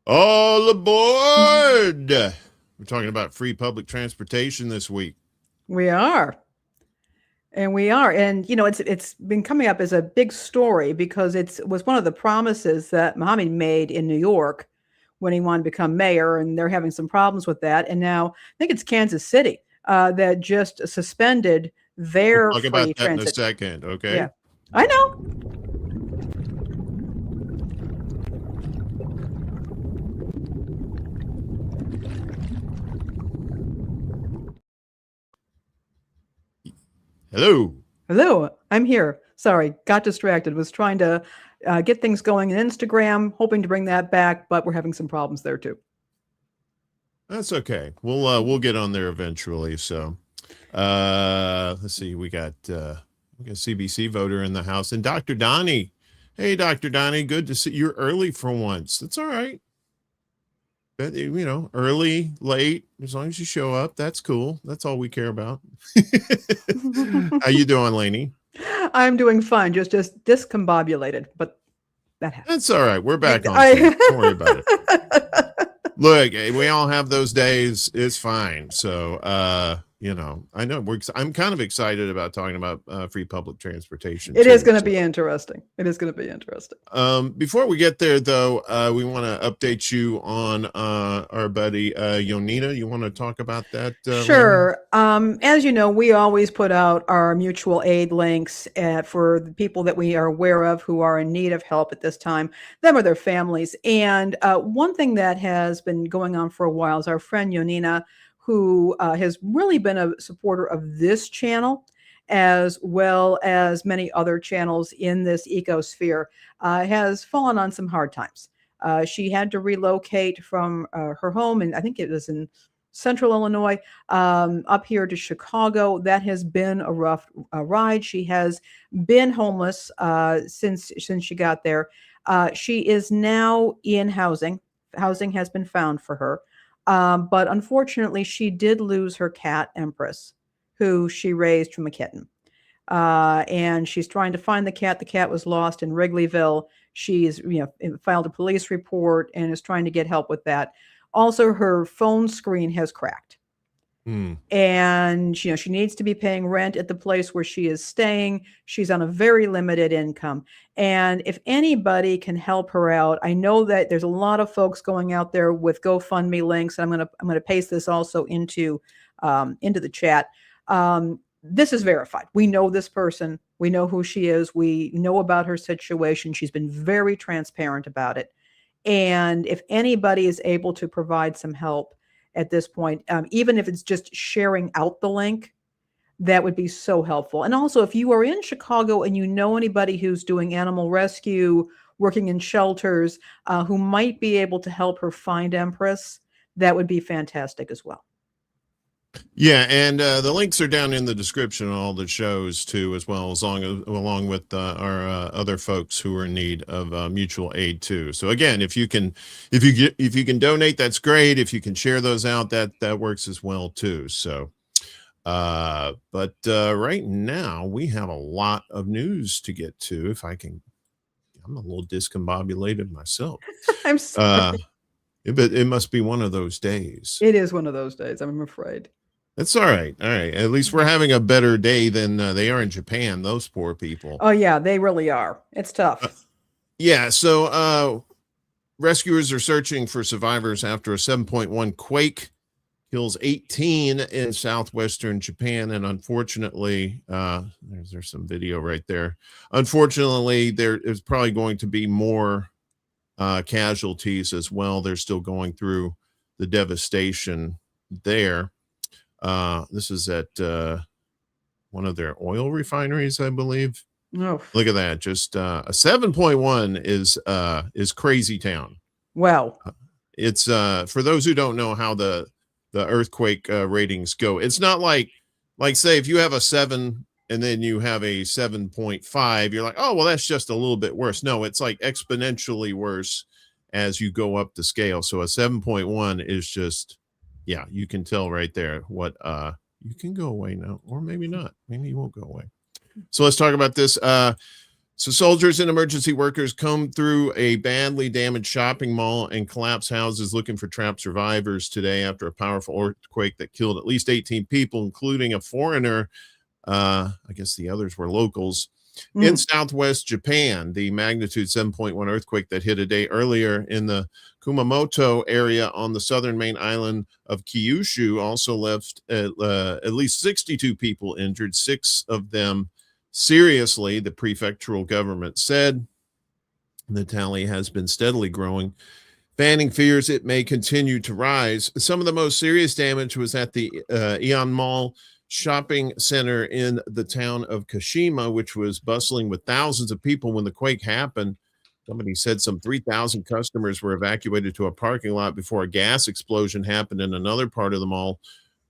All aboard! We're talking about free public transportation this week. We are. And we are. And it's been coming up as a big story because it was one of the promises that Mohammed made in New York when he wanted to become mayor, and they're having some problems with that. And now I think it's Kansas City that just suspended We'll their talk free about that in a transit. second, Yeah. okay? I know. Hello. Hello, I'm here. Sorry, got distracted. Was trying to get things going in Instagram, hoping to bring that back, but we're having some problems there too. That's okay. We'll get on there eventually. So let's see. We got CBC voter in the house and Dr. Donnie. Hey, Dr. Donnie, good to see you're early for once. That's all right. But, early, late, as long as you show up, that's cool. That's all we care about. How you doing, Lainie? I'm doing fine, just discombobulated, but that happens. That's all right. We're back on track. Don't worry about it. Look, we all have those days. It's fine. So, I know I'm kind of excited about talking about free public transportation. It is going to be interesting. It is going to be interesting. Before we get there, though, we want to update you on our buddy Yoninah. You want to talk about that? Sure. As you know, we always put out our mutual aid links for the people that we are aware of who are in need of help at this time, them or their families. And one thing that has been going on for a while is our friend Yoninah, who has really been a supporter of this channel, as well as many other channels in this ecosphere, has fallen on some hard times. She had to relocate from her home, and I think it was in Central Illinois, up here to Chicago. That has been a rough ride. She has been homeless since she got there. She is now in housing. Housing has been found for her. But unfortunately, she did lose her cat, Empress, who she raised from a kitten. And she's trying to find the cat. The cat was lost in Wrigleyville. She's filed a police report and is trying to get help with that. Also, her phone screen has cracked. And she needs to be paying rent at the place where she is staying. She's on a very limited income. And if anybody can help her out, I know that there's a lot of folks going out there with GoFundMe links. I'm gonna paste this also into the chat. This is verified. We know this person. We know who she is. We know about her situation. She's been very transparent about it. And if anybody is able to provide some help at this point, even if it's just sharing out the link, that would be so helpful. And also, if you are in Chicago and you know anybody who's doing animal rescue, working in shelters, who might be able to help her find Empress, that would be fantastic as well. Yeah, and the links are down in the description on all the shows too, as well as along with our other folks who are in need of mutual aid too. So again, if you can donate, that's great. If you can share those out, that works as well too. So, but right now we have a lot of news to get to. If I can, I'm a little discombobulated myself. I'm sorry. But it must be one of those days. It is one of those days, I'm afraid. That's all right. All right. At least we're having a better day than they are in Japan. Those poor people. Oh, yeah, they really are. It's tough. Yeah. So rescuers are searching for survivors after a 7.1 quake kills 18 in southwestern Japan. And unfortunately, there's some video right there. Unfortunately, there is probably going to be more casualties as well. They're still going through the devastation there. This is at one of their oil refineries, I believe. Oh. Look at that. Just a 7.1 is crazy town. Wow. It's for those who don't know how the earthquake ratings go. It's not like say if you have a 7 and then you have a 7.5, you're like, oh well, that's just a little bit worse. No, it's like exponentially worse as you go up the scale. So a 7.1 is just, yeah, you can tell right there what you can go away now, or maybe not. Maybe you won't go away. So let's talk about this. So soldiers and emergency workers come through a badly damaged shopping mall and collapse houses looking for trapped survivors today after a powerful earthquake that killed at least 18 people, including a foreigner. I guess the others were locals. In southwest Japan, the magnitude 7.1 earthquake that hit a day earlier in the Kumamoto area on the southern main island of Kyushu also left at least 62 people injured, 6 of them seriously, the prefectural government said. The tally has been steadily growing, fanning fears it may continue to rise. Some of the most serious damage was at the Eon Mall shopping center in the town of Kashima, which was bustling with thousands of people when the quake happened. Somebody said some 3,000 customers were evacuated to a parking lot before a gas explosion happened in another part of the mall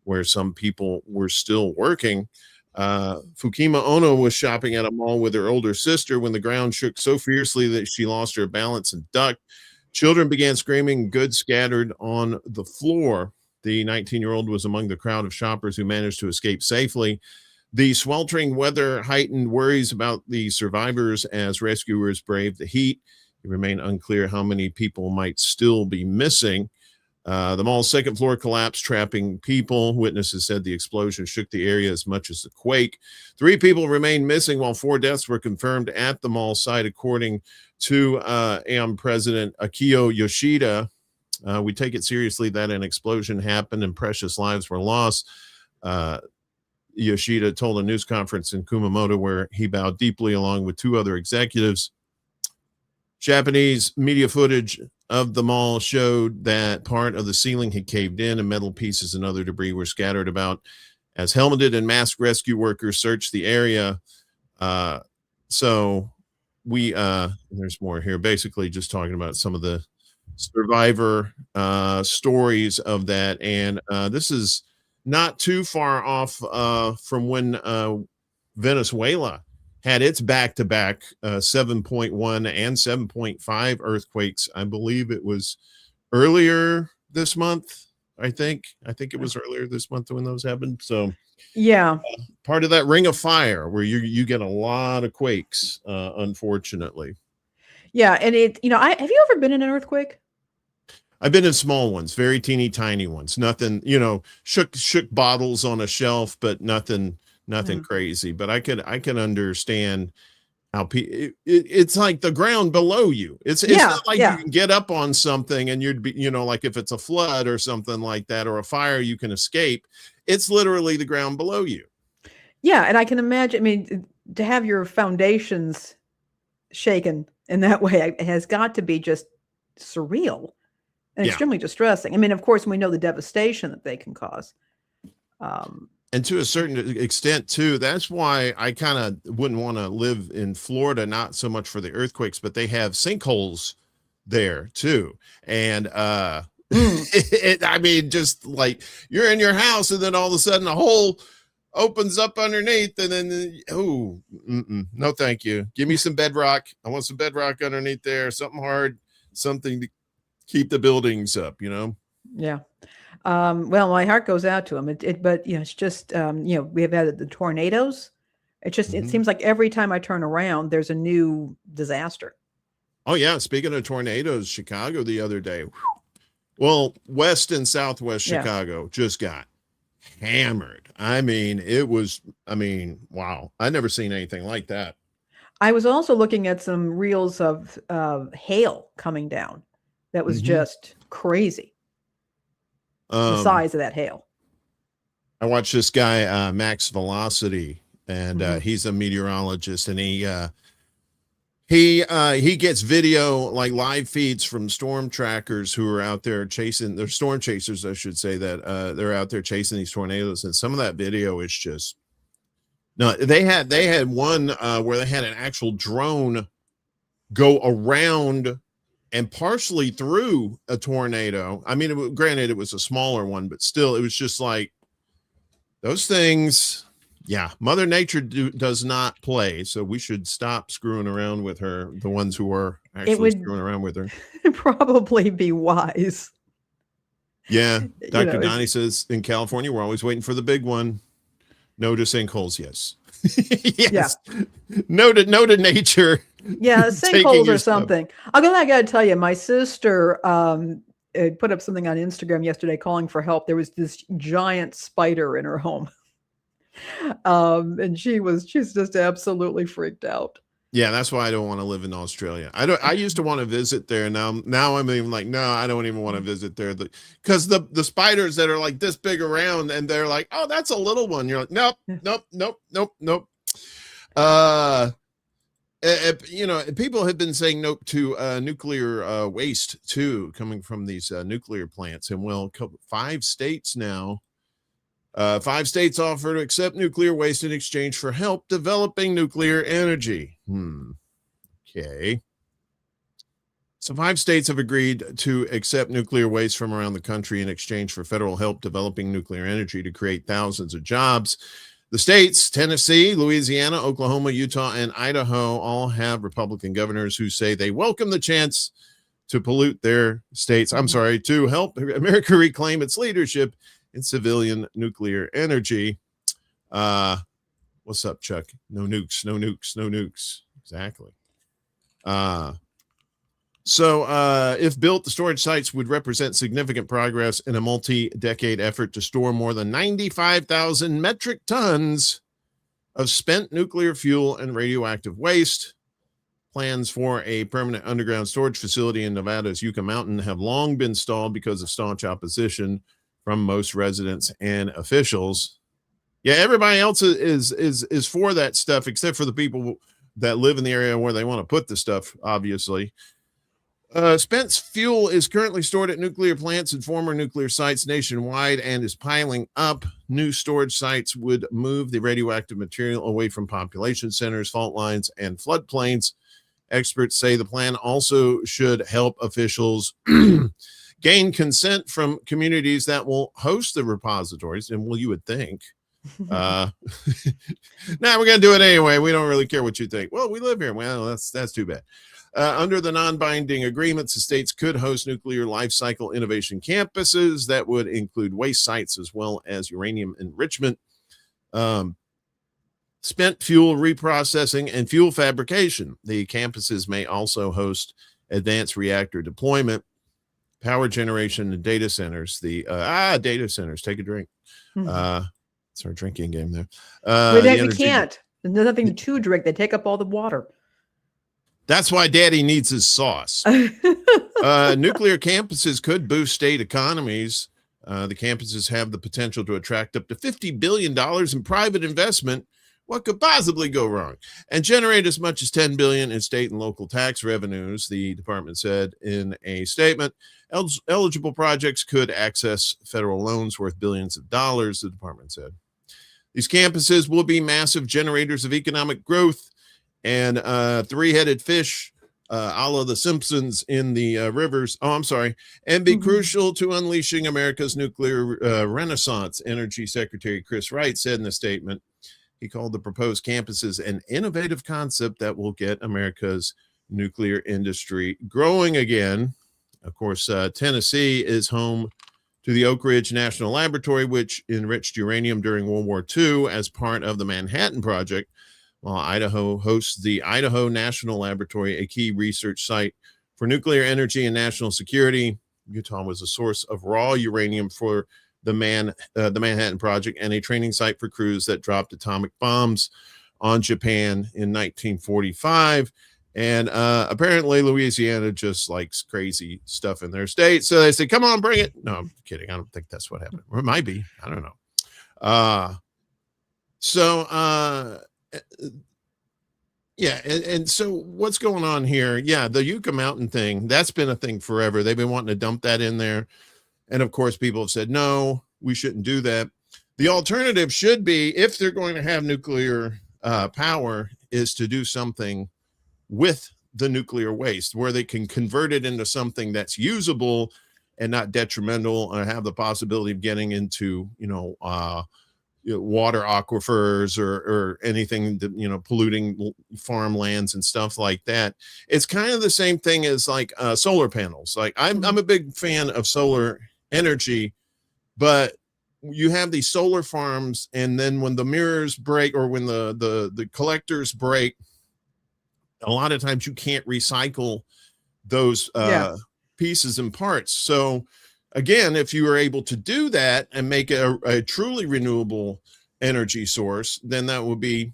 where some people were still working. Fukima Ono was shopping at a mall with her older sister when the ground shook so fiercely that she lost her balance and ducked. Children began screaming, goods scattered on the floor. The 19-year-old was among the crowd of shoppers who managed to escape safely. The sweltering weather heightened worries about the survivors as rescuers braved the heat. It remained unclear how many people might still be missing. The mall's second floor collapsed, trapping people. Witnesses said the explosion shook the area as much as the quake. 3 people remained missing, while 4 deaths were confirmed at the mall site, according to AM President Akio Yoshida. We take it seriously that an explosion happened and precious lives were lost. Yoshida told a news conference in Kumamoto where he bowed deeply along with 2 other executives. Japanese media footage of the mall showed that part of the ceiling had caved in and metal pieces and other debris were scattered about as helmeted and masked rescue workers searched the area. So we there's more here, basically just talking about some of the survivor stories of that. And this is not too far off from when Venezuela had its back-to-back 7.1 and 7.5 earthquakes. I believe it was earlier this month. I think it was earlier this month when those happened. So yeah, part of that ring of fire where you get a lot of quakes, unfortunately. Yeah, and have you ever been in an earthquake? I've been in small ones, very teeny tiny ones. Nothing, shook bottles on a shelf, but nothing crazy. But I can understand how it's like the ground below you. It's not like you can get up on something and you'd be, like if it's a flood or something like that or a fire, you can escape. It's literally the ground below you. Yeah, and I can imagine. I mean, to have your foundations shaken in that way, it has got to be just surreal and extremely distressing. I mean, of course, we know the devastation that they can cause. And to a certain extent, too, that's why I kind of wouldn't want to live in Florida, not so much for the earthquakes, but they have sinkholes there, too. And I mean, just like you're in your house and then all of a sudden a hole opens up underneath and then, no, thank you. Give me some bedrock. I want some bedrock underneath there, something hard, something to keep the buildings up, Yeah. Well, my heart goes out to them. But it's just, we have had the tornadoes. It seems like every time I turn around, there's a new disaster. Oh yeah. Speaking of tornadoes, Chicago the other day, well, West and Southwest Chicago just got hammered. I mean, wow. I've never seen anything like that. I was also looking at some reels of hail coming down. That was just crazy. The size of that hail. I watched this guy, Max Velocity, and he's a meteorologist, and he gets video, like live feeds from storm trackers who are out there chasing. They're storm chasers, I should say, that they're out there chasing these tornadoes, and some of that video is just they had one where they had an actual drone go around and partially through a tornado. I mean, granted, it was a smaller one, but still, it was just like those things. Yeah, Mother Nature does not play, so we should stop screwing around with her. The ones who are actually screwing around with her, probably be wise. Yeah, Dr. Donnie says in California, we're always waiting for the big one. No to sinkholes, yes. Yes. No to nature. Yeah, sinkholes or something. I gotta tell you, my sister put up something on Instagram yesterday calling for help. There was this giant spider in her home. And she's just absolutely freaked out. Yeah, that's why I don't want to live in Australia. I used to want to visit there. Now I'm even like, no, I don't even want to visit there. Because the spiders that are like this big around, and they're like, oh, that's a little one. You're like, nope. People have been saying nope to nuclear waste too, coming from these nuclear plants. And well, 5 states now. 5 states offer to accept nuclear waste in exchange for help developing nuclear energy. Okay. So 5 states have agreed to accept nuclear waste from around the country in exchange for federal help developing nuclear energy to create thousands of jobs. The states, Tennessee, Louisiana, Oklahoma, Utah, and Idaho, all have Republican governors who say they welcome the chance to pollute their states. To help America reclaim its leadership in civilian nuclear energy. What's up, Chuck? No nukes. Exactly. So if built, the storage sites would represent significant progress in a multi-decade effort to store more than 95,000 metric tons of spent nuclear fuel and radioactive waste. Plans for a permanent underground storage facility in Nevada's Yucca Mountain have long been stalled because of staunch opposition from most residents and officials. Yeah, everybody else is for that stuff, except for the people that live in the area where they want to put the stuff, obviously. Spent fuel is currently stored at nuclear plants and former nuclear sites nationwide and is piling up. New storage sites would move the radioactive material away from population centers, fault lines, and floodplains. Experts say the plan also should help officials gain consent from communities that will host the repositories. And well, you would think, now we're going to do it anyway. We don't really care what you think. Well, we live here. Well, that's too bad. Under the non-binding agreements, the states could host nuclear life cycle innovation campuses that would include waste sites as well as uranium enrichment, spent fuel reprocessing, and fuel fabrication. The campuses may also host advanced reactor deployment, power generation, and data centers. Data centers. Take a drink. It's our drinking game there. We can't. There's nothing to drink. They take up all the water. That's why Daddy needs his sauce. Nuclear campuses could boost state economies. The campuses have the potential to attract up to $50 billion in private investment. What could possibly go wrong? And generate as much as $10 billion in state and local tax revenues, the department said in a statement. Eligible projects could access federal loans worth billions of dollars, the department said. These campuses will be massive generators of economic growth and 3-headed fish, a la the Simpsons in the rivers. And be crucial to unleashing America's nuclear renaissance, Energy Secretary Chris Wright said in a statement. He called the proposed campuses an innovative concept that will get America's nuclear industry growing again. Of course, Tennessee is home to the Oak Ridge National Laboratory, which enriched uranium during World War II as part of the Manhattan Project, while Idaho hosts the Idaho National Laboratory, a key research site for nuclear energy and national security. Utah was a source of raw uranium for the Manhattan Project and a training site for crews that dropped atomic bombs on Japan in 1945. And apparently Louisiana just likes crazy stuff in their state. So they say, come on, bring it. No, I'm kidding. I don't think that's what happened. Or it might be. I don't know. And so what's going on here? Yeah, the Yucca Mountain thing, that's been a thing forever. They've been wanting to dump that in there. And of course, people have said, no, we shouldn't do that. The alternative should be, if they're going to have nuclear power, is to do something with the nuclear waste where they can convert it into something that's usable and not detrimental, or have the possibility of getting into, water aquifers or anything that, polluting farmlands and stuff like that. It's kind of the same thing as like solar panels. Like I'm a big fan of solar energy, but you have these solar farms, and then when the mirrors break or when the collectors break, a lot of times you can't recycle those pieces and parts. So again, if you were able to do that and make a truly renewable energy source, then that would be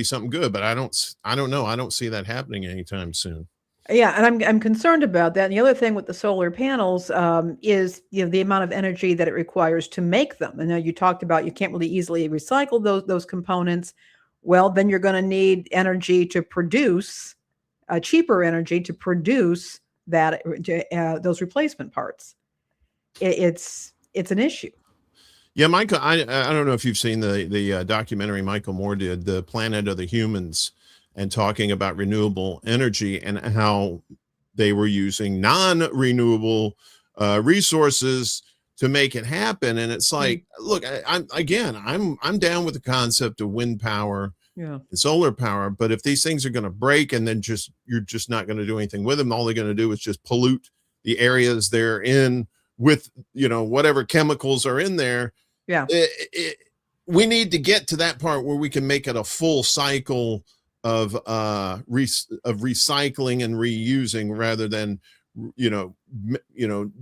something good. But I don't know. I don't see that happening anytime soon. Yeah, and I'm concerned about that. And the other thing with the solar panels is the amount of energy that it requires to make them. And now you talked about you can't really easily recycle those components. Well, then you're going to need energy to produce cheaper energy to produce that those replacement parts. It's an issue. Yeah, Michael, I don't know if you've seen the documentary Michael Moore did, The Planet of the Humans, and talking about renewable energy and how they were using non-renewable resources to make it happen. And it's like, look, I'm down with the concept of wind power and solar power, but if these things are going to break and then you're just not going to do anything with them, all they're going to do is just pollute the areas they're in with, whatever chemicals are in there. Yeah. We need to get to that part where we can make it a full cycle of recycling and reusing, rather than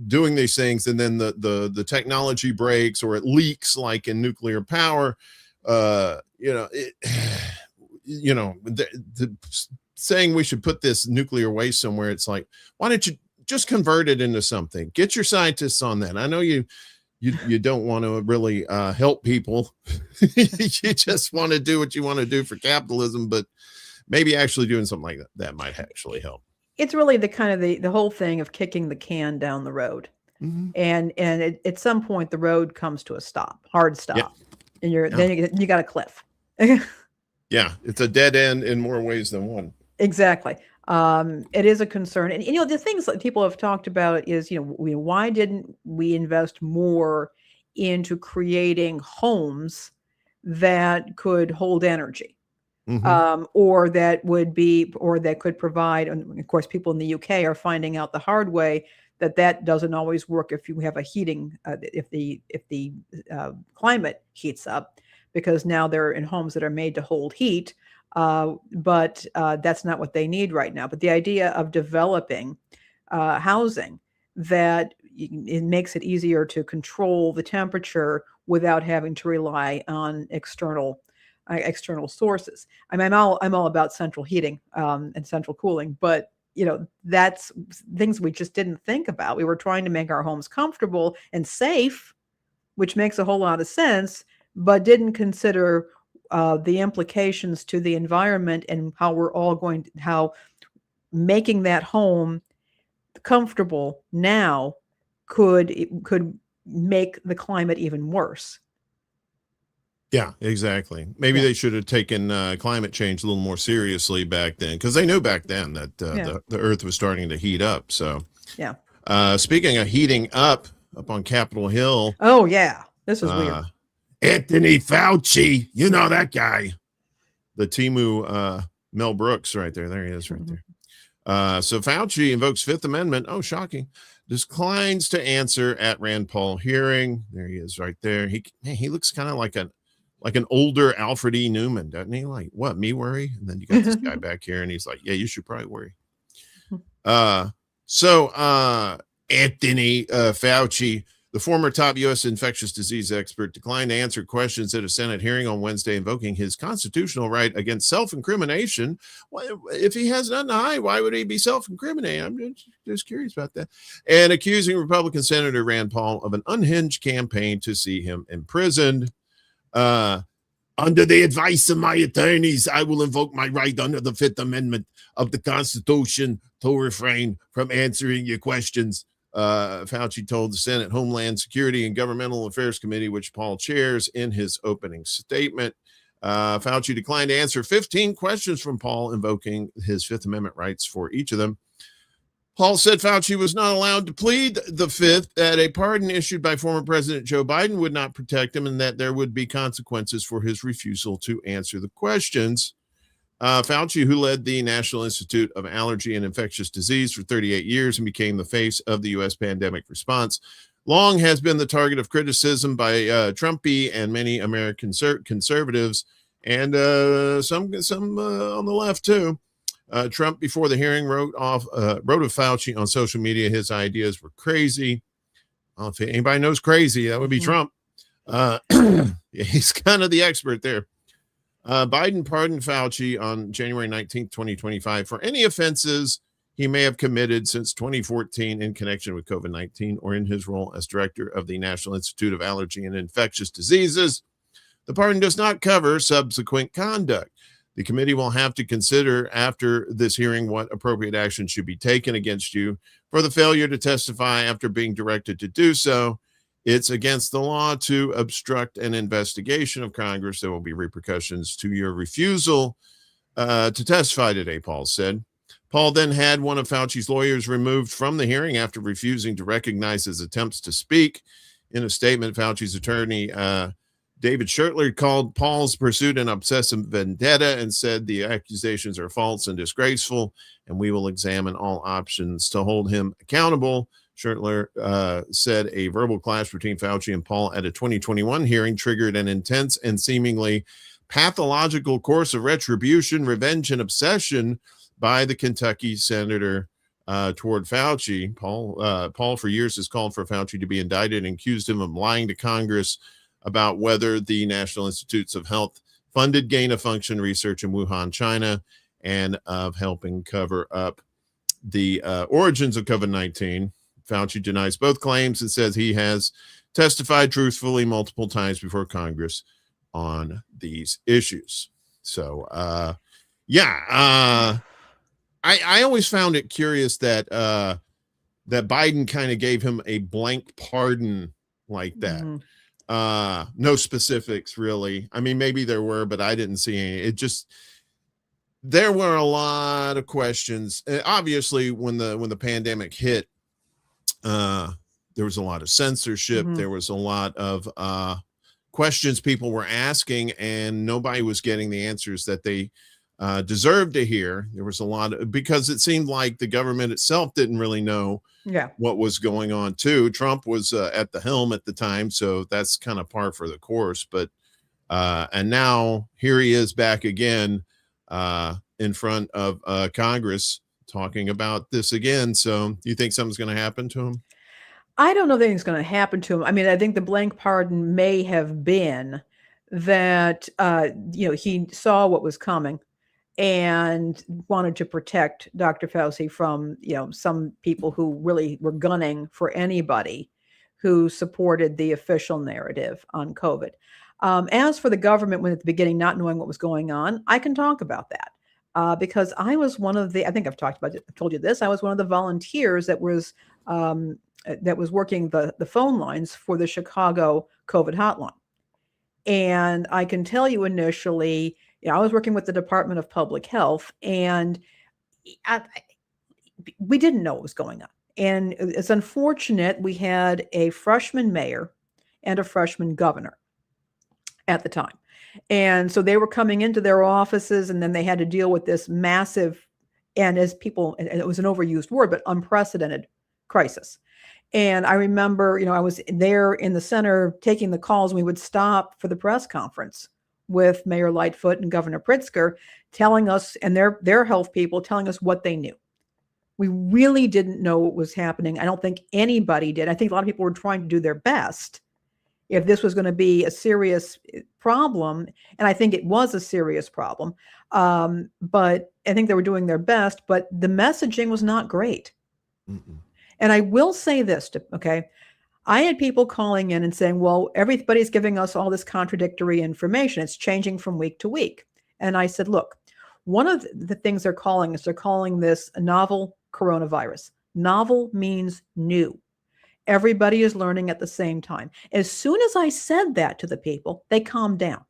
doing these things and then the technology breaks or it leaks, like in nuclear power. Saying we should put this nuclear waste somewhere, it's like, why don't you just convert it into something? Get your scientists on that. I know you don't want to really help people. You just want to do what you want to do for capitalism, but maybe actually doing something like that might actually help. It's really the kind of the whole thing of kicking the can down the road. Mm-hmm. And at some point the road comes to a hard stop. Yeah. And then you got a cliff. Yeah, it's a dead end in more ways than one. Exactly. It is a concern. And, the things that people have talked about is, why didn't we invest more into creating homes that could hold energy? Mm-hmm. Or that could provide, and of course, people in the UK are finding out the hard way that doesn't always work if you have a heating, if the climate heats up, because now they're in homes that are made to hold heat. But that's not what they need right now. But the idea of developing housing that it makes it easier to control the temperature without having to rely on external sources. I mean, I'm all about central heating and central cooling, but that's things we just didn't think about. We were trying to make our homes comfortable and safe, which makes a whole lot of sense, but didn't consider the implications to the environment and how making that home comfortable now could make the climate even worse. Yeah, exactly. Maybe they should have taken climate change a little more seriously back then, because they knew back then that the Earth was starting to heat up. So, speaking of heating up on Capitol Hill. Oh, yeah. This is weird. Anthony Fauci, that guy. The Timu Mel Brooks right there. There he is right there. So Fauci invokes Fifth Amendment. Oh, shocking. Declines to answer at Rand Paul hearing. There he is right there. He looks kind of like an older Alfred E. Newman, doesn't he? Like, what, me worry? And then you got this guy back here and he's like, yeah, you should probably worry. So Anthony Fauci, the former top U.S. infectious disease expert, declined to answer questions at a Senate hearing on Wednesday, invoking his constitutional right against self-incrimination. If he has nothing to hide, why would he be self-incriminating? I'm just curious about that. And accusing Republican Senator Rand Paul of an unhinged campaign to see him imprisoned. Under the advice of my attorneys, I will invoke my right under the Fifth Amendment of the Constitution to refrain from answering your questions. Fauci told the Senate Homeland Security and Governmental Affairs Committee, which Paul chairs, in his opening statement. Fauci declined to answer 15 questions from Paul, invoking his Fifth Amendment rights for each of them. Paul said Fauci was not allowed to plead the Fifth, that a pardon issued by former President Joe Biden would not protect him, and that there would be consequences for his refusal to answer the questions. Fauci, who led the National Institute of Allergy and Infectious Disease for 38 years and became the face of the U.S. pandemic response, long has been the target of criticism by Trumpy and many American conservatives, and some on the left too. Trump, before the hearing, wrote of Fauci on social media his ideas were crazy. Well, if anybody knows crazy, that would be Trump. He's kind of the expert there. Biden pardoned Fauci on January 19th, 2025 for any offenses he may have committed since 2014 in connection with COVID-19 or in his role as director of the National Institute of Allergy and Infectious Diseases. The pardon does not cover subsequent conduct. The committee will have to consider after this hearing what appropriate action should be taken against you for the failure to testify after being directed to do so. It's against the law to obstruct an investigation of Congress. There will be repercussions to your refusal to testify today, Paul said. Paul then had one of Fauci's lawyers removed from the hearing after refusing to recognize his attempts to speak. In a statement, Fauci's attorney, David Schertler, called Paul's pursuit an obsessive vendetta and said the accusations are false and disgraceful, and we will examine all options to hold him accountable. Schertler said a verbal clash between Fauci and Paul at a 2021 hearing triggered an intense and seemingly pathological course of retribution, revenge, and obsession by the Kentucky senator toward Fauci. Paul for years has called for Fauci to be indicted and accused him of lying to Congress about whether the National Institutes of Health funded gain-of-function research in Wuhan, China, and of helping cover up the origins of COVID-19. Fauci denies both claims and says he has testified truthfully multiple times before Congress on these issues. So, I always found it curious that that Biden kind of gave him a blank pardon like that. No specifics, really. I mean, maybe there were, but I didn't see any. There were a lot of questions. Obviously, when the pandemic hit, there was a lot of censorship. There was a lot of questions people were asking, and nobody was getting the answers that they deserved to hear. There was a lot because it seemed like the government itself didn't really know what was going on too. Trump was at the helm at the time, so that's kind of par for the course. But and now here he is back again in front of Congress talking about this again. So do you think something's going to happen to him? I don't know that anything's going to happen to him. I mean, I think the blank pardon may have been that he saw what was coming and wanted to protect Dr. Fauci from, some people who really were gunning for anybody who supported the official narrative on COVID. As for the government, when at the beginning, not knowing what was going on, I can talk about that because I was one of the, I think I've talked about it, I've told you this, I was one of the volunteers that was working the phone lines for the Chicago COVID hotline. And I can tell you initially, I was working with the Department of Public Health, and we didn't know what was going on. And it's unfortunate we had a freshman mayor and a freshman governor at the time. And so they were coming into their offices, and then they had to deal with this massive, and as people, and it was an overused word, but unprecedented crisis. And I remember, I was there in the center taking the calls, and we would stop for the press conference with Mayor Lightfoot and Governor Pritzker telling us, and their health people telling us what they knew. We really didn't know what was happening. I don't think anybody did. I think a lot of people were trying to do their best if this was going to be a serious problem. And I think it was a serious problem. But I think they were doing their best, but the messaging was not great. And I will say this, I had people calling in and saying, well, everybody's giving us all this contradictory information. It's changing from week to week. And I said, look, one of the things they're calling this a novel coronavirus. Novel means new. Everybody is learning at the same time. As soon as I said that to the people, they calmed down.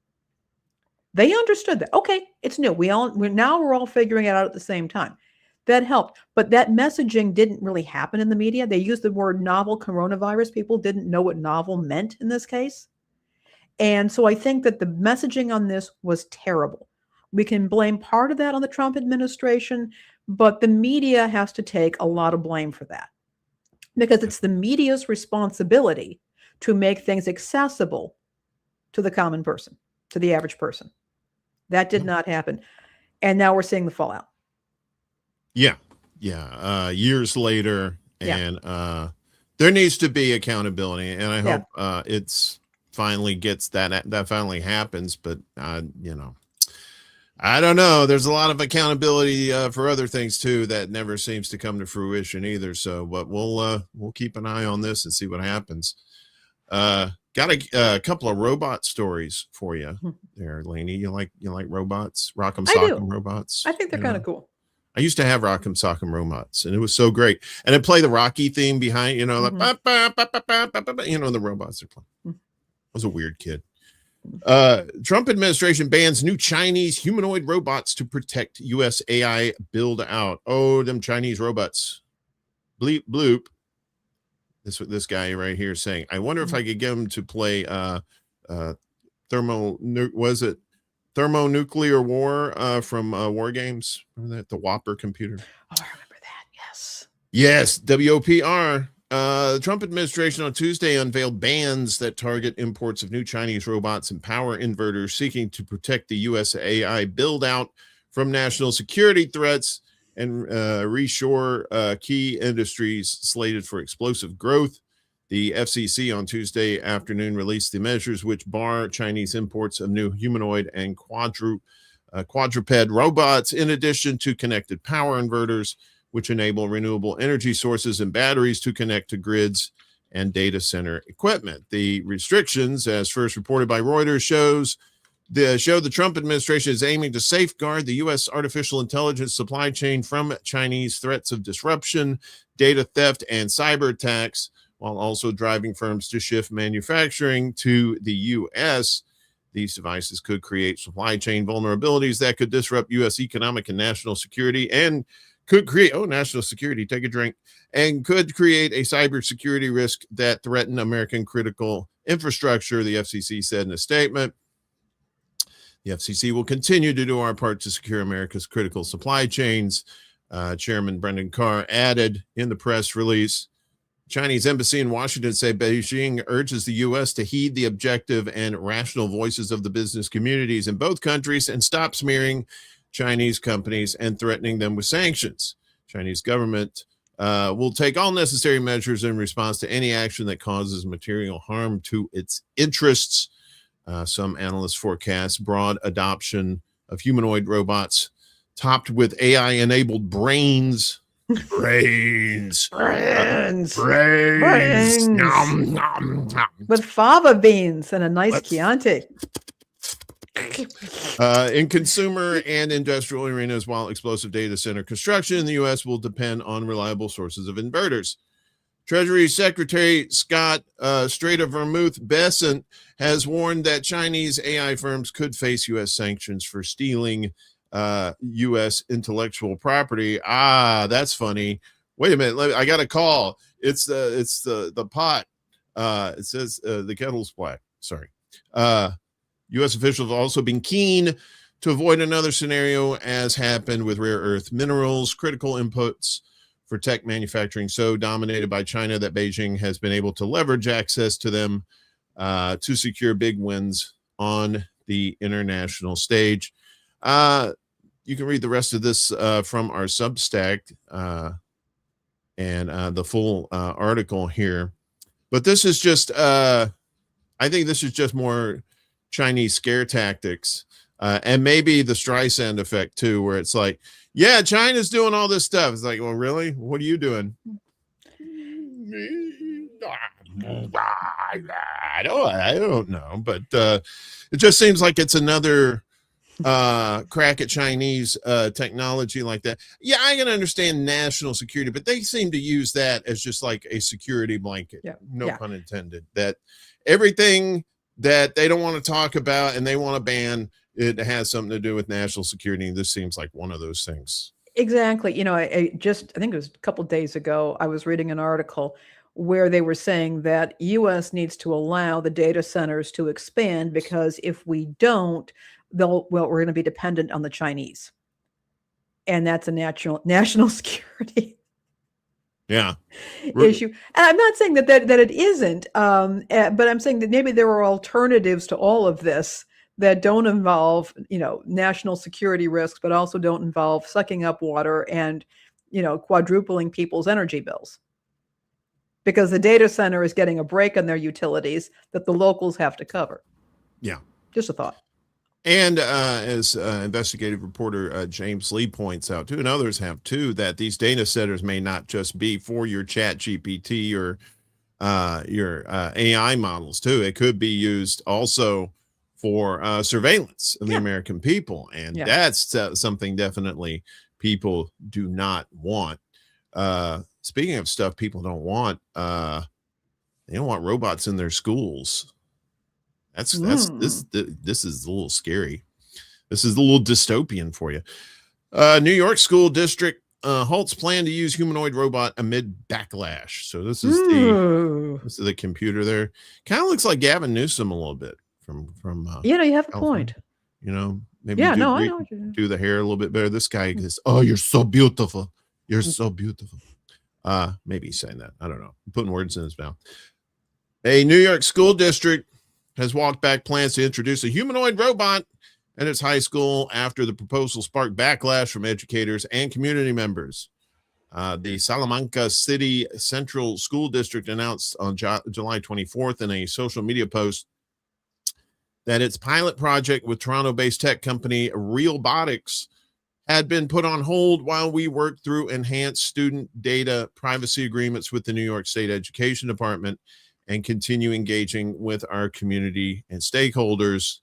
They understood that. Okay, it's new. We're all figuring it out at the same time. That helped. But that messaging didn't really happen in the media. They used the word novel coronavirus. People didn't know what novel meant in this case. And so I think that the messaging on this was terrible. We can blame part of that on the Trump administration, but the media has to take a lot of blame for that. because it's the media's responsibility to make things accessible to the common person, to the average person. That did not happen. And now we're seeing the fallout. Yeah. Years later, and there needs to be accountability, and I hope it's finally gets that finally happens. But you know, I don't know. There's a lot of accountability for other things too that never seems to come to fruition either. So, but we'll keep an eye on this and see what happens. Got a couple of robot stories for you there, Lainie. You like robots, Rock'em Sock'em robots? I think they're kind of cool. I used to have Rock'em Sock'em robots, and it was so great. And it play the Rocky theme behind, you know, like you know, the robots are playing. I was a weird kid. Trump administration bans new Chinese humanoid robots to protect U.S. AI build out. Oh, them Chinese robots. Bleep bloop. This guy right here saying, I wonder if I could get him to play thermonuclear war from War Games. Remember that? The Whopper computer. Oh, I remember that. Yes. Yes. WOPR. The Trump administration on Tuesday unveiled bans that target imports of new Chinese robots and power inverters, seeking to protect the U.S. AI build out from national security threats and reshore key industries slated for explosive growth. The FCC on Tuesday afternoon released the measures which bar Chinese imports of new humanoid and quadruped robots, in addition to connected power inverters, which enable renewable energy sources and batteries to connect to grids and data center equipment. The restrictions, as first reported by Reuters, show the Trump administration is aiming to safeguard the U.S. artificial intelligence supply chain from Chinese threats of disruption, data theft, and cyber attacks, while also driving firms to shift manufacturing to the U.S. These devices could create supply chain vulnerabilities that could disrupt U.S. economic and national security, and could create, national security, take a drink, and could create a cybersecurity risk that threaten American critical infrastructure, the FCC said in a statement. The FCC will continue to do our part to secure America's critical supply chains. Chairman Brendan Carr added in the press release. Chinese embassy in Washington said Beijing urges the U.S. to heed the objective and rational voices of the business communities in both countries and stop smearing Chinese companies and threatening them with sanctions. Chinese government will take all necessary measures in response to any action that causes material harm to its interests. Some analysts forecast broad adoption of humanoid robots topped with AI-enabled brains. Brains. Nom, nom, nom. With fava beans and a nice Chianti. In consumer and industrial arenas, while explosive data center construction in the U.S. will depend on reliable sources of inverters. Treasury Secretary Scott Strader-Vermouth-Besant has warned that Chinese AI firms could face U.S. sanctions for stealing U.S. intellectual property. That's funny. Wait a minute, I got a call. It's the pot. It says the kettle's black. Sorry. U.S. officials have also been keen to avoid another scenario, as happened with rare earth minerals, critical inputs for tech manufacturing so dominated by China that Beijing has been able to leverage access to them to secure big wins on the international stage. You can read the rest of this from our Substack and the full article here. But this is just, I think this is just more Chinese scare tactics, and maybe the Streisand effect too, where it's like, yeah, China's doing all this stuff. It's like, well, really? What are you doing? I don't know, but it just seems like it's another crack at Chinese technology like that. Yeah, I can understand national security, but they seem to use that as just like a security blanket. No pun intended. That everything that they don't want to talk about and they want to ban, it has something to do with national security. This seems like one of those things. Exactly. You know, I think it was a couple of days ago, I was reading an article where they were saying that U.S. needs to allow the data centers to expand, because if we don't, we're going to be dependent on the Chinese. And that's a national security Yeah. issue. And I'm not saying that it isn't, but I'm saying that maybe there are alternatives to all of this that don't involve, national security risks, but also don't involve sucking up water and, quadrupling people's energy bills. Because the data center is getting a break on their utilities that the locals have to cover. Yeah. Just a thought. And as investigative reporter James Lee points out too, and others have too, that these data centers may not just be for your Chat GPT or your AI models too. It could be used also for surveillance of the American people. And that's something definitely people do not want. Speaking of stuff people don't want, they don't want robots in their schools. This is a little scary. This is a little dystopian for you. New York school district halts plan to use humanoid robot amid backlash. So this is the computer there. Kind of looks like Gavin Newsom a little bit from you have a California. point. Maybe I know do the hair a little bit better. This guy is, oh, you're so beautiful. You're so beautiful. Maybe he's saying that. I don't know. I'm putting words in his mouth. A New York school district has walked back plans to introduce a humanoid robot at its high school after the proposal sparked backlash from educators and community members. The Salamanca City Central School District announced on July 24th in a social media post that its pilot project with Toronto-based tech company Realbotics had been put on hold while we worked through enhanced student data privacy agreements with the New York State Education Department and continue engaging with our community and stakeholders,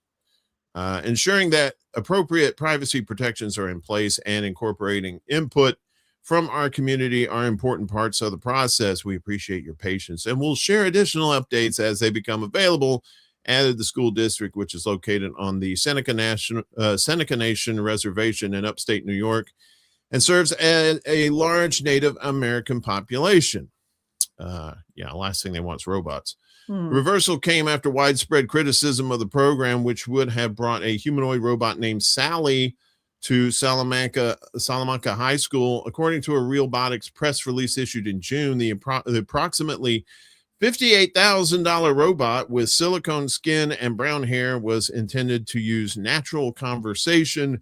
ensuring that appropriate privacy protections are in place and incorporating input from our community are important parts of the process. We appreciate your patience, and we'll share additional updates as they become available, added the school district, which is located on the Seneca Nation Reservation in upstate New York and serves a large Native American population. Last thing they want is robots. Reversal came after widespread criticism of the program, which would have brought a humanoid robot named Sally to Salamanca High School. According to a Realbotics press release issued in June, the approximately $58,000 robot with silicone skin and brown hair was intended to use natural conversation,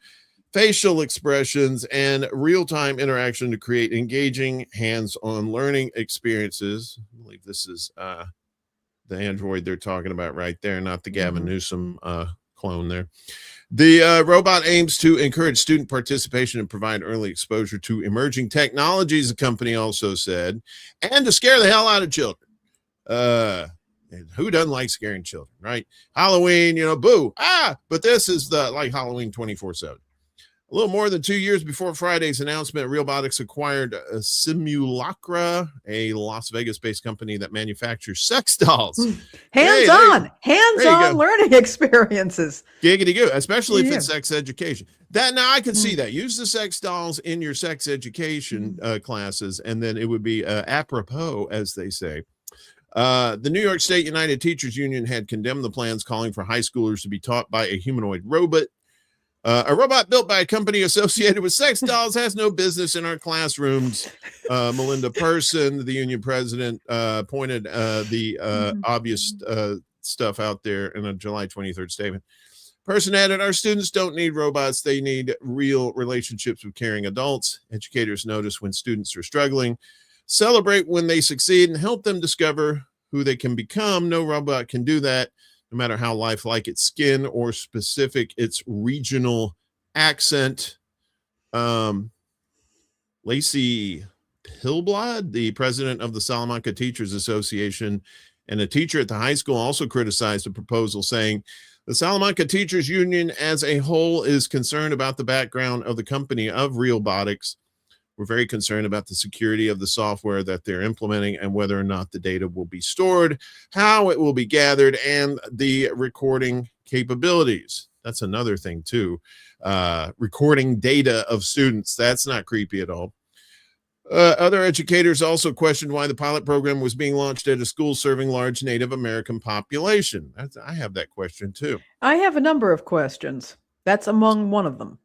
facial expressions, and real-time interaction to create engaging hands-on learning experiences. I believe this is the android they're talking about right there, not the Gavin Newsom clone there. The robot aims to encourage student participation and provide early exposure to emerging technologies, the company also said, and to scare the hell out of children. And who doesn't like scaring children, right? Halloween, boo, but this is like Halloween 24/7. A little more than 2 years before Friday's announcement, Realbotics acquired Simulacra, a Las Vegas-based company that manufactures sex dolls. Hands-on learning experiences. Giggity goo, especially if it's sex education. Now I can see that. Use the sex dolls in your sex education classes, and then it would be apropos, as they say. The New York State United Teachers Union had condemned the plans, calling for high schoolers to be taught by a humanoid robot. A robot built by a company associated with sex dolls has no business in our classrooms. Melinda Person, the union president, pointed the obvious stuff out there in a July 23rd statement. Person added, our students don't need robots. They need real relationships with caring adults. Educators notice when students are struggling, celebrate when they succeed, and help them discover who they can become. No robot can do that, no matter how lifelike its skin or specific its regional accent. Lacey Pillblad, the president of the Salamanca Teachers Association and a teacher at the high school, also criticized the proposal, saying the Salamanca Teachers Union as a whole is concerned about the background of the company of Realbotics. We're very concerned about the security of the software that they're implementing and whether or not the data will be stored, how it will be gathered, and the recording capabilities. That's another thing too. Recording data of students. That's not creepy at all. Other educators also questioned why the pilot program was being launched at a school serving large Native American population. I have that question too. I have a number of questions. That's among one of them.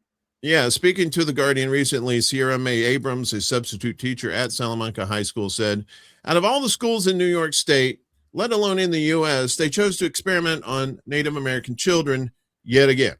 Yeah, speaking to The Guardian recently, Sierra Mae Abrams, a substitute teacher at Salamanca High School, said, out of all the schools in New York State, let alone in the U.S., they chose to experiment on Native American children yet again.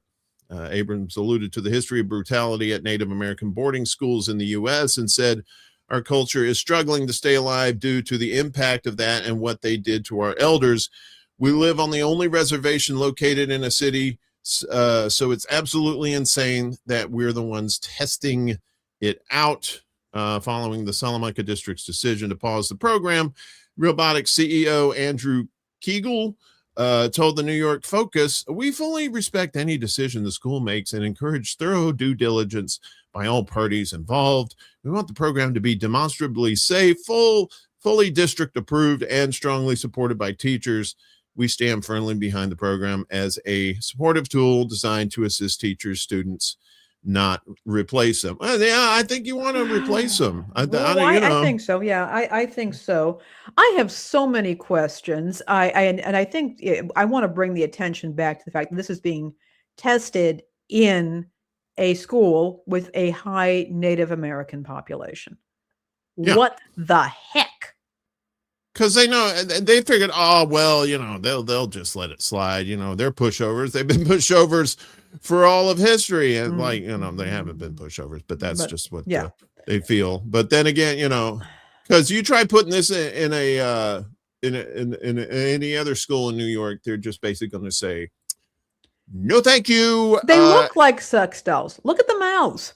Abrams alluded to the history of brutality at Native American boarding schools in the U.S. and said, our culture is struggling to stay alive due to the impact of that and what they did to our elders. We live on the only reservation located in a city, so it's absolutely insane that we're the ones testing it out. Following the Salamanca District's decision to pause the program, Robotics CEO Andrew Kegel told the New York Focus, we fully respect any decision the school makes and encourage thorough due diligence by all parties involved. We want the program to be demonstrably safe, fully district approved, and strongly supported by teachers. We stand firmly behind the program as a supportive tool designed to assist teachers, students, not replace them. Yeah, I think you want to replace them. I think so. Yeah, I think so. I have so many questions. I think I want to bring the attention back to the fact that this is being tested in a school with a high Native American population. Yeah. What the heck? Because they figured, oh well, they'll just let it slide. They're pushovers. They've been pushovers for all of history, and they haven't been pushovers, but that's just what they feel. But then again, because you try putting this in any other school in New York, they're just basically going to say, no, thank you. They look like sex dolls. Look at the mouths.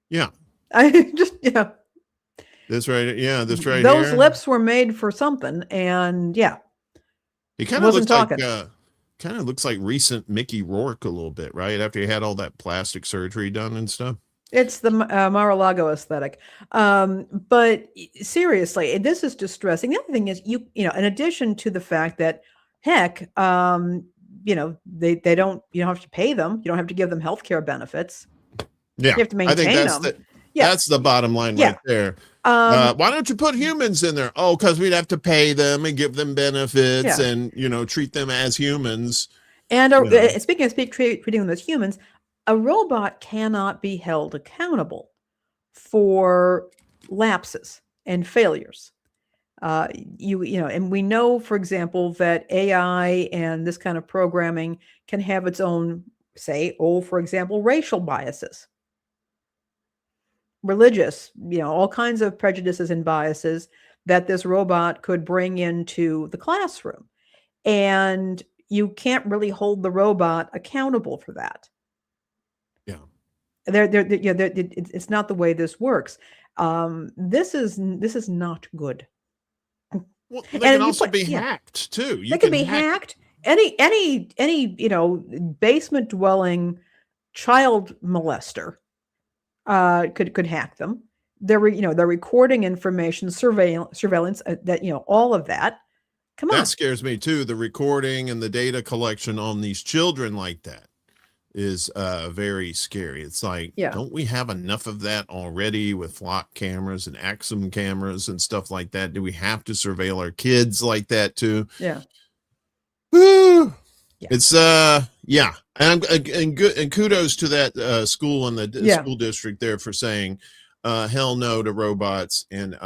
Yeah. This right. Yeah. This right. Those here. Lips were made for something. And yeah. He kind of looks talking. Kind of looks like recent Mickey Rourke a little bit, right? After he had all that plastic surgery done and stuff. It's the Mar-a-Lago aesthetic. But seriously, this is distressing. The other thing is, in addition to the fact that, heck, they don't, you don't have to pay them. You don't have to give them healthcare benefits. Yeah. You have to maintain them. That's the bottom line right there. Why don't you put humans in there? Oh, because we'd have to pay them and give them benefits and, treat them as humans. And speaking of treating them as humans, a robot cannot be held accountable for lapses and failures. And we know, for example, that AI and this kind of programming can have its own, for example, racial biases. Religious, all kinds of prejudices and biases that this robot could bring into the classroom. And you can't really hold the robot accountable for that. Yeah. It's not the way this works. This is not good. Well, they can also be hacked too. They can be hacked. Any basement dwelling child molester could hack them. They're recording information, surveillance, that all of that. Come on. That scares me too. The recording and the data collection on these children like that is very scary. It's like, don't we have enough of that already with flock cameras and Axum cameras and stuff like that? Do we have to surveil our kids like that too? Yeah. Woo! Yeah. It's and kudos to that school and the school district there for saying hell no to robots, and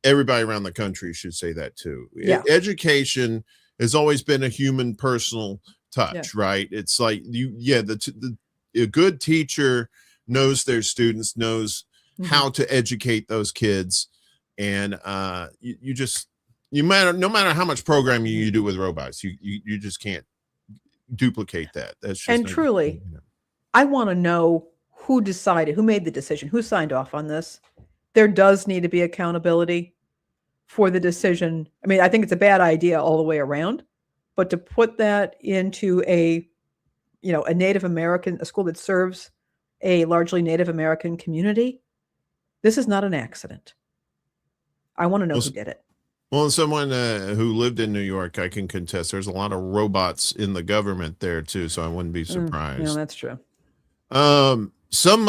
everybody around the country should say that too. Education has always been a human personal touch, right? It's like a good teacher knows their students, knows how to educate those kids, and no matter how much programming you do with robots, you just can't duplicate that. That's just truly, I want to know who decided, who made the decision, who signed off on this. There does need to be accountability for the decision. I mean, I think it's a bad idea all the way around, but to put that into a Native American, a school that serves a largely Native American community, this is not an accident. I want to know who did it. Well, someone who lived in New York, I can contest there's a lot of robots in the government there too, so I wouldn't be surprised. Yeah, that's true. Some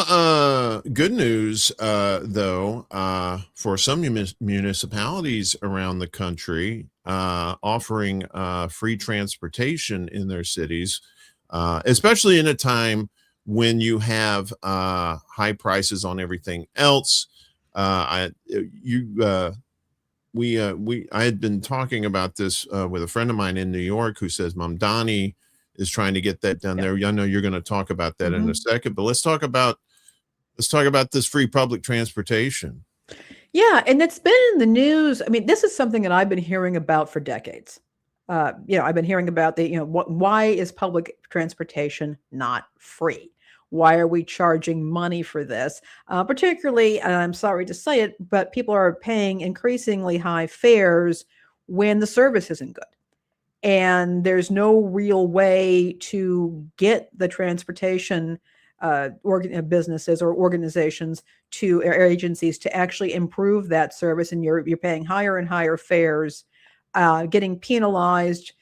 good news, though, for some municipalities around the country offering free transportation in their cities, especially in a time when you have high prices on everything else. I had been talking about this with a friend of mine in New York who says Mom Donnie is trying to get that done there. I know you're going to talk about that in a second, but let's talk about this free public transportation. Yeah, and it's been in the news. I mean, this is something that I've been hearing about for decades. I've been hearing about why is public transportation not free? Why are we charging money for this? Particularly, and I'm sorry to say it, but people are paying increasingly high fares when the service isn't good. And there's no real way to get the transportation businesses or organizations or agencies to actually improve that service, and you're paying higher and higher fares, getting penalized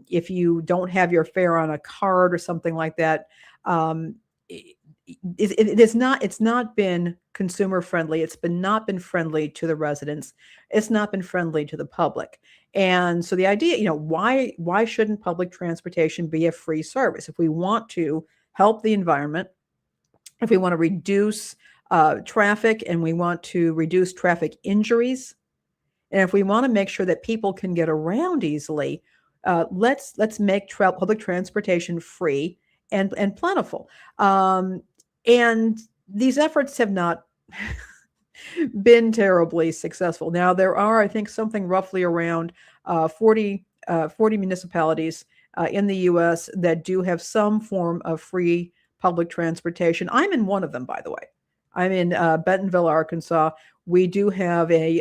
if you don't have your fare on a card or something like that. It's not been consumer friendly. It's not been friendly to the residents. It's not been friendly to the public. And so the idea, why shouldn't public transportation be a free service? If we want to help the environment, if we want to reduce traffic and we want to reduce traffic injuries, and if we want to make sure that people can get around easily, let's make public transportation free and plentiful. And these efforts have not been terribly successful. Now, there are, I think, something roughly around 40 municipalities in the U.S. that do have some form of free public transportation. I'm in one of them, by the way. I'm in Bentonville, Arkansas. We do have a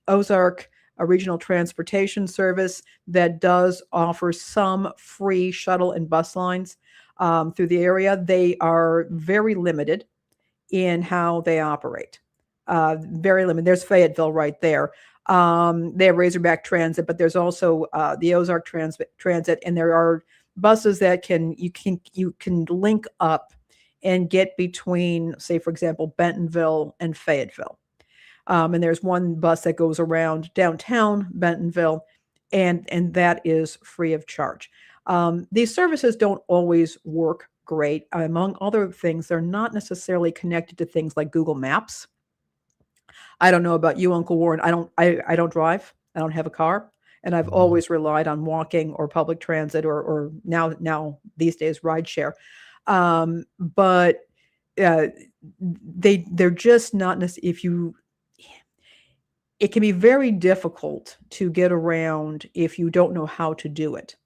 Ozark regional transportation service that does offer some free shuttle and bus lines through the area. They are very limited in how they operate. Very limited. There's Fayetteville right there. They have Razorback Transit, but there's also the Ozark Transit, and there are buses that you can link up and get between, say, for example, Bentonville and Fayetteville. And there's one bus that goes around downtown Bentonville, and that is free of charge. These services don't always work great. Among other things, they're not necessarily connected to things like Google Maps. I don't know about you, Uncle Warren. I don't drive. I don't have a car, and I've always relied on walking or public transit or now these days rideshare. But they're just not necessarily. It can be very difficult to get around if you don't know how to do it.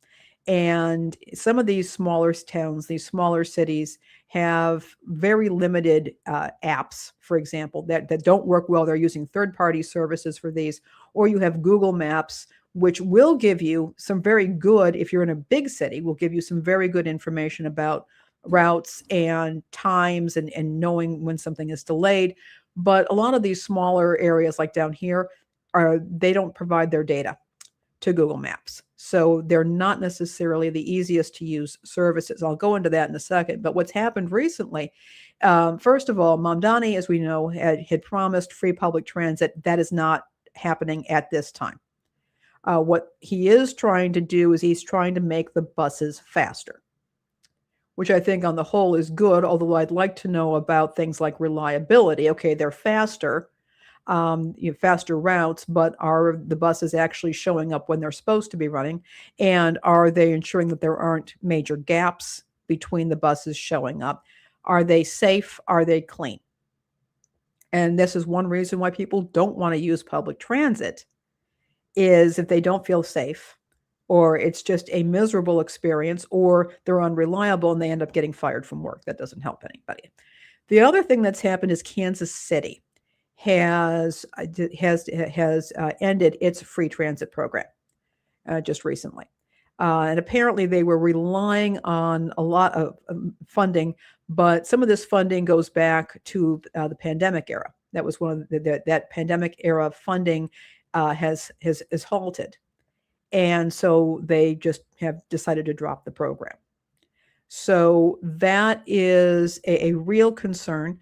And some of these smaller towns, these smaller cities have very limited apps, for example, that don't work well. They're using third-party services for these. Or you have Google Maps, which will give you some very good, if you're in a big city, will give you some very good information about routes and times and knowing when something is delayed. But a lot of these smaller areas like down here, they don't provide their data to Google Maps. So they're not necessarily the easiest to use services. I'll go into that in a second. But what's happened recently, first of all, Mom Donnie, as we know, had promised free public transit. That is not happening at this time. What he is trying to do is he's trying to make the buses faster, which I think on the whole is good, although I'd like to know about things like reliability. Okay, they're faster, faster routes, but are the buses actually showing up when they're supposed to be running? And are they ensuring that there aren't major gaps between the buses showing up? Are they safe? Are they clean? And this is one reason why people don't want to use public transit, is if they don't feel safe, or it's just a miserable experience, or they're unreliable and they end up getting fired from work. That doesn't help anybody. The other thing that's happened is Kansas City has ended its free transit program just recently. And apparently they were relying on a lot of funding, but some of this funding goes back to the pandemic era. That was one of that pandemic era funding has halted. And so they just have decided to drop the program. So that is a real concern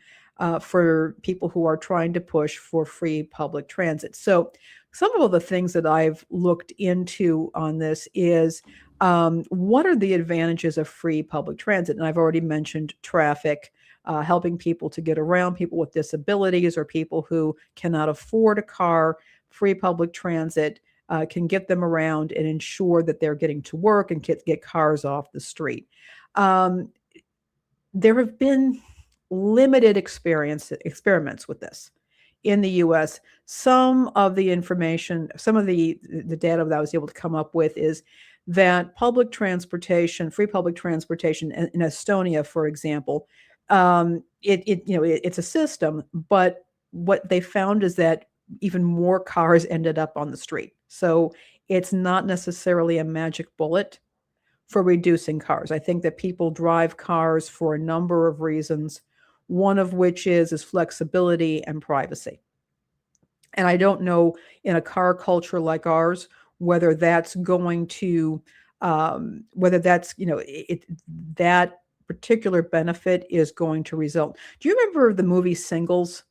for people who are trying to push for free public transit. So some of the things that I've looked into on this is What are the advantages of free public transit? And I've already mentioned traffic, helping people to get around, people with disabilities or people who cannot afford a car. Free public transit can get them around and ensure that they're getting to work and get cars off the street. Um, there have been limited experiments with this in the US. Some of the information, some of the data that I was able to come up with is that public transportation, free public transportation in Estonia, for example, it's a system, but what they found is that even more cars ended up on the street. So it's not necessarily a magic bullet for reducing cars. I think that people drive cars for a number of reasons, one of which is flexibility and privacy. And I don't know in a car culture like ours whether that's going to whether that's that particular benefit is going to result. Do you remember the movie Singles?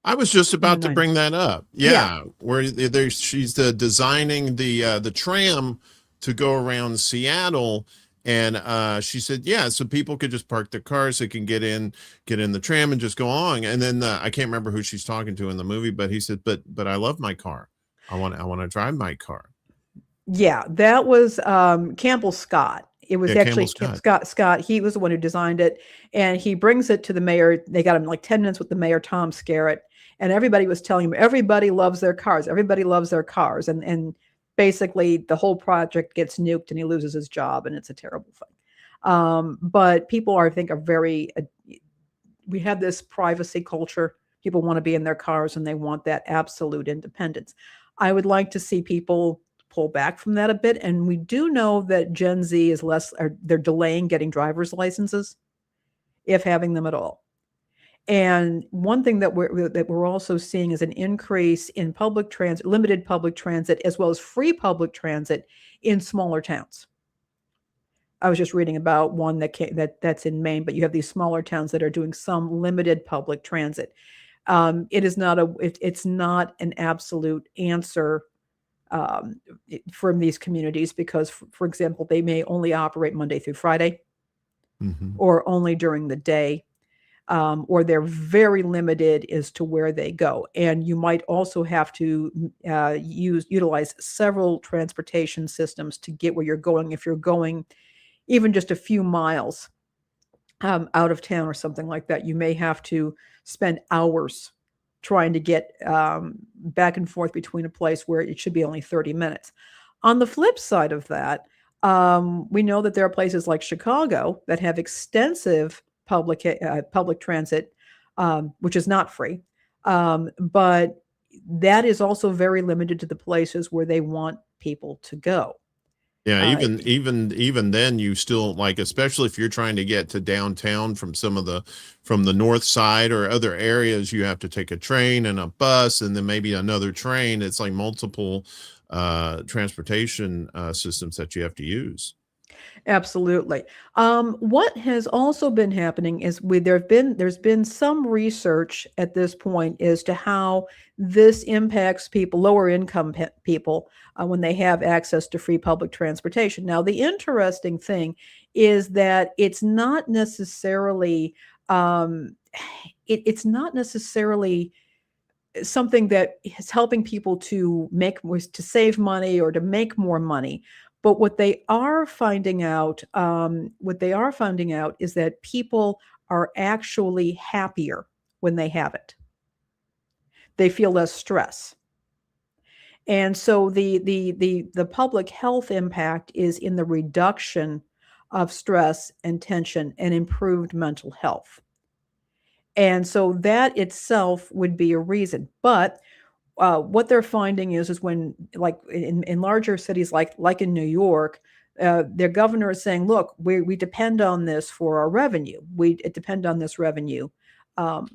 I was just In the about to 90s? bring that up. Yeah. Yeah, where she's designing the tram to go around Seattle, and she said, yeah, so people could just park their cars, they can get in the tram and just go on. And then I can't remember who she's talking to in the movie, but he said, but I love my car. I want to drive my car. Yeah, that was Campbell Scott. It was Yeah, actually Campbell Scott. Scott. He was the one who designed it, and he brings it to the mayor. They got him like 10 minutes with the mayor, Tom Skerritt, and everybody was telling him everybody loves their cars. Everybody loves their cars, and basically the whole project gets nuked, and he loses his job, and it's a terrible thing. But people I think are very. We have this privacy culture. People want to be in their cars, and they want that absolute independence. I would like to see people pull back from that a bit. And we do know that Gen Z is they're delaying getting driver's licenses, if having them at all. And one thing that we're also seeing is an increase in public transit, limited public transit, as well as free public transit in smaller towns. I was just reading about one that's in Maine, but you have these smaller towns that are doing some limited public transit. It's not an absolute answer from these communities because, for example, they may only operate Monday through Friday or only during the day, or they're very limited as to where they go. And you might also have to utilize several transportation systems to get where you're going. If you're going even just a few miles out of town or something like that, you may have to spend hours trying to get back and forth between a place where it should be only 30 minutes. On the flip side of that, we know that there are places like Chicago that have extensive public transit, which is not free, but that is also very limited to the places where they want people to go. Yeah, even then, you still, like, especially if you're trying to get to downtown from the north side or other areas, you have to take a train and a bus and then maybe another train. It's like multiple transportation systems that you have to use. Absolutely. What has also been happening is there's been some research at this point as to how this impacts people, lower income people, when they have access to free public transportation. Now, the interesting thing is that it's not necessarily it's not necessarily something that is helping people to save money or to make more money. But what they are finding out is that people are actually happier when they have it. They feel less stress. And so the public health impact is in the reduction of stress and tension and improved mental health. And so that itself would be a reason. But what they're finding is when, like in larger cities like in New York, their governor is saying, look, we depend on this for our revenue. We depend on this revenue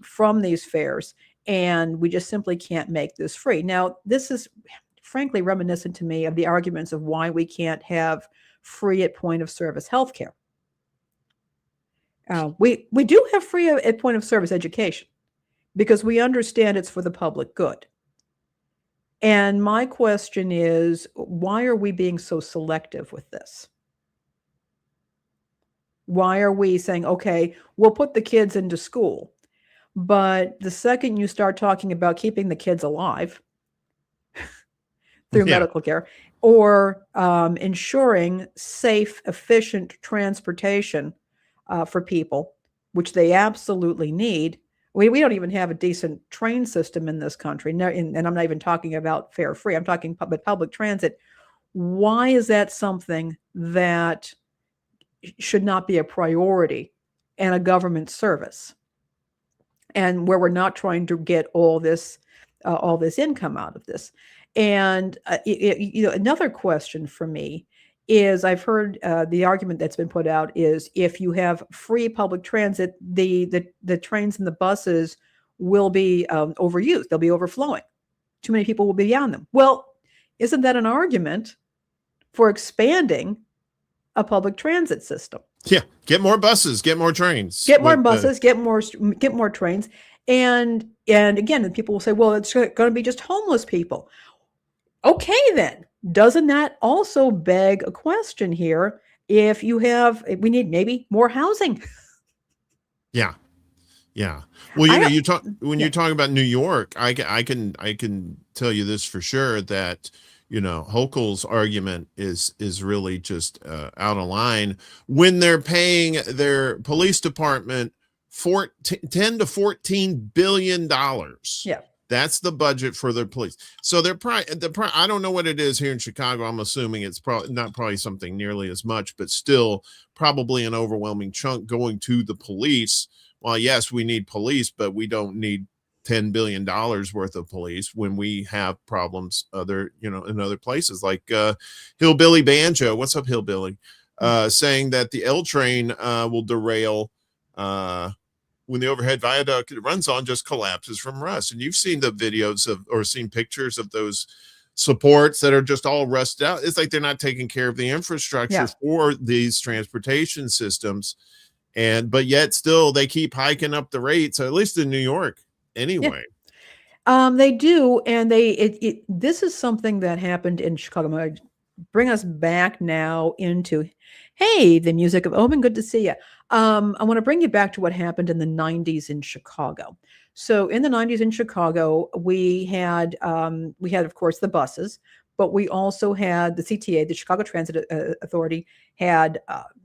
from these fares, and we just simply can't make this free. Now, this is frankly reminiscent to me of the arguments of why we can't have free at point of service healthcare. We do have free at point of service education because we understand it's for the public good. And my question is, why are we being so selective with this? Why are we saying, okay, we'll put the kids into school, but the second you start talking about keeping the kids alive through medical care, or ensuring safe, efficient transportation for people, which they absolutely need. We don't even have a decent train system in this country. No, and I'm not even talking about fare free. I'm talking public transit. Why is that something that should not be a priority in a government service, and where we're not trying to get all this income out of this? And another question for me is, I've heard the argument that's been put out is, if you have free public transit, the trains and the buses will be overused. They'll be overflowing. Too many people will be on them. Well, isn't that an argument for expanding a public transit system? Yeah, get more buses, get more trains, get more buses, get more trains, and again, people will say, well, it's going to be just homeless people. Okay, then, doesn't that also beg a question here? If we need maybe more housing. Yeah. Well, you talk about New York. I can tell you this for sure, that Hochul's argument is really just out of line when they're paying their police department 10 to 14 billion dollars. Yeah. That's the budget for their police. So they're I don't know what it is here in Chicago. I'm assuming it's probably something nearly as much, but still probably an overwhelming chunk going to the police. Well, yes, we need police, but we don't need $10 billion worth of police when we have problems in other places, like Hillbilly Banjo. What's up, Hillbilly? Saying that the L train will derail when the overhead viaduct it runs on just collapses from rust. And you've seen the videos or seen pictures of those supports that are just all rusted out. It's like they're not taking care of the infrastructure for these transportation systems. But yet still they keep hiking up the rates, at least in New York anyway. Yeah. They do. And this is something that happened in Chicago. I'm going to bring us back now into, hey, the music of Omen. Good to see you. I want to bring you back to what happened in the 90s in Chicago. So in the 90s in Chicago, we had, of course, the buses, but we also had the CTA, the Chicago Transit Authority, had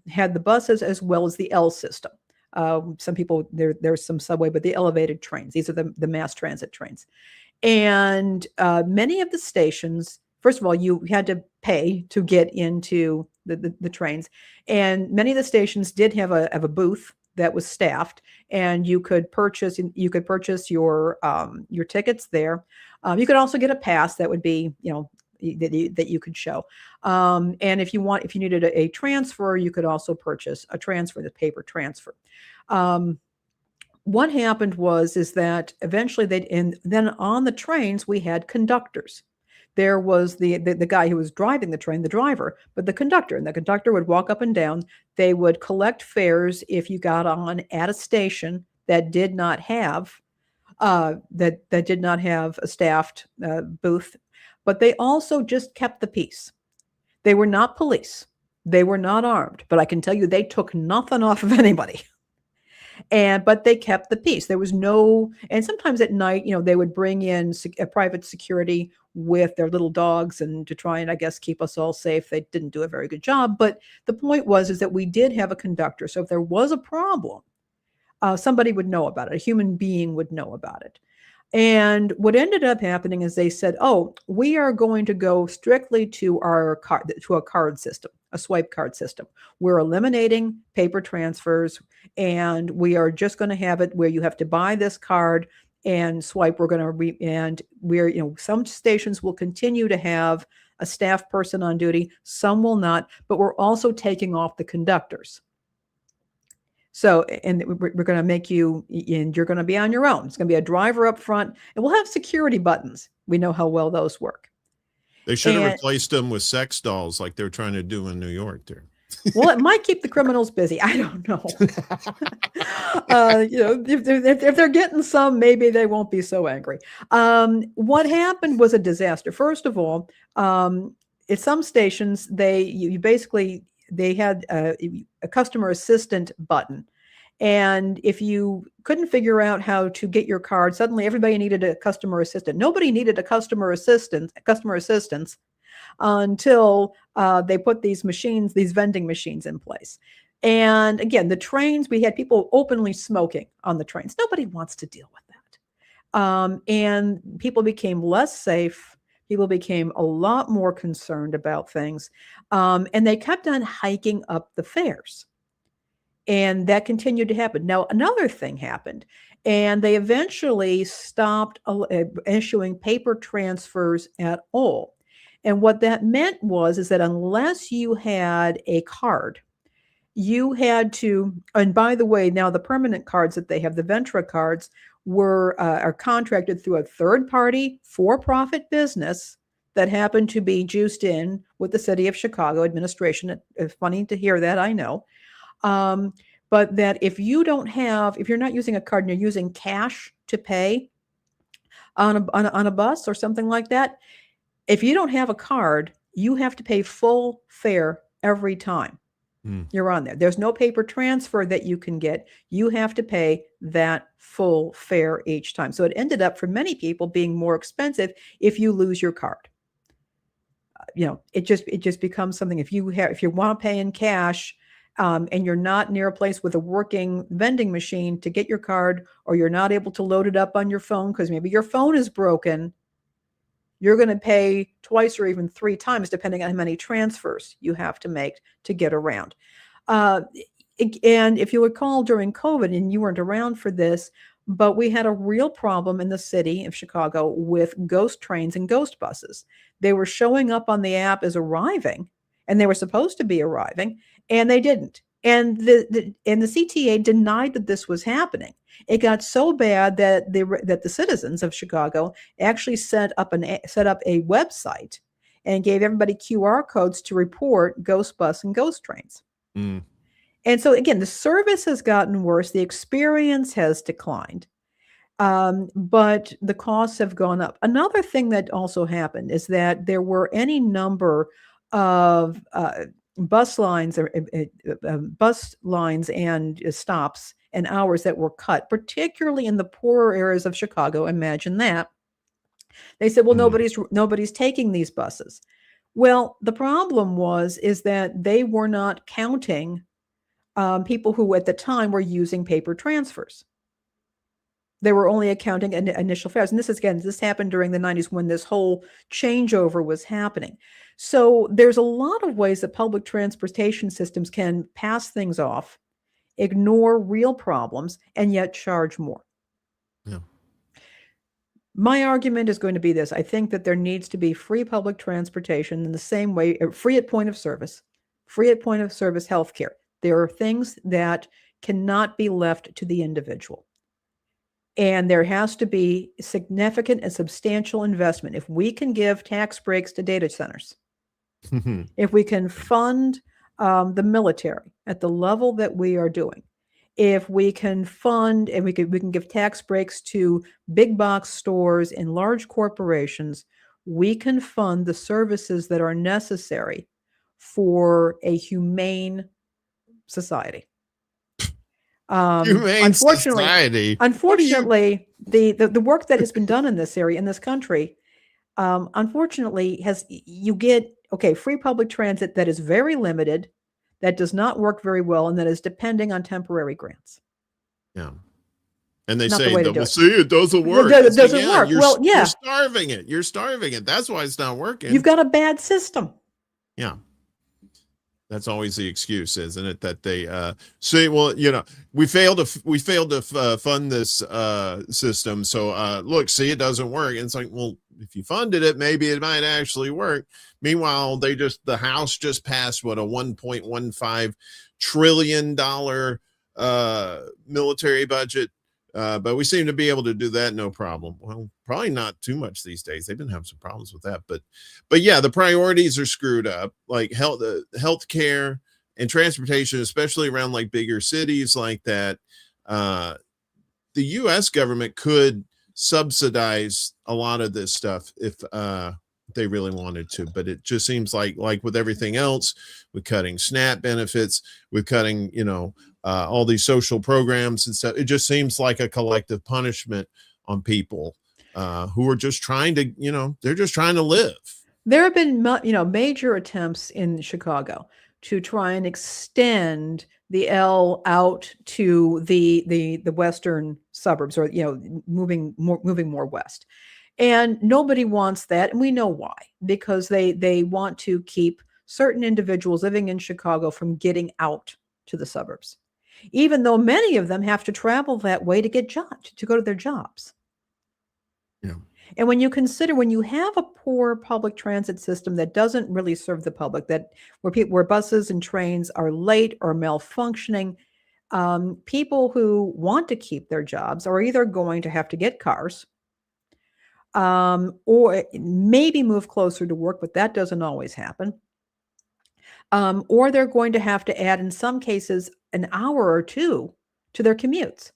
the buses as well as the L system. Some people, there's some subway, but the elevated trains. These are the mass transit trains. And many of the stations, first of all, you had to pay to get into the trains. And many of the stations did have a booth that was staffed, and you could purchase your tickets there. You could also get a pass that would be, that you could show. And if you needed a transfer, you could also purchase a transfer, the paper transfer. What happened is that eventually then on the trains, we had conductors. There was the guy who was driving the train, the driver, but the conductor would walk up and down. They would collect fares if you got on at a station that did not have a staffed booth, but they also just kept the peace. They were not police. They were not armed, but I can tell you they took nothing off of anybody. But they kept the peace. There was and sometimes at night, they would bring in a private security with their little dogs and to try and, I guess, keep us all safe. They didn't do a very good job. But the point is that we did have a conductor. So if there was a problem, somebody would know about it. A human being would know about it. And what ended up happening is they said, oh, we are going to go strictly to a card system, a swipe card system. We're eliminating paper transfers, and we are just going to have it where you have to buy this card and swipe. Some stations will continue to have a staff person on duty, some will not, but we're also taking off the conductors. So, and we're going to make you, and you're going to be on your own. It's going to be a driver up front, and we'll have security buttons. We know how well those work. They should have replaced them with sex dolls like they're trying to do in New York there. Well, it might keep the criminals busy. I don't know. If they're getting some, maybe they won't be so angry. What happened was a disaster. First of all, at some stations, they had a customer assistant button. And if you couldn't figure out how to get your card, suddenly everybody needed a customer assistant. Nobody needed a customer assistance until they put these machines, these vending machines in place. And again, the trains, we had people openly smoking on the trains. Nobody wants to deal with that. And people became less safe. People became a lot more concerned about things. And they kept on hiking up the fares. And that continued to happen. Now, another thing happened, and they eventually stopped issuing paper transfers at all. And what that meant is that unless you had a card, you had to, and by the way, now the permanent cards that they have, the Ventra cards, are contracted through a third-party for-profit business that happened to be juiced in with the city of Chicago administration. It's funny to hear that, I know. But that if you're not using a card and you're using cash to pay on a bus or something like that, if you don't have a card, you have to pay full fare every time you're on there. There's no paper transfer that you can get. You have to pay that full fare each time. So it ended up for many people being more expensive if you lose your card. It just becomes something. If you want to pay in cash, and you're not near a place with a working vending machine to get your card, or you're not able to load it up on your phone because maybe your phone is broken, you're going to pay twice or even 3 times, depending on how many transfers you have to make to get around. And if you recall during COVID, and you weren't around for this, but we had a real problem in the city of Chicago with ghost trains and ghost buses. They were showing up on the app as arriving, and they were supposed to be arriving, and they didn't. And the CTA denied that this was happening. It got so bad that the citizens of Chicago actually set up a website and gave everybody QR codes to report ghost bus and ghost trains. And so again, the service has gotten worse. The experience has declined, but the costs have gone up. Another thing that also happened is that there were any number of bus lines and stops and hours that were cut, particularly in the poorer areas of Chicago. Imagine that. They said, well, nobody's taking these buses. Well, the problem is that they were not counting people who at the time were using paper transfers. They were only accounting initial fares. And this happened during the 90s when this whole changeover was happening. So there's a lot of ways that public transportation systems can pass things off, ignore real problems, and yet charge more. Yeah. My argument is going to be this. I think that there needs to be free public transportation in the same way, free at point of service healthcare. There are things that cannot be left to the individual. And there has to be significant and substantial investment. If we can give tax breaks to data centers, if we can fund the military at the level that we are doing, if we can fund and we can give tax breaks to big box stores and large corporations, we can fund the services that are necessary for a humane society. Unfortunately, the work that has been done in this area, in this country, unfortunately, free public transit that is very limited, that does not work very well, and that is depending on temporary grants. Yeah. And they Not say, the well, see, it doesn't work. It doesn't work. You're starving it. You're starving it. That's why it's not working. You've got a bad system. Yeah. That's always the excuse, isn't it? That they say, well, we failed to fund this system. So look, see, it doesn't work. And it's like, well, if you funded it, maybe it might actually work. Meanwhile, the House just passed a $1.15 trillion military budget. But we seem to be able to do that no problem. Well, probably not too much these days. They've been having some problems with that, but yeah, the priorities are screwed up. Like healthcare and transportation, especially around like bigger cities like that. The U.S. government could subsidize a lot of this stuff if they really wanted to. But it just seems like with everything else, with cutting SNAP benefits, with cutting, all these social programs and stuff, it just seems like a collective punishment on people who are just trying to, they're just trying to live. There have been, major attempts in Chicago to try and extend the L out to the western suburbs, or moving more west, and nobody wants that, and we know why, because they want to keep certain individuals living in Chicago from getting out to the suburbs, even though many of them have to travel that way to get jobs, to go to their jobs. Yeah. And when you consider, when you have a poor public transit system that doesn't really serve the public, where buses and trains are late or malfunctioning, people who want to keep their jobs are either going to have to get cars, or maybe move closer to work, but that doesn't always happen. Or they're going to have to add, in some cases, an hour or two to their commutes,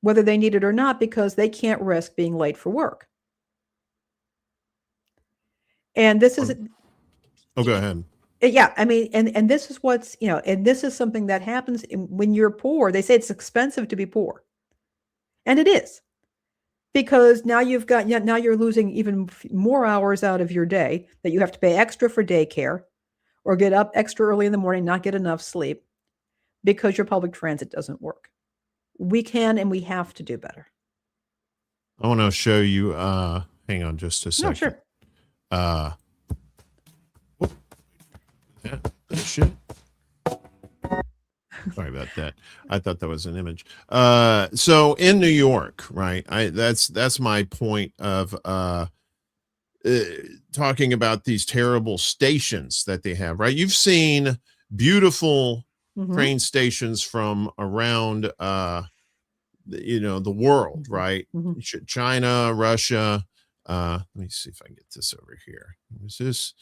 whether they need it or not, because they can't risk being late for work. And this is... Oh, go ahead. Yeah, I mean, and this is what's, and this is something that happens when you're poor. They say it's expensive to be poor. And it is. Because now you're losing even more hours out of your day that you have to pay extra for daycare, or get up extra early in the morning, not get enough sleep, because your public transit doesn't work. We can and we have to do better. I want to show you, hang on just a second. No, sure. Yeah, shit. Sorry about that. I thought that was an image. So in New York, right? That's my point of talking about these terrible stations that they have, right? You've seen beautiful train stations from around the world, right? China, Russia. Let me see if I can get this over here. What is this?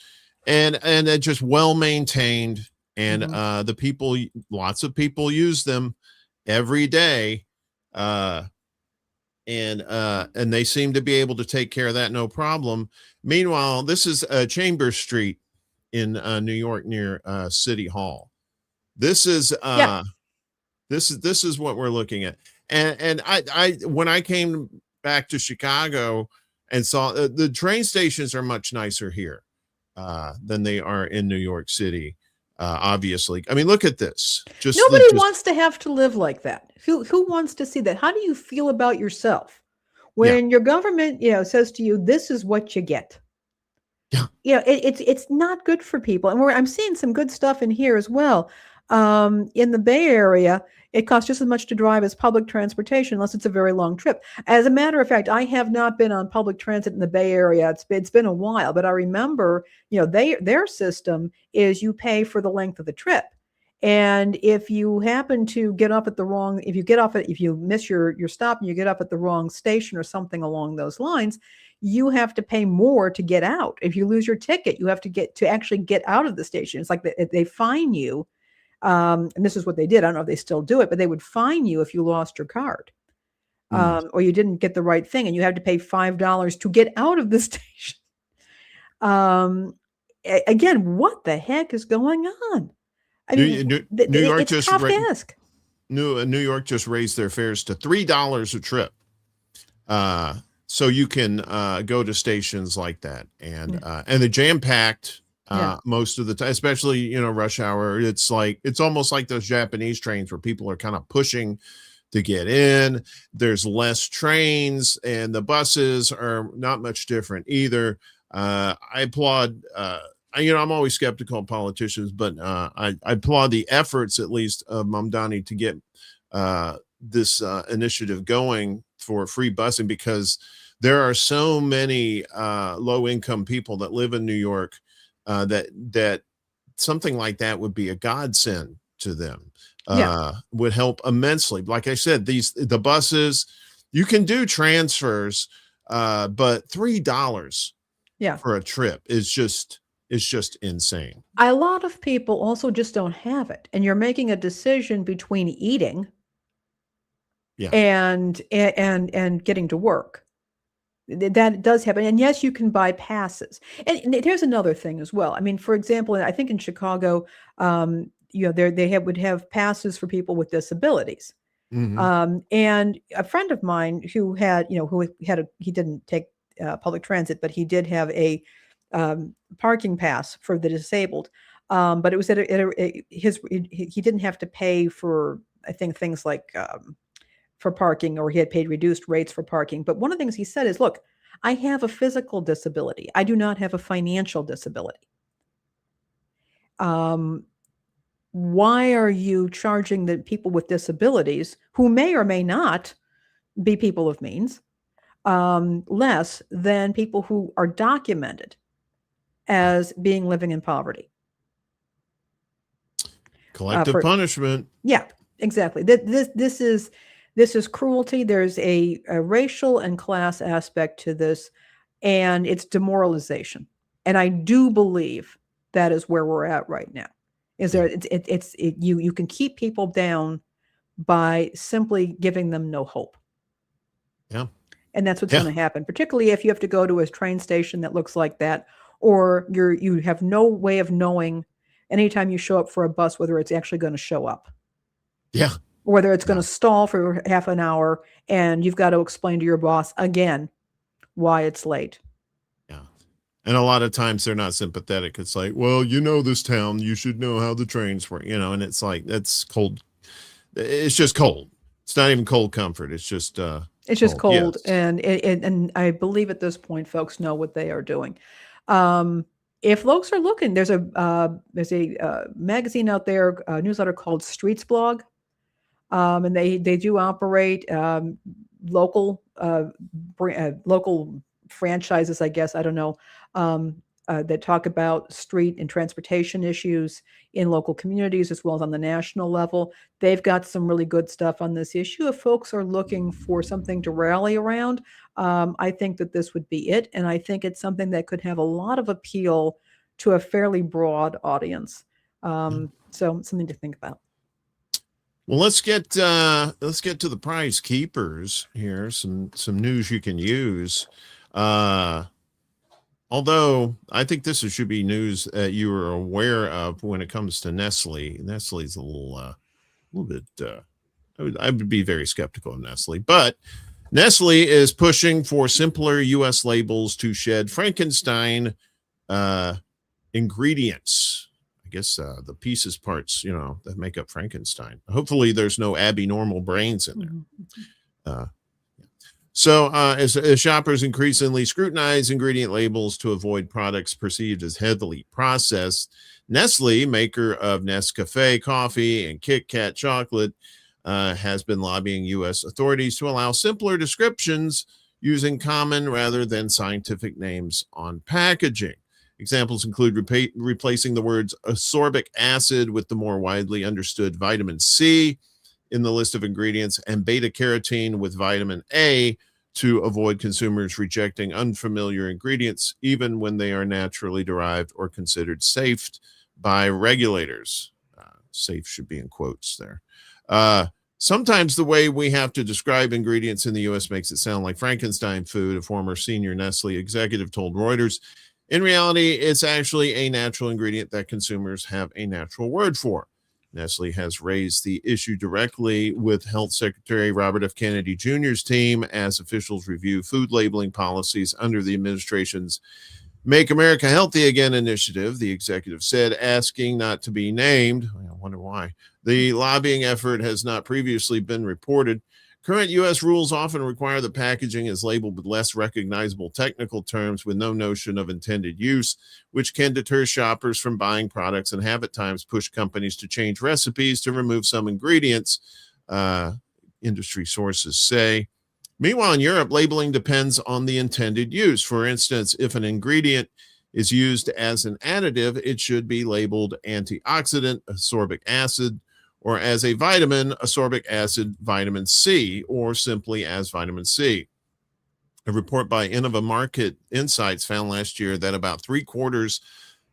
And they're just well maintained, and the people, lots of people use them every day, and they seem to be able to take care of that no problem. Meanwhile, this is Chambers Street in New York, near City Hall. This is this is what we're looking at. And I when I came back to Chicago and saw the train stations are much nicer here than they are in New York City. Obviously, I mean, look at this. Nobody wants to have to live like that. Who wants to see that? How do you feel about yourself when your government, says to you, "This is what you get"? Yeah, it's not good for people. And I'm seeing some good stuff in here as well. In the Bay Area, it costs just as much to drive as public transportation, unless it's a very long trip. As a matter of fact, I have not been on public transit in the Bay Area. It's been a while, but I remember, their system is you pay for the length of the trip. And if you happen to get off at if you miss your stop and you get up at the wrong station or something along those lines, you have to pay more to get out. If you lose your ticket, you have to actually get out of the station. It's like they fine you. And this is what they did. I don't know if they still do it, but they would fine you if you lost your card, or you didn't get the right thing, and you had to pay $5 to get out of the station. Again, what the heck is going on? I mean, New York it's just Kafkaesque. New York just raised their fares to $3 a trip, so you can go to stations like that, and they're jam packed. Most of the time, especially rush hour, it's almost like those Japanese trains where people are kind of pushing to get in. There's less trains, and the buses are not much different either. I applaud I'm always skeptical of politicians, but I applaud the efforts, at least, of Mamdani to get this initiative going for free busing, because there are so many low-income people that live in New York that something like that would be a godsend to them. Would help immensely. Like I said, the buses, you can do transfers, but $3 for a trip is just insane. A lot of people also just don't have it, and you're making a decision between eating and getting to work. That does happen. And yes, you can buy passes. And here's another thing as well. I mean, for example, I think in Chicago, would have passes for people with disabilities. And a friend of mine who he didn't take public transit, but he did have a parking pass for the disabled. But it was he didn't have to pay for, I think, things like for parking, or he had paid reduced rates for parking. But one of the things he said is, look, I have a physical disability. I do not have a financial disability. Why are you charging the people with disabilities, who may or may not be people of means, less than people who are documented as being living in poverty? Collective punishment. Yeah, exactly. This is cruelty. There's a racial and class aspect to this, and it's demoralization. And I do believe that is where we're at right now. You can keep people down by simply giving them no hope. Yeah. And that's what's going to happen, particularly if you have to go to a train station that looks like that, or you have no way of knowing anytime you show up for a bus whether it's actually going to show up. Yeah. Whether it's going to stall for half an hour and you've got to explain to your boss again why it's late. Yeah. And a lot of times they're not sympathetic. It's like, well, this town, you should know how the trains work, and it's like, that's cold. It's just cold. It's not even cold comfort. It's just cold. Yes. And I believe at this point folks know what they are doing. If folks are looking, there's a magazine out there, a newsletter called Streets Blog. And they do operate local franchises, I guess, I don't know, that talk about street and transportation issues in local communities as well as on the national level. They've got some really good stuff on this issue. If folks are looking for something to rally around, I think that this would be it. And I think it's something that could have a lot of appeal to a fairly broad audience. So something to think about. Well, let's get to the prize keepers here. Some news you can use. Although I think this should be news that you are aware of when it comes to Nestle. Nestle's a little bit. I would be very skeptical of Nestle, but Nestle is pushing for simpler U.S. labels to shed Frankenstein ingredients. I guess the pieces, parts, that make up Frankenstein. Hopefully, there's no abnormal brains in there. So as shoppers increasingly scrutinize ingredient labels to avoid products perceived as heavily processed, Nestle, maker of Nescafé coffee and Kit Kat chocolate, has been lobbying U.S. authorities to allow simpler descriptions using common rather than scientific names on packaging. Examples include replacing the words ascorbic acid with the more widely understood vitamin C in the list of ingredients, and beta carotene with vitamin A, to avoid consumers rejecting unfamiliar ingredients, even when they are naturally derived or considered safe by regulators. Safe should be in quotes there. Sometimes the way we have to describe ingredients in the U.S. makes it sound like Frankenstein food, a former senior Nestle executive told Reuters. In reality, it's actually a natural ingredient that consumers have a natural word for. Nestle has raised the issue directly with Health Secretary Robert F. Kennedy Jr.'s team as officials review food labeling policies under the administration's Make America Healthy Again initiative, the executive said, asking not to be named. I wonder why. The lobbying effort has not previously been reported. Current U.S. rules often require the packaging is labeled with less recognizable technical terms with no notion of intended use, which can deter shoppers from buying products and have at times pushed companies to change recipes to remove some ingredients, industry sources say. Meanwhile, in Europe, labeling depends on the intended use. For instance, if an ingredient is used as an additive, it should be labeled antioxidant, ascorbic acid, or as a vitamin, ascorbic acid, vitamin C, or simply as vitamin C. A report by Innova Market Insights found last year that about 3/4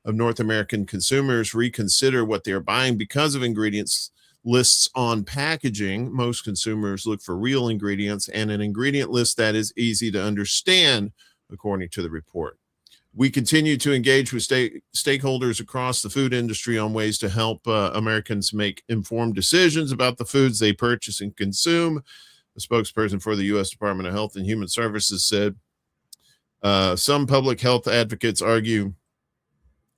of North American consumers reconsider what they are buying because of ingredients lists on packaging. Most consumers look for real ingredients and an ingredient list that is easy to understand, according to the report. We continue to engage with stakeholders across the food industry on ways to help Americans make informed decisions about the foods they purchase and consume. The spokesperson for the U.S. Department of Health and Human Services said, some public health advocates argue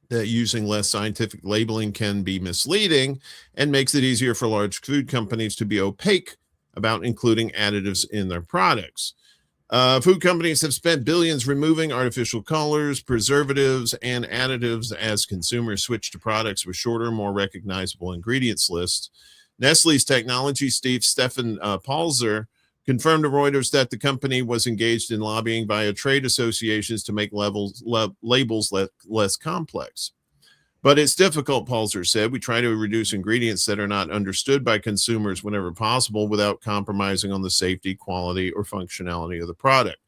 that using less scientific labeling can be misleading and makes it easier for large food companies to be opaque about including additives in their products. Food companies have spent billions removing artificial colors, preservatives, and additives as consumers switch to products with shorter, more recognizable ingredients lists. Nestle's technology chief Stefan Palzer confirmed to Reuters that the company was engaged in lobbying via trade associations to make labels less complex. But it's difficult, Palzer said. We try to reduce ingredients that are not understood by consumers whenever possible without compromising on the safety, quality, or functionality of the product.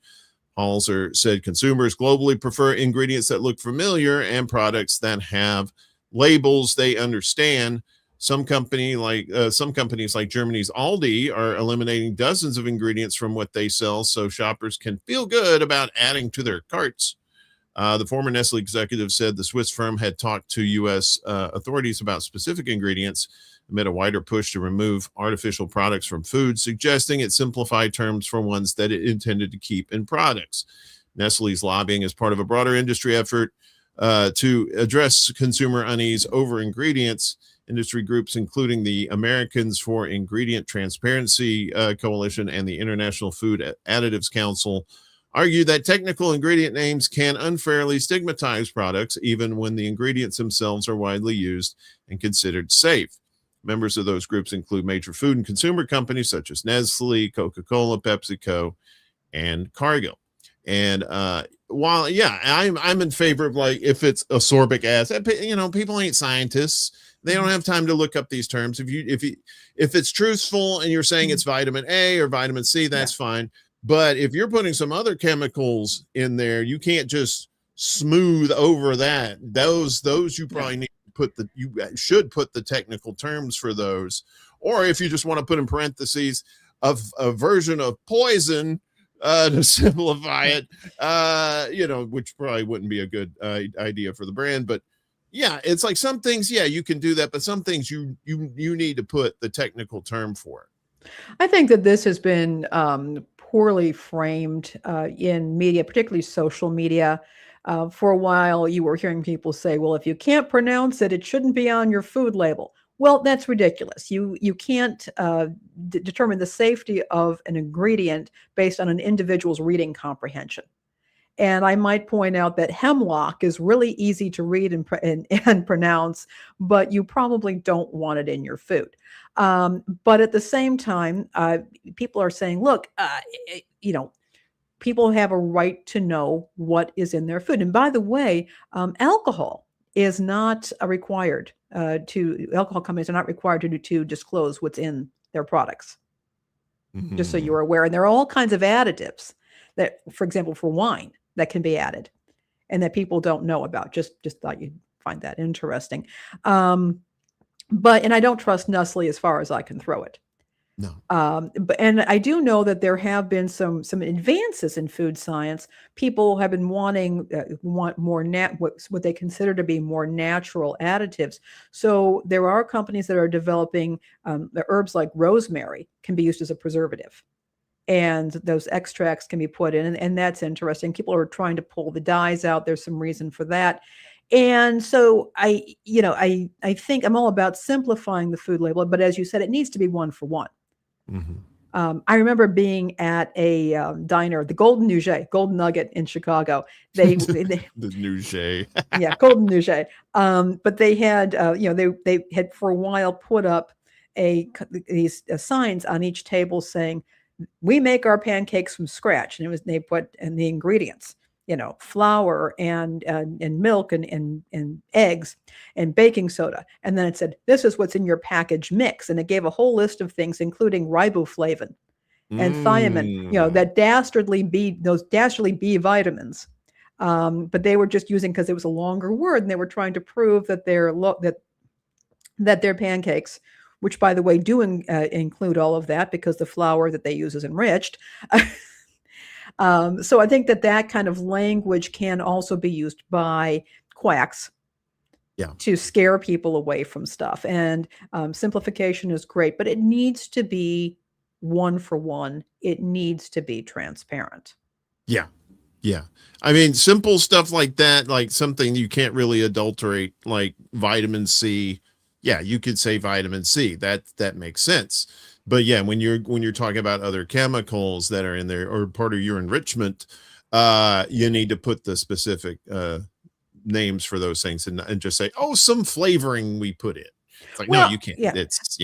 Palzer said consumers globally prefer ingredients that look familiar and products that have labels they understand. Some companies like Germany's Aldi are eliminating dozens of ingredients from what they sell so shoppers can feel good about adding to their carts. The former Nestle executive said the Swiss firm had talked to U.S. Authorities about specific ingredients amid a wider push to remove artificial products from food, suggesting it simplified terms for ones that it intended to keep in products. Nestle's lobbying is part of a broader industry effort to address consumer unease over ingredients. Industry groups, including the Americans for Ingredient Transparency Coalition and the International Food Additives Council, argue that technical ingredient names can unfairly stigmatize products, even when the ingredients themselves are widely used and considered safe. Members of those groups include major food and consumer companies such as Nestle, Coca-Cola, PepsiCo, and Cargill. And while, yeah, I'm in favor of, like, if it's ascorbic acid, people ain't scientists. They don't have time to look up these terms. If it's truthful and you're saying it's vitamin A or vitamin C, that's fine. But if you're putting some other chemicals in there, you can't just smooth over that. Those you probably need to you should put the technical terms for those. Or if you just want to put in parentheses of a version of poison to simplify it, which probably wouldn't be a good idea for the brand. But yeah, it's like some things, you can do that, but some things you need to put the technical term for it. I think that this has been poorly framed in media, particularly social media. For a while, you were hearing people say, well, if you can't pronounce it, it shouldn't be on your food label. Well, that's ridiculous. You can't determine the safety of an ingredient based on an individual's reading comprehension. And I might point out that hemlock is really easy to read and pronounce, but you probably don't want it in your food. But at the same time, people are saying, look, people have a right to know what is in their food. And by the way, alcohol is not required alcohol companies are not required to disclose what's in their products, just so you're aware. And there are all kinds of additives that, for example, for wine, that can be added and that people don't know about. Just thought you'd find that interesting. And I don't trust Nestle as far as I can throw it. No. And I do know that there have been some advances in food science. People have been want more what they consider to be more natural additives. So there are companies that are developing the herbs like rosemary can be used as a preservative. And those extracts can be put in, and that's interesting. People are trying to pull the dyes out. There's some reason for that. And so I think I'm all about simplifying the food label, but as you said, it needs to be one for one. I remember being at a diner, the Golden Nugget in Chicago. The Nugget. Yeah, Golden Nugget. But they had, they had for a while put up these signs on each table saying, "We make our pancakes from scratch," and they put in the ingredients, flour and milk and eggs and baking soda, and then it said, "This is what's in your package mix," and it gave a whole list of things, including riboflavin and thiamine, those dastardly B vitamins, but they were just using because it was a longer word, and they were trying to prove that their pancakes which, by the way, do include all of that because the flour that they use is enriched. So I think that kind of language can also be used by quacks to scare people away from stuff. And simplification is great, but it needs to be one for one. It needs to be transparent. Yeah. Yeah. I mean, simple stuff like that, like something you can't really adulterate, like vitamin C. Yeah, you could say vitamin C. That makes sense. But yeah, when you're talking about other chemicals that are in there or part of your enrichment, you need to put the specific names for those things and just say, oh, some flavoring we put in. It's like, no, you can't. Yeah. It's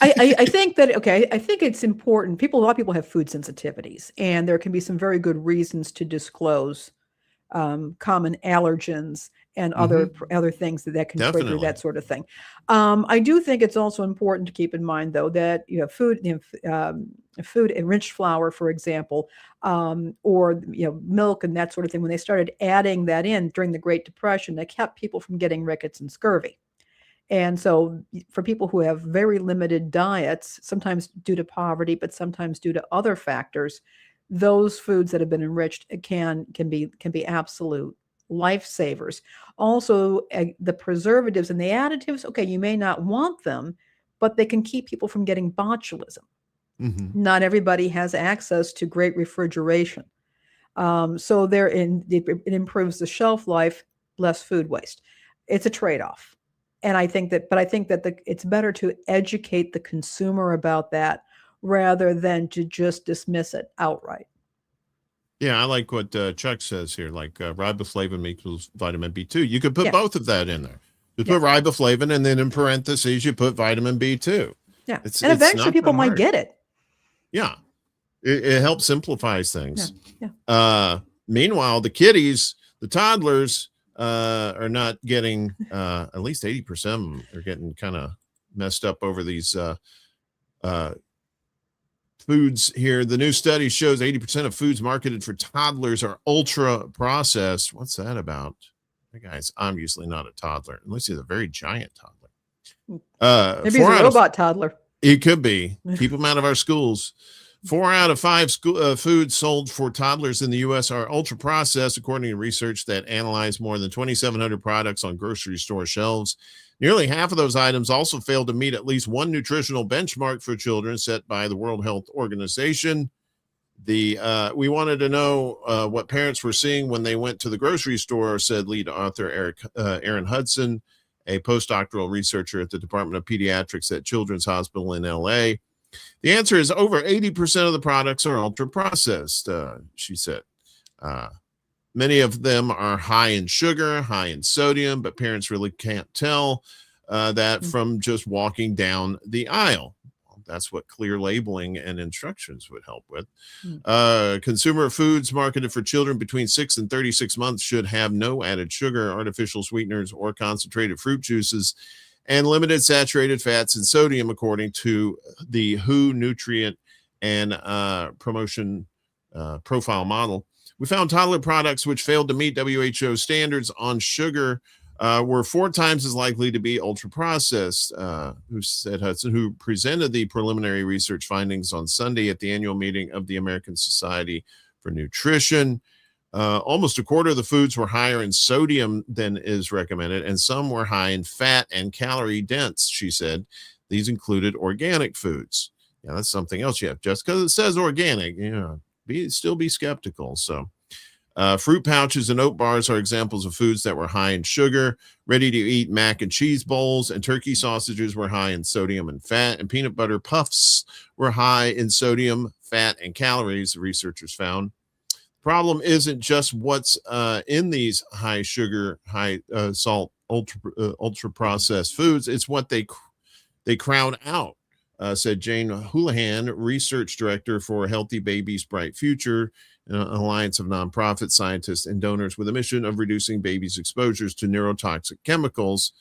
I think that, I think it's important. A lot of people have food sensitivities, and there can be some very good reasons to disclose common allergens and other things that can trigger that sort of thing. I do think it's also important to keep in mind, though, that you have food enriched flour, for example, or milk and that sort of thing. When they started adding that in during the Great Depression, they kept people from getting rickets and scurvy. And so for people who have very limited diets, sometimes due to poverty, but sometimes due to other factors, those foods that have been enriched can be absolute lifesavers. Also, the preservatives and the additives, you may not want them, but they can keep people from getting botulism. Not everybody has access to great refrigeration. So it improves the shelf life, less food waste. It's a trade-off. And I think that it's better to educate the consumer about that rather than to just dismiss it outright. Yeah, I like what Chuck says here, like riboflavin equals vitamin B2. You could put both of that in there. You put riboflavin, and then in parentheses, you put vitamin B2. Yeah, and eventually people might get it. Yeah, it helps simplifies things. Yeah. Meanwhile, the kiddies, the toddlers, are not getting, at least 80% of them are getting kind of messed up over these foods here. The new study shows 80% of foods marketed for toddlers are ultra processed. What's that about? Hey guys, I'm usually not a toddler unless he's a very giant toddler. Maybe he's a robot toddler. He could be. Keep him out of our schools. 4 out of 5 foods sold for toddlers in the U.S. are ultra processed, according to research that analyzed more than 2,700 products on grocery store shelves. Nearly half of those items also failed to meet at least one nutritional benchmark for children set by the World Health Organization. We wanted to know what parents were seeing when they went to the grocery store, said lead author Aaron Hudson, a postdoctoral researcher at the Department of Pediatrics at Children's Hospital in L.A. The answer is over 80% of the products are ultra processed, she said. Many of them are high in sugar, high in sodium, but parents really can't tell that from just walking down the aisle. Well, that's what clear labeling and instructions would help with. Consumer foods marketed for children between 6 and 36 months should have no added sugar, artificial sweeteners, or concentrated fruit juices, and limited saturated fats and sodium, according to the WHO nutrient and promotion profile model. We found toddler products which failed to meet WHO standards on sugar were 4 times as likely to be ultra processed, who said Hudson, who presented the preliminary research findings on Sunday at the annual meeting of the American Society for Nutrition. Almost a quarter of the foods were higher in sodium than is recommended, and some were high in fat and calorie dense, she said. These included organic foods. Yeah, that's something else you have. Just because it says organic, still be skeptical. So fruit pouches and oat bars are examples of foods that were high in sugar. Ready-to-eat mac and cheese bowls and turkey sausages were high in sodium and fat, and peanut butter puffs were high in sodium, fat, and calories, the researchers found. Problem isn't just what's in these high sugar, high salt, ultra processed foods. It's what they crowd out, said Jane Houlihan, research director for Healthy Babies Bright Future, an alliance of nonprofit scientists and donors with a mission of reducing babies' exposures to neurotoxic chemicals.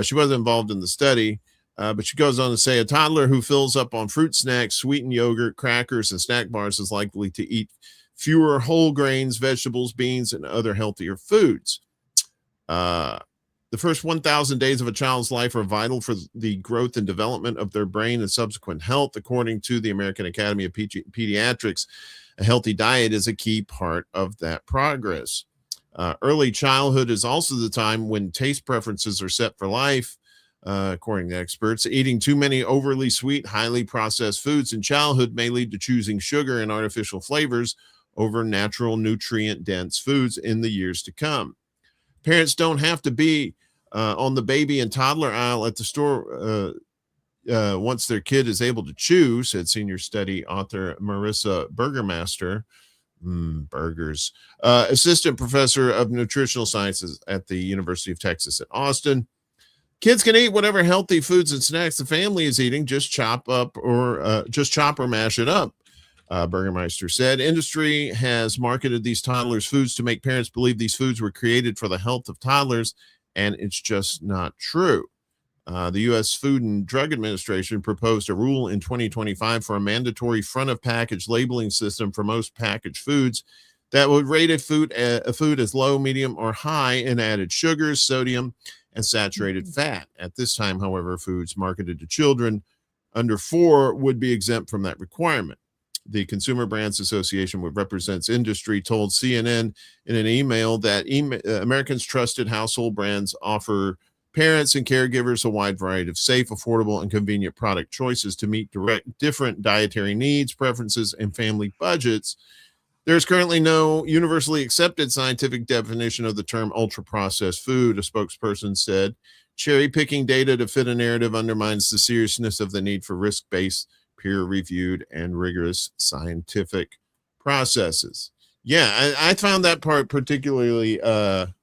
She wasn't involved in the study, but she goes on to say a toddler who fills up on fruit snacks, sweetened yogurt, crackers, and snack bars is likely to eat fewer whole grains, vegetables, beans, and other healthier foods. The first 1,000 days of a child's life are vital for the growth and development of their brain and subsequent health. According to the American Academy of Pediatrics, a healthy diet is a key part of that progress. Early childhood is also the time when taste preferences are set for life. According to experts, eating too many overly sweet, highly processed foods in childhood may lead to choosing sugar and artificial flavors over natural, nutrient-dense foods in the years to come. Parents don't have to be on the baby and toddler aisle at the store once their kid is able to chew, said senior study author Marissa Burgermaster. Burgers. Assistant professor of nutritional sciences at the University of Texas at Austin. Kids can eat whatever healthy foods and snacks the family is eating. Just chop or mash it up. Burgermeister said industry has marketed these toddlers foods to make parents believe these foods were created for the health of toddlers, and it's just not true. The U.S. Food and Drug Administration proposed a rule in 2025 for a mandatory front of package labeling system for most packaged foods that would rate a food as low, medium, or high in added sugars, sodium, and saturated fat. At this time, however, foods marketed to children under 4 would be exempt from that requirement. The Consumer Brands Association, which represents industry, told CNN in an email that Americans' trusted household brands offer parents and caregivers a wide variety of safe, affordable, and convenient product choices to meet different dietary needs, preferences, and family budgets. There's currently no universally accepted scientific definition of the term ultra-processed food, a spokesperson said. Cherry-picking data to fit a narrative undermines the seriousness of the need for risk-based, peer-reviewed, and rigorous scientific processes. Yeah, I found that part particularly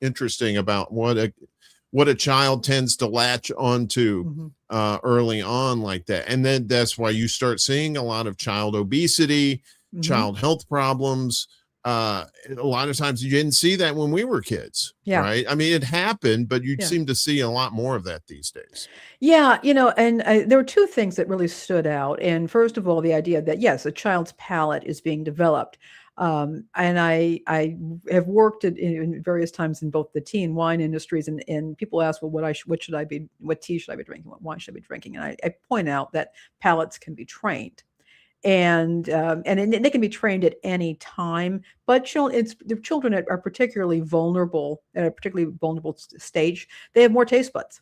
interesting about what a child tends to latch onto early on like that. And then that's why you start seeing a lot of child obesity, child health problems. A lot of times you didn't see that when we were kids, right? I mean, it happened, but you seem to see a lot more of that these days. Yeah, and there were two things that really stood out. And first of all, the idea that, yes, a child's palate is being developed. And I have worked in various times in both the tea and wine industries, and people ask, well, what tea should I be drinking? What wine should I be drinking? And I point out that palates can be trained. And they can be trained at any time, but the children are particularly vulnerable at a particularly vulnerable stage. They have more taste buds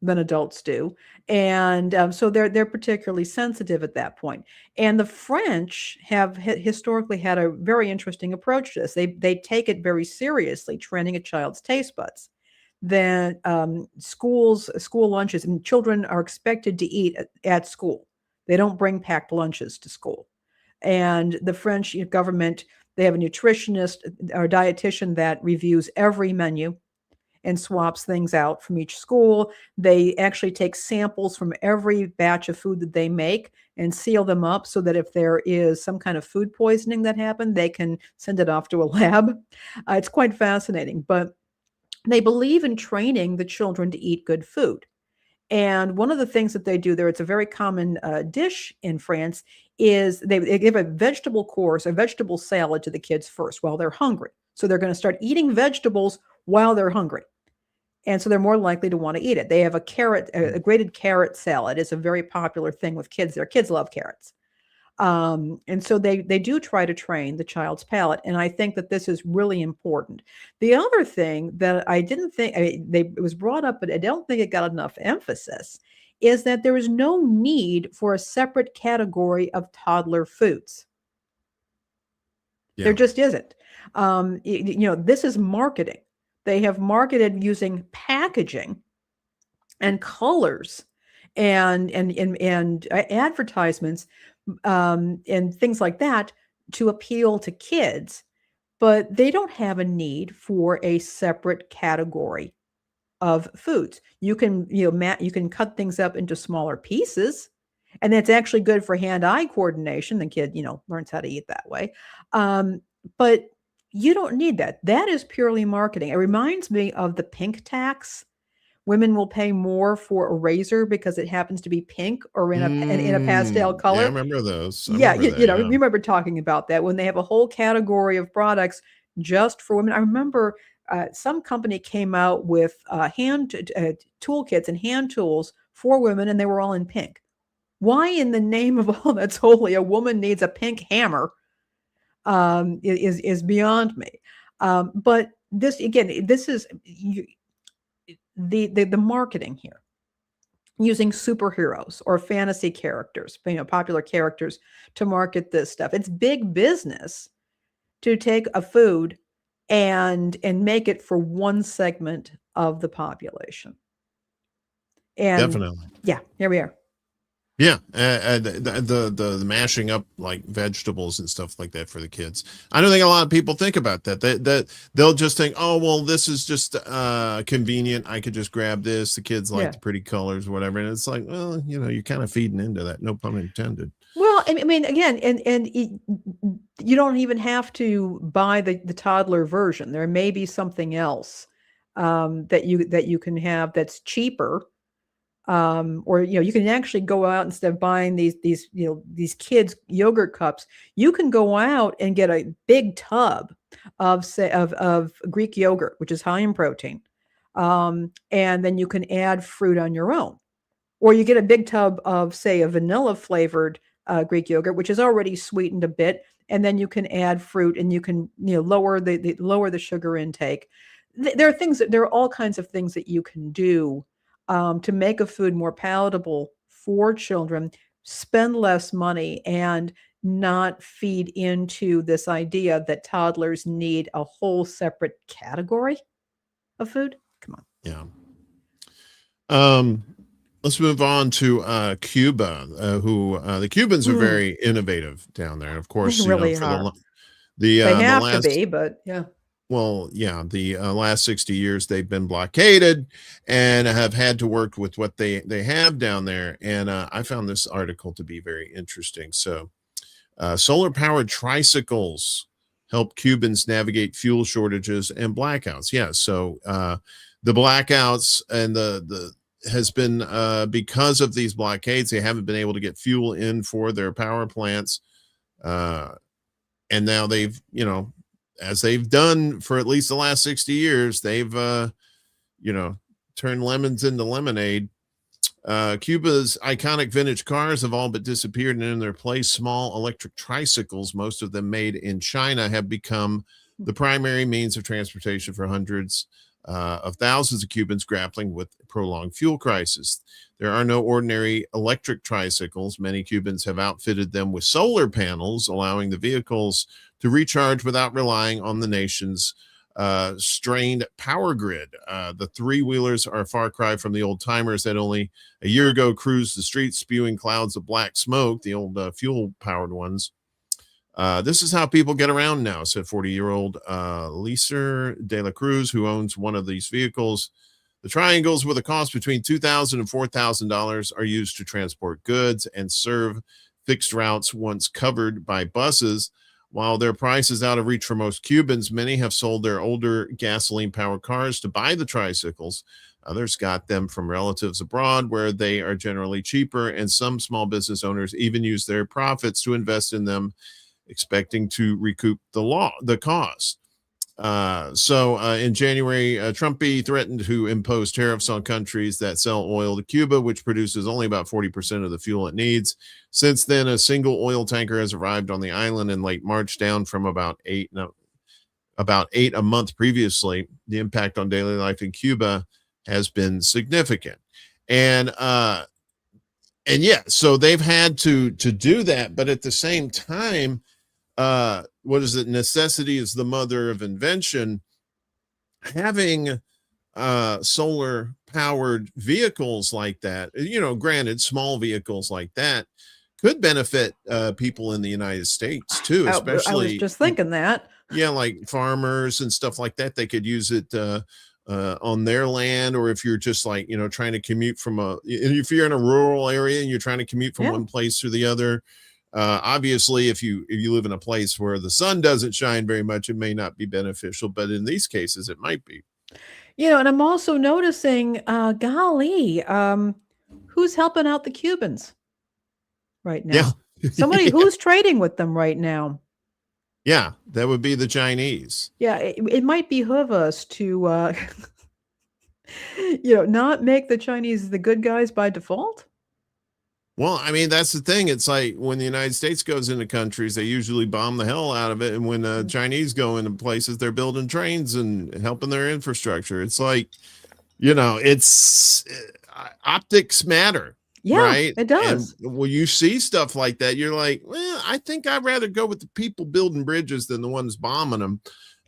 than adults do, and so they're particularly sensitive at that point. And the French have historically had a very interesting approach to this. They take it very seriously, training a child's taste buds. Then school lunches, and children are expected to eat at school. They don't bring packed lunches to school. And the French government, they have a nutritionist or dietitian that reviews every menu and swaps things out from each school. They actually take samples from every batch of food that they make and seal them up so that if there is some kind of food poisoning that happened, they can send it off to a lab. It's quite fascinating. But they believe in training the children to eat good food. And one of the things that they do there, it's a very common dish in France, is they give a vegetable course, a vegetable salad to the kids first while they're hungry. So they're going to start eating vegetables while they're hungry. And so they're more likely to want to eat it. They have a grated carrot salad. It's a very popular thing with kids. Their kids love carrots. And so they do try to train the child's palate. And I think that this is really important. The other thing that I didn't think, it was brought up, but I don't think it got enough emphasis, is that there is no need for a separate category of toddler foods. There just isn't. This is marketing. They have marketed using packaging and colors and advertisements and things like that to appeal to kids, but they don't have a need for a separate category of foods. You can, you can cut things up into smaller pieces, and that's actually good for hand-eye coordination. The kid, learns how to eat that way. But you don't need that. That is purely marketing. It reminds me of the pink tax. Women will pay more for a razor because it happens to be pink or in a pastel color. Yeah, I remember those. You remember talking about that when they have a whole category of products just for women. I remember some company came out with toolkits and hand tools for women, and they were all in pink. Why in the name of all that's holy a woman needs a pink hammer is beyond me. But this again, this is the marketing here, using superheroes or fantasy characters, popular characters to market this stuff. It's big business to take a food and make it for one segment of the population. And Definitely. yeah, here we are. Yeah, the mashing up like vegetables and stuff like that for the kids. I don't think a lot of people think about that. That they'll just think, oh well, this is just convenient. I could just grab this. The kids like the pretty colors, whatever. And it's like, well, you're kind of feeding into that. No pun intended. Well, I mean, again, and you don't even have to buy the toddler version. There may be something else that you can have that's cheaper. Or you can actually go out, instead of buying these kids yogurt cups, you can go out and get a big tub of Greek yogurt, which is high in protein, and then you can add fruit on your own, or you get a big tub of, say, a vanilla flavored Greek yogurt, which is already sweetened a bit, and then you can add fruit, and you can lower the sugar intake. There are all kinds of things that you can do to make a food more palatable for children, spend less money, and not feed into this idea that toddlers need a whole separate category of food. Come on. Yeah. Let's move on to Cuba, who the Cubans are very innovative down there. Of course, they really are. They have to be, but yeah. Well, yeah, the last 60 years they've been blockaded and have had to work with what they have down there. And I found this article to be very interesting. So solar-powered tricycles help Cubans navigate fuel shortages and blackouts. Yeah, so the blackouts and the has been because of these blockades, they haven't been able to get fuel in for their power plants. And now they've, as they've done for at least the last 60 years, they've, turned lemons into lemonade. Cuba's iconic vintage cars have all but disappeared, and in their place, small electric tricycles, most of them made in China, have become the primary means of transportation for hundreds of thousands of Cubans grappling with prolonged fuel crisis. There are no ordinary electric tricycles. Many Cubans have outfitted them with solar panels, allowing the vehicles to recharge without relying on the nation's strained power grid. The three-wheelers are a far cry from the old-timers that only a year ago cruised the streets spewing clouds of black smoke, the old fuel-powered ones. This is how people get around now, said 40-year-old Lisa de la Cruz, who owns one of these vehicles. The triangles, with a cost between $2,000 and $4,000, are used to transport goods and serve fixed routes once covered by buses. While their price is out of reach for most Cubans, many have sold their older gasoline-powered cars to buy the tricycles. Others got them from relatives abroad, where they are generally cheaper, and some small business owners even use their profits to invest in them, expecting to recoup the cost. In January, Trump threatened to impose tariffs on countries that sell oil to Cuba, which produces only about 40% of the fuel it needs. Since then, a single oil tanker has arrived on the island in late March, down from about eight a month previously. The impact on daily life in Cuba has been significant. And yeah, so they've had to do that, but at the same time, what is it? Necessity is the mother of invention. Having solar powered vehicles like that, granted, small vehicles like that could benefit people in the United States too, especially. I was just thinking that. Yeah, like farmers and stuff like that. They could use it on their land, or if you're just like, trying to commute if you're in a rural area and you're trying to commute from one place to the other. Obviously, if you live in a place where the sun doesn't shine very much, it may not be beneficial, but in these cases, it might be. And I'm also noticing, golly, who's helping out the Cubans right now? Yeah. Somebody who's trading with them right now. Yeah, that would be the Chinese. Yeah, it might behoove us to, not make the Chinese the good guys by default. Well, I mean, that's the thing. It's like when the United States goes into countries, they usually bomb the hell out of it. And when the Chinese go into places, they're building trains and helping their infrastructure. It's like, it's optics matter, Yeah, right? it And does. when you see stuff like that, you're like, well, I think I'd rather go with the people building bridges than the ones bombing them.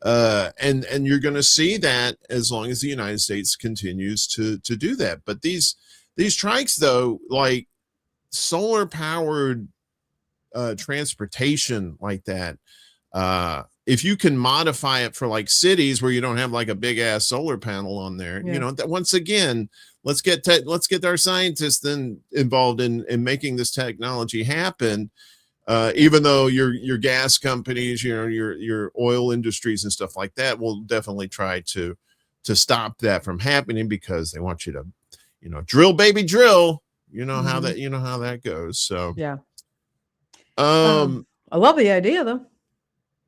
And you're going to see that as long as the United States continues to do that. But these trikes, though, like solar powered transportation like that, if you can modify it for like cities where you don't have like a big ass solar panel on there, Yeah. that once again, let's get our scientists then involved in making this technology happen. Even though your gas companies, your oil industries and stuff like that will definitely try to stop that from happening because they want you to, drill baby drill. How that goes. So Yeah. um I love the idea though.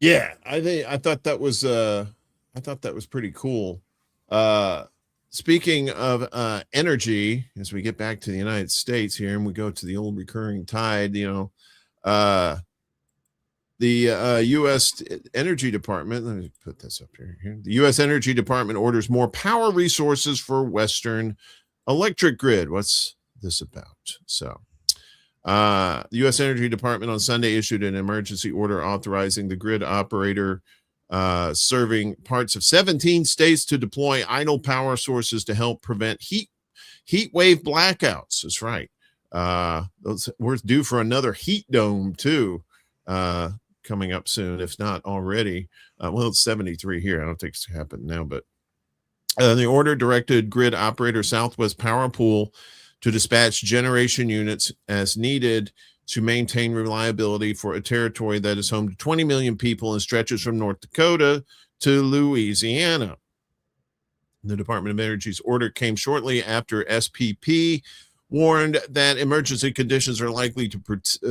yeah, I thought that was pretty cool. Speaking of energy, as we get back to the United States here and we go to the old recurring tide, the U.S. Energy Department, let me put this up here. The U.S. Energy Department orders more power resources for Western electric grid. What's this about? So the U.S. Energy Department on Sunday issued an emergency order authorizing the grid operator serving parts of 17 states to deploy idle power sources to help prevent heat wave blackouts. That's right. We're due for another heat dome too, coming up soon, if not already. Well, it's 73 here. I don't think it's happened now, but the order directed grid operator Southwest Power Pool to dispatch generation units as needed to maintain reliability for a territory that is home to 20 million people and stretches from North Dakota to Louisiana. The Department of Energy's order came shortly after SPP warned that emergency conditions are likely to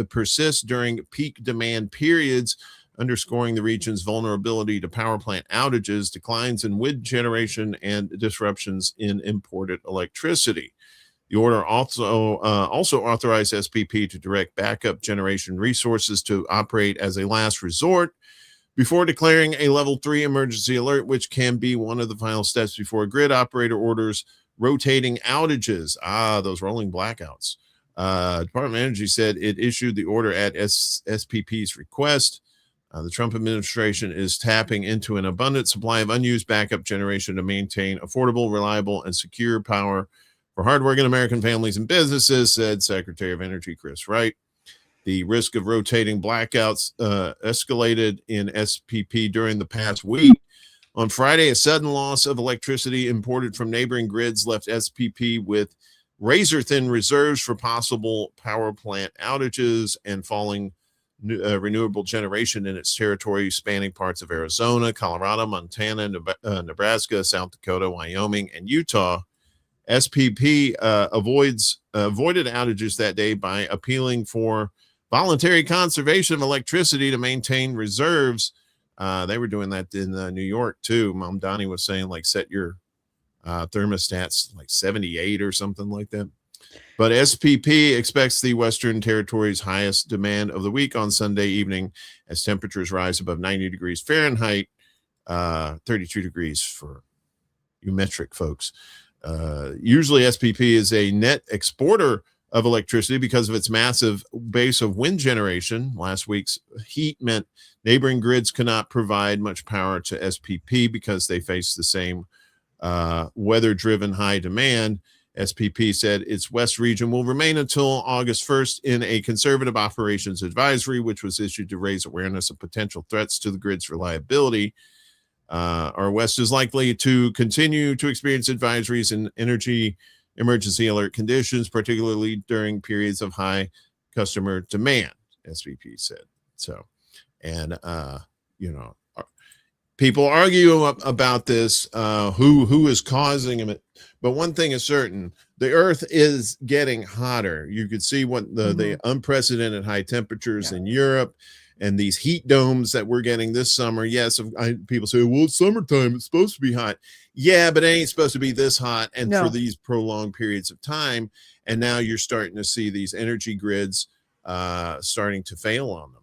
persist during peak demand periods, underscoring the region's vulnerability to power plant outages, declines in wind generation, and disruptions in imported electricity. The order also authorized SPP to direct backup generation resources to operate as a last resort before declaring a level 3 emergency alert, which can be one of the final steps before a grid operator orders rotating outages. Those rolling blackouts. Department of Energy said it issued the order at SPP's request. The Trump administration is tapping into an abundant supply of unused backup generation to maintain affordable, reliable, and secure power for hardworking American families and businesses, said Secretary of Energy Chris Wright. The risk of rotating blackouts escalated in SPP during the past week. On Friday, a sudden loss of electricity imported from neighboring grids left SPP with razor-thin reserves for possible power plant outages and falling renewable generation in its territory, spanning parts of Arizona, Colorado, Montana, Nebraska, South Dakota, Wyoming, and Utah. SPP avoided outages that day by appealing for voluntary conservation of electricity to maintain reserves. They were doing that in New York too. Mom Donnie was saying, like, set your thermostats like 78 or something like that. But SPP expects the Western Territory's highest demand of the week on Sunday evening as temperatures rise above 90 degrees Fahrenheit, 32 degrees for you metric folks. Usually SPP is a net exporter of electricity because of its massive base of wind generation. Last week's heat meant neighboring grids could not provide much power to SPP because they face the same weather-driven high demand. SPP said its West region will remain until August 1st in a conservative operations advisory, which was issued to raise awareness of potential threats to the grid's reliability. Our West is likely to continue to experience advisories and energy emergency alert conditions, particularly during periods of high customer demand, SVP said. So, and, people argue about this, who is causing it. But one thing is certain, the earth is getting hotter. You could see what the unprecedented high temperatures in Europe. and these heat domes that we're getting this summer. Yes, people say, well, it's summertime, it's supposed to be hot. Yeah, but it ain't supposed to be this hot and for these prolonged periods of time. And now you're starting to see these energy grids starting to fail on them.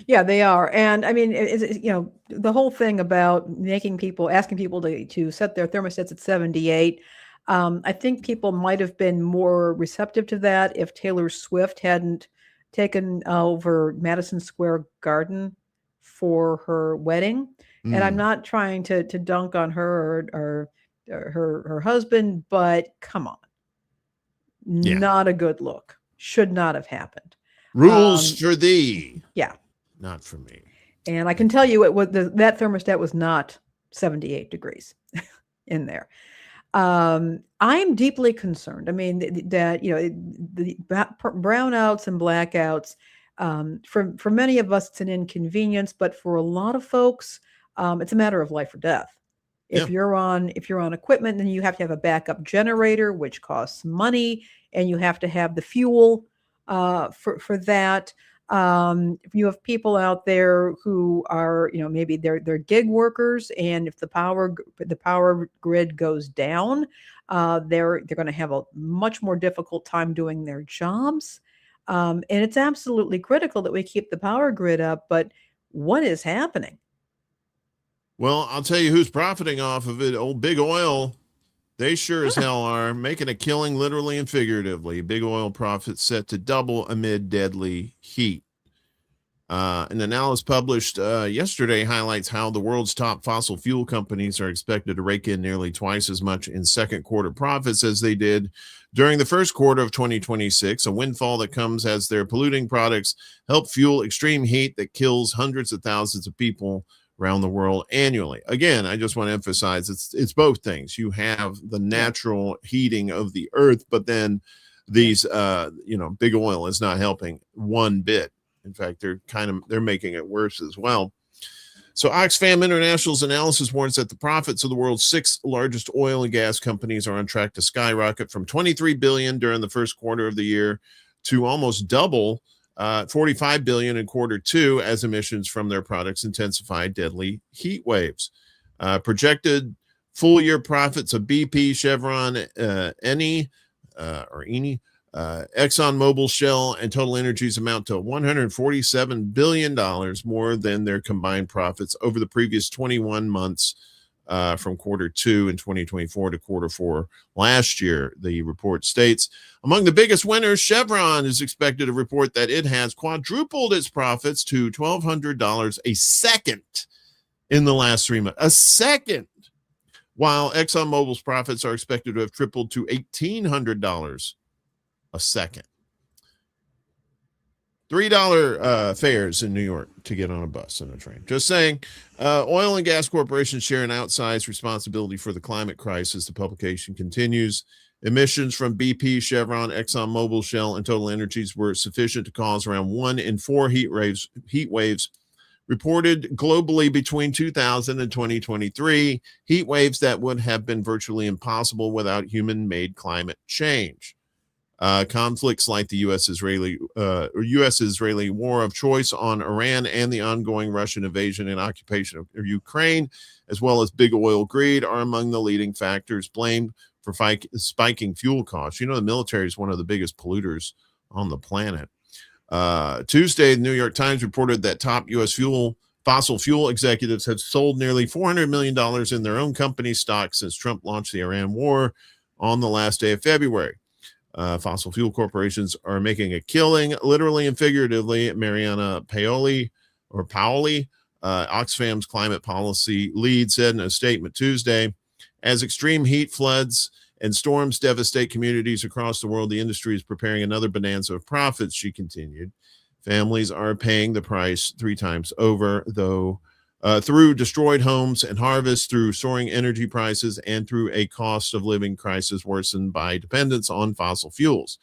Yeah, they are. And I mean, the whole thing about asking people to set their thermostats at 78. I think people might have been more receptive to that if Taylor Swift hadn't taken over Madison Square Garden for her wedding. And I'm not trying to dunk on her or her husband, but come on. Yeah. Not a good look. Should not have happened. Rules for thee. Yeah. Not for me. And I can tell you that thermostat was not 78 degrees in there. I'm deeply concerned. I mean, that, the brownouts and blackouts, for many of us, it's an inconvenience, but for a lot of folks, it's a matter of life or death. If you're on equipment, then you have to have a backup generator, which costs money, and you have to have the fuel for that. If you have people out there who are, maybe they're gig workers, and if the power grid goes down, they're going to have a much more difficult time doing their jobs. And it's absolutely critical that we keep the power grid up. But what is happening? Well, I'll tell you who's profiting off of it. Old Big Oil. They sure as hell are making a killing, literally and figuratively. Big oil profits set to double amid deadly heat. An analysis published yesterday highlights how the world's top fossil fuel companies are expected to rake in nearly twice as much in second quarter profits as they did during the first quarter of 2026, a windfall that comes as their polluting products help fuel extreme heat that kills hundreds of thousands of people around the world annually. Again, I just want to emphasize it's both things. You have the natural heating of the earth, but then these big oil is not helping one bit. In fact, they're making it worse as well. So Oxfam International's analysis warns that the profits of the world's 6 largest oil and gas companies are on track to skyrocket from $23 billion during the first quarter of the year to almost double $45 billion in quarter 2 as emissions from their products intensify deadly heat waves. Projected full year profits of BP, Chevron, Eni, ExxonMobil, Shell, and Total Energies amount to $147 billion more than their combined profits over the previous 21 months from quarter 2 in 2024 to quarter 4 last year. The report states, among the biggest winners, Chevron is expected to report that it has quadrupled its profits to $1,200 a second in the last 3 months. A second! While ExxonMobil's profits are expected to have tripled to $1,800 a second. $3 fares in New York to get on a bus and a train. Just saying. Oil and gas corporations share an outsized responsibility for the climate crisis. The publication continues. Emissions from BP, Chevron, ExxonMobil, Shell, and Total Energies were sufficient to cause around 1 in 4 heat waves reported globally between 2000 and 2023. Heat waves that would have been virtually impossible without human-made climate change. Conflicts like the U.S.-Israeli war of choice on Iran and the ongoing Russian invasion and occupation of Ukraine, as well as big oil greed, are among the leading factors blamed for spiking fuel costs. The military is one of the biggest polluters on the planet. Tuesday, the New York Times reported that top U.S. fossil fuel executives have sold nearly $400 million in their own company stock since Trump launched the Iran war on the last day of February. Fossil fuel corporations are making a killing, literally and figuratively. Mariana Paoli, Oxfam's climate policy lead, said in a statement Tuesday, as extreme heat, floods, and storms devastate communities across the world, the industry is preparing another bonanza of profits, she continued. Families are paying the price 3 times over, though, through destroyed homes and harvests, through soaring energy prices, and through a cost of living crisis worsened by dependence on fossil fuels.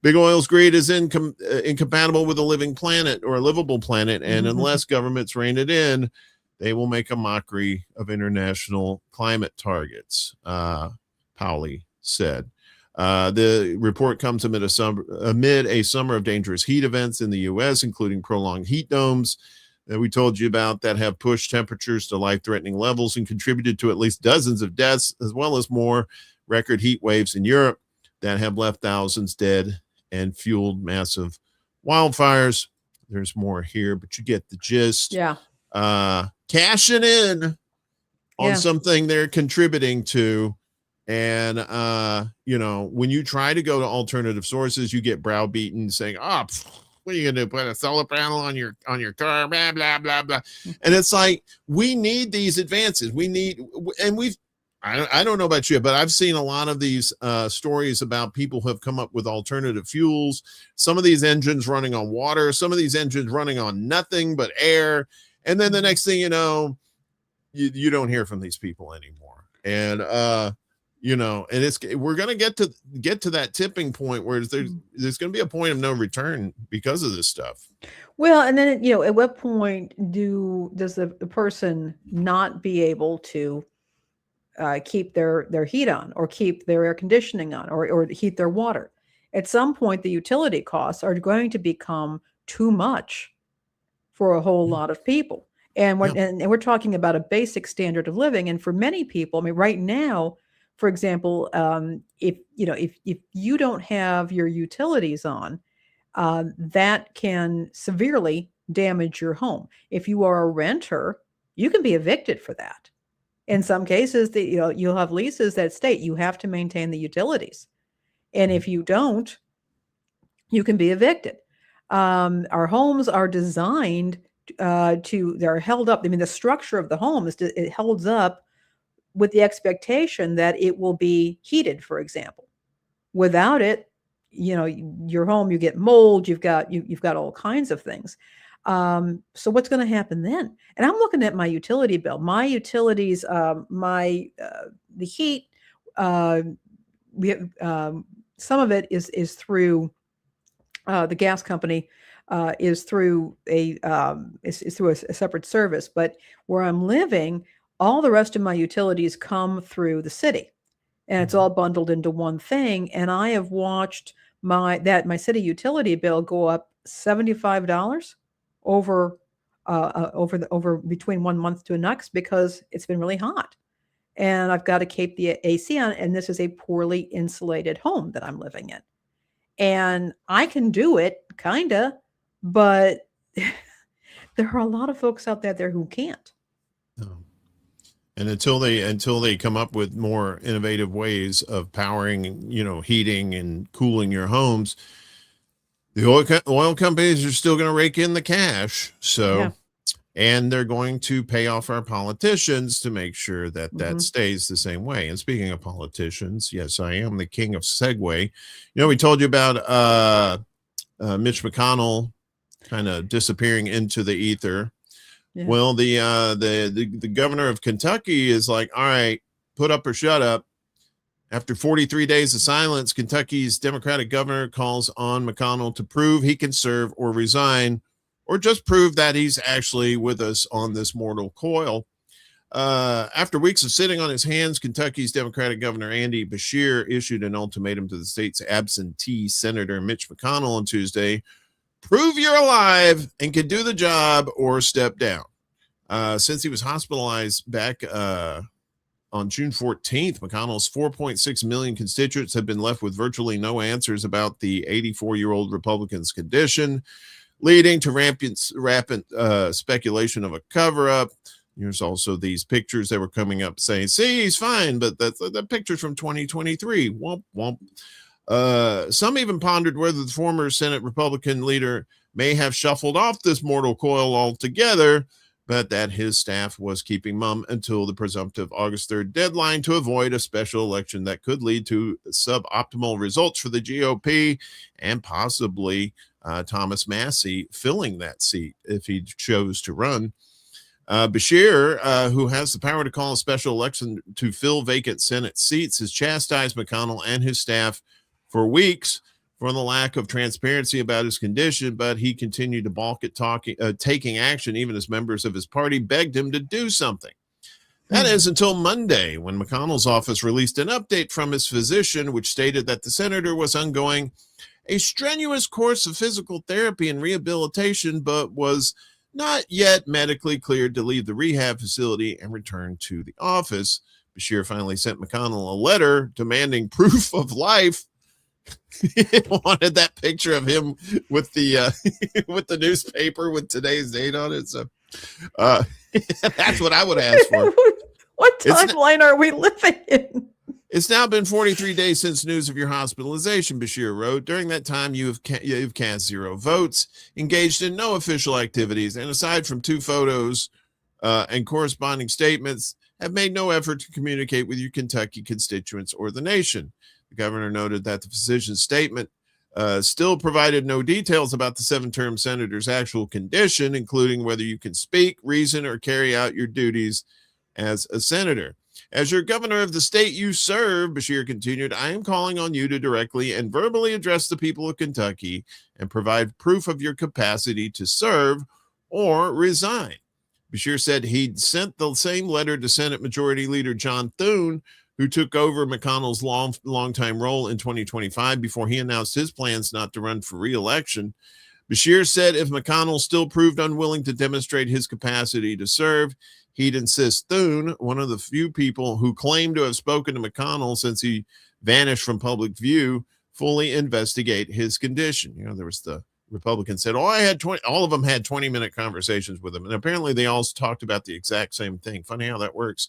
Big oil's greed is incompatible with a living planet or a livable planet, and unless governments rein it in, they will make a mockery of international climate targets, Paoli said. The report comes amid a summer of dangerous heat events in the U.S., including prolonged heat domes that we told you about that have pushed temperatures to life-threatening levels and contributed to at least dozens of deaths, as well as more record heat waves in Europe that have left thousands dead and fueled massive wildfires. There's more here, but you get the gist. Yeah. Cashing in on Yeah. something they're contributing to. And, when you try to go to alternative sources, you get browbeaten saying, what are you going to do? Put a solar panel on your car, blah, blah, blah, blah. And it's like, we need these advances. I don't know about you, but I've seen a lot of these stories about people who have come up with alternative fuels. Some of these engines running on water, some of these engines running on nothing but air. And then the next thing you know, you don't hear from these people anymore. And, and we're going to get to that tipping point where there's going to be a point of no return because of this stuff. Well, and then, at what point does the person not be able to keep their heat on, or keep their air conditioning on, or heat their water? At some point, the utility costs are going to become too much for a whole lot of people. And we're talking about a basic standard of living. And for many people, I mean, right now, for example, if you don't have your utilities on, that can severely damage your home. If you are a renter, you can be evicted for that. In some cases, you'll have leases that state you have to maintain the utilities, and if you don't, you can be evicted. Our homes are designed they're held up. I mean, the structure of the home it holds up with the expectation that it will be heated, for example. Without it, your home, you get mold, you've got all kinds of things. So what's going to happen then? And I'm looking at my utility bill. My utilities, the heat, we have, some of it is through the gas company, is through a separate service. But where I'm living, all the rest of my utilities come through the city, and it's all bundled into one thing. And I have watched my city utility bill go up $75 over between 1 month to the next, because it's been really hot, and I've got to keep the AC on. And this is a poorly insulated home that I'm living in, and I can do it kinda, but there are a lot of folks out there who can't. Oh. And until they come up with more innovative ways of powering, heating and cooling your homes, the oil companies are still going to rake in the cash. So, yeah. And they're going to pay off our politicians to make sure that stays the same way. And speaking of politicians, yes, I am the king of segue. We told you about Mitch McConnell kind of disappearing into the ether. Yeah. Well, the governor of Kentucky is like, all right, put up or shut up. After 43 days of silence, Kentucky's Democratic governor calls on McConnell to prove he can serve or resign, or just prove that he's actually with us on this mortal coil. After weeks of sitting on his hands, Kentucky's Democratic Governor Andy Beshear issued an ultimatum to the state's absentee Senator Mitch McConnell on Tuesday: prove you're alive and can do the job, or step down. Since he was hospitalized back on June 14th, McConnell's 4.6 million constituents have been left with virtually no answers about the 84-year-old Republican's condition, leading to rampant speculation of a cover-up. There's also these pictures that were coming up saying, see, he's fine, but that's the pictures from 2023. Womp, womp. Some even pondered whether the former Senate Republican leader may have shuffled off this mortal coil altogether, but that his staff was keeping mum until the presumptive August 3rd deadline to avoid a special election that could lead to suboptimal results for the GOP, and possibly Thomas Massie filling that seat if he chose to run. Beshear, who has the power to call a special election to fill vacant Senate seats, has chastised McConnell and his staff for weeks for the lack of transparency about his condition, but he continued to balk at taking action, even as members of his party begged him to do something. That is until Monday, when McConnell's office released an update from his physician, which stated that the senator was undergoing a strenuous course of physical therapy and rehabilitation, but was not yet medically cleared to leave the rehab facility and return to the office. Bashir finally sent McConnell a letter demanding proof of life. He wanted that picture of him with the with the newspaper with today's date on it. So that's what I would ask for. What timeline are we living in? It's now been 43 days since news of your hospitalization, Bashir wrote. During that time, you've cast 0 votes, engaged in no official activities, and aside from 2 photos and corresponding statements, have made no effort to communicate with your Kentucky constituents or the nation. The governor noted that the physician's statement still provided no details about the 7-term senator's actual condition, including whether you can speak, reason, or carry out your duties as a senator. As your governor of the state you serve, Bashir continued, I am calling on you to directly and verbally address the people of Kentucky and provide proof of your capacity to serve or resign. Bashir said he'd sent the same letter to Senate Majority Leader John Thune, who took over McConnell's longtime role in 2025 before he announced his plans not to run for re-election. Bashir said if McConnell still proved unwilling to demonstrate his capacity to serve, he'd insist Thune, one of the few people who claim to have spoken to McConnell since he vanished from public view, fully investigate his condition. You know, there was the Republicans said, all of them had 20-minute conversations with him. And apparently they all talked about the exact same thing. Funny how that works.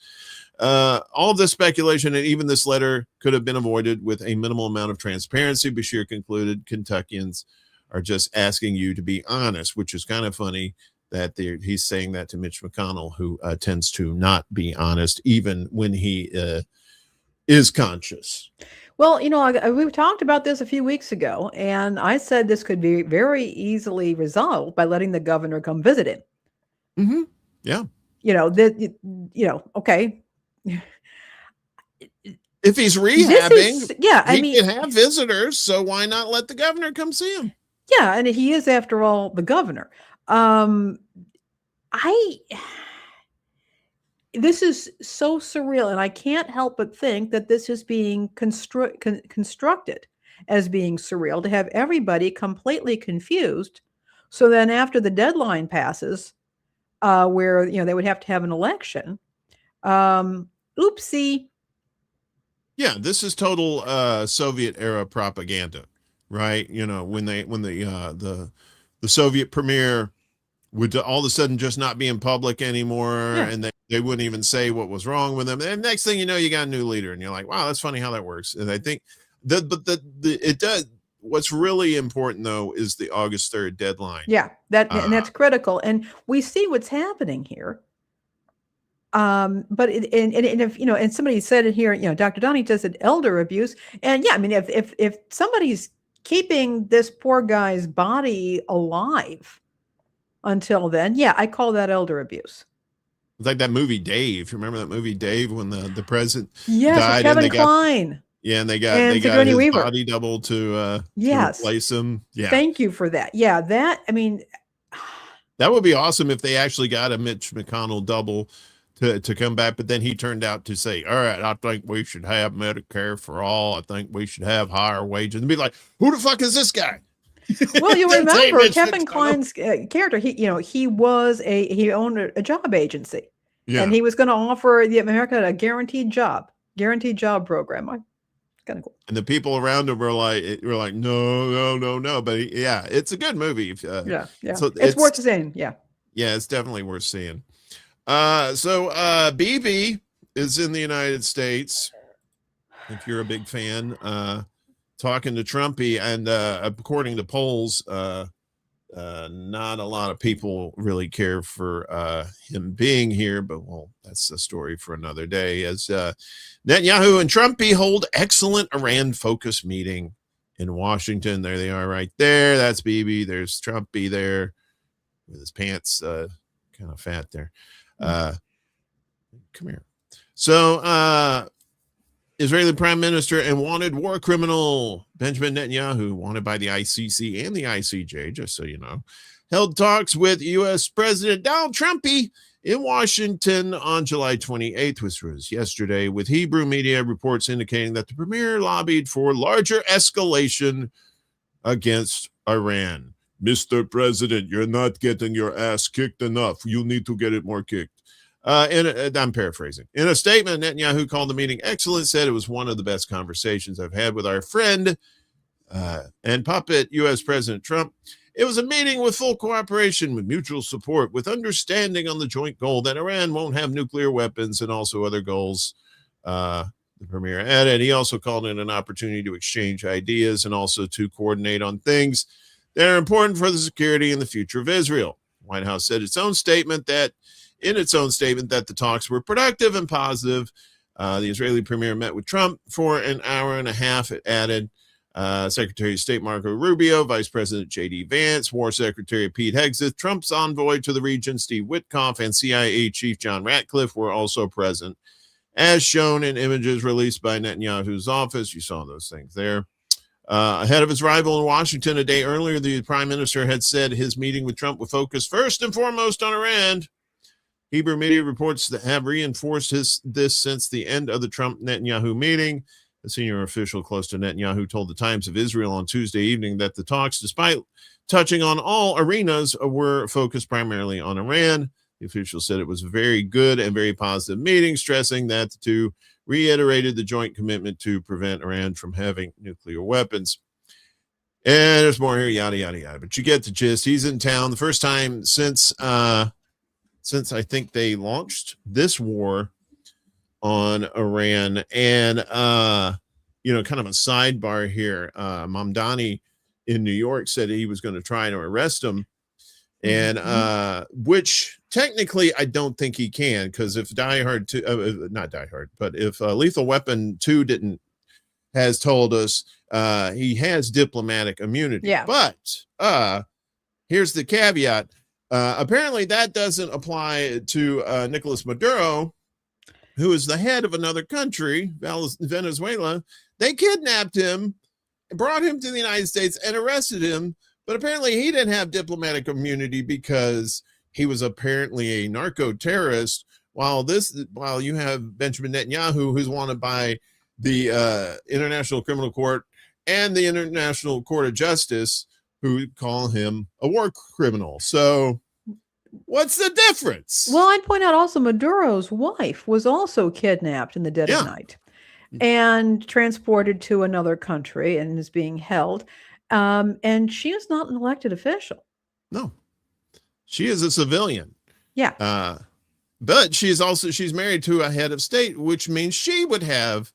All of this speculation and even this letter could have been avoided with a minimal amount of transparency. Bashir concluded Kentuckians are just asking you to be honest, which is kind of funny that he's saying that to Mitch McConnell, who tends to not be honest, even when he is conscious. Well, you know, we talked about this a few weeks ago, and I said this could be very easily resolved by letting the governor come visit him. Mm-hmm. Yeah. You know, okay. If he's rehabbing, he can have visitors, so why not let the governor come see him? Yeah, and he is, after all, the governor. This is so surreal, and I can't help but think that this is being constructed as being surreal to have everybody completely confused. So then after the deadline passes, where, you know, they would have to have an election, oopsie. Yeah, this is total Soviet era propaganda, right? You know, when the Soviet premier would all of a sudden just not be in public anymore, and they wouldn't even say what was wrong with them. And next thing you know, you got a new leader, and you're like, wow, that's funny how that works. And I think it does. What's really important though is the August 3rd deadline. Yeah, and that's critical. And we see what's happening here. But if you know, and somebody said it here, you know, Dr. Donnie does it, elder abuse. And yeah, I mean, if somebody's keeping this poor guy's body alive until then, yeah, I call that elder abuse. It's like that movie Dave. Remember that movie Dave when the president died? Kevin Kline. And they got his Weaver. Body double to replace him. Yeah. Thank you for that. Yeah, that, I mean, that would be awesome if they actually got a Mitch McConnell double to come back, but then he turned out to say, all right, I think we should have Medicare for all. I think we should have higher wages. And be like, who the fuck is this guy? Well, you remember Kevin Kline's character. He owned a job agency, and he was going to offer America a guaranteed job program. Kind of cool. And the people around him were like, no. But it's a good movie. So it's worth seeing. Yeah, it's definitely worth seeing. So BB is in the United States. If you're a big fan, talking to Trumpy, and according to polls, not a lot of people really care for him being here, but well, that's a story for another day. As Netanyahu and Trumpy hold excellent Iran-focused meeting in Washington. There they are right there. That's BB. There's Trumpy there with his pants kind of fat there. Come here. So Israeli Prime Minister and wanted war criminal Benjamin Netanyahu, wanted by the ICC and the ICJ, just so you know, held talks with U.S. President Donald Trumpy in Washington on July 28th, which was yesterday, with Hebrew media reports indicating that the premier lobbied for larger escalation against Iran. Mr. President, you're not getting your ass kicked enough. You need to get it more kicked. I'm paraphrasing. In a statement, Netanyahu called the meeting excellent, said it was one of the best conversations I've had with our friend and puppet U.S. President Trump. It was a meeting with full cooperation, with mutual support, with understanding on the joint goal that Iran won't have nuclear weapons and also other goals. The premier added. He also called it an opportunity to exchange ideas and also to coordinate on things that are important for the security and the future of Israel. The White House said in its own statement that the talks were productive and positive. The Israeli premier met with Trump for an hour and a half. It added Secretary of State Marco Rubio, Vice President J.D. Vance, War Secretary Pete Hegseth, Trump's envoy to the region, Steve Witkoff, and CIA Chief John Ratcliffe were also present, as shown in images released by Netanyahu's office. You saw those things there. Ahead of his arrival in Washington a day earlier, the prime minister had said his meeting with Trump would focus first and foremost on Iran. Hebrew media reports that have reinforced this since the end of the Trump-Netanyahu meeting. A senior official close to Netanyahu told the Times of Israel on Tuesday evening that the talks, despite touching on all arenas, were focused primarily on Iran. The official said it was a very good and very positive meeting, stressing that the two reiterated the joint commitment to prevent Iran from having nuclear weapons. And there's more here, yada, yada, yada. But you get the gist. He's in town the first time since I think they launched this war on Iran. And, kind of a sidebar here. Mamdani in New York said he was going to try to arrest him. And which technically I don't think he can, because if if Lethal Weapon 2 has told us he has diplomatic immunity. Yeah. But here's the caveat. Apparently that doesn't apply to Nicolas Maduro, who is the head of another country, Venezuela. They kidnapped him, brought him to the United States, and arrested him. But apparently he didn't have diplomatic immunity because he was apparently a narco-terrorist, while you have Benjamin Netanyahu, who's wanted by the International Criminal Court and the International Court of Justice, who call him a war criminal. So what's the difference? Well, I'd point out also Maduro's wife was also kidnapped in the dead of night and transported to another country and is being held. And she is not an elected official. No, she is a civilian. Yeah. But she's married to a head of state, which means she would have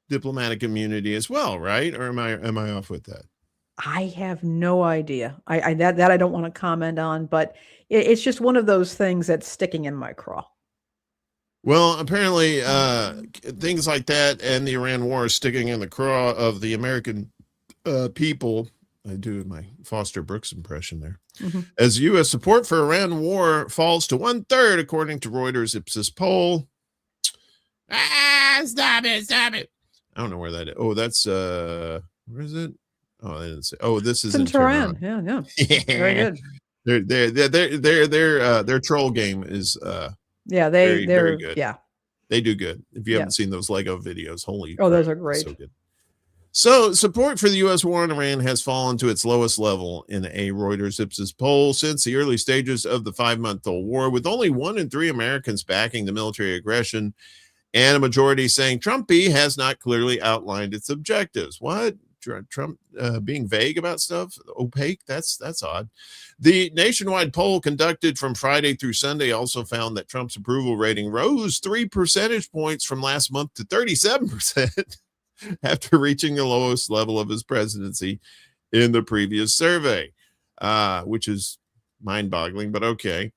diplomatic immunity as well, right? Or am I off with that? I have no idea. That I don't want to comment on, but it's just one of those things that's sticking in my craw. Well, apparently things like that and the Iran war is sticking in the craw of the American people. I do my Foster Brooks impression there. Mm-hmm. As U.S. support for Iran war falls to 1/3, according to Reuters Ipsos poll. Stop it. I don't know where that is. Oh, that's where is it? Oh, I didn't say. Oh, this is in Tehran. Yeah. Very good. Their troll game is they're very good. Yeah. They do good. If you haven't seen those Lego videos, those are great. So good. So support for the U.S. war on Iran has fallen to its lowest level in a Reuters Ipsos poll since the early stages of the 5-month-old war, with only 1 in 3 Americans backing the military aggression and a majority saying Trumpy has not clearly outlined its objectives. What? Trump being vague about stuff? Opaque? That's odd. The nationwide poll conducted from Friday through Sunday also found that Trump's approval rating rose 3 percentage points from last month to 37%. After reaching the lowest level of his presidency in the previous survey, which is mind-boggling, but okay.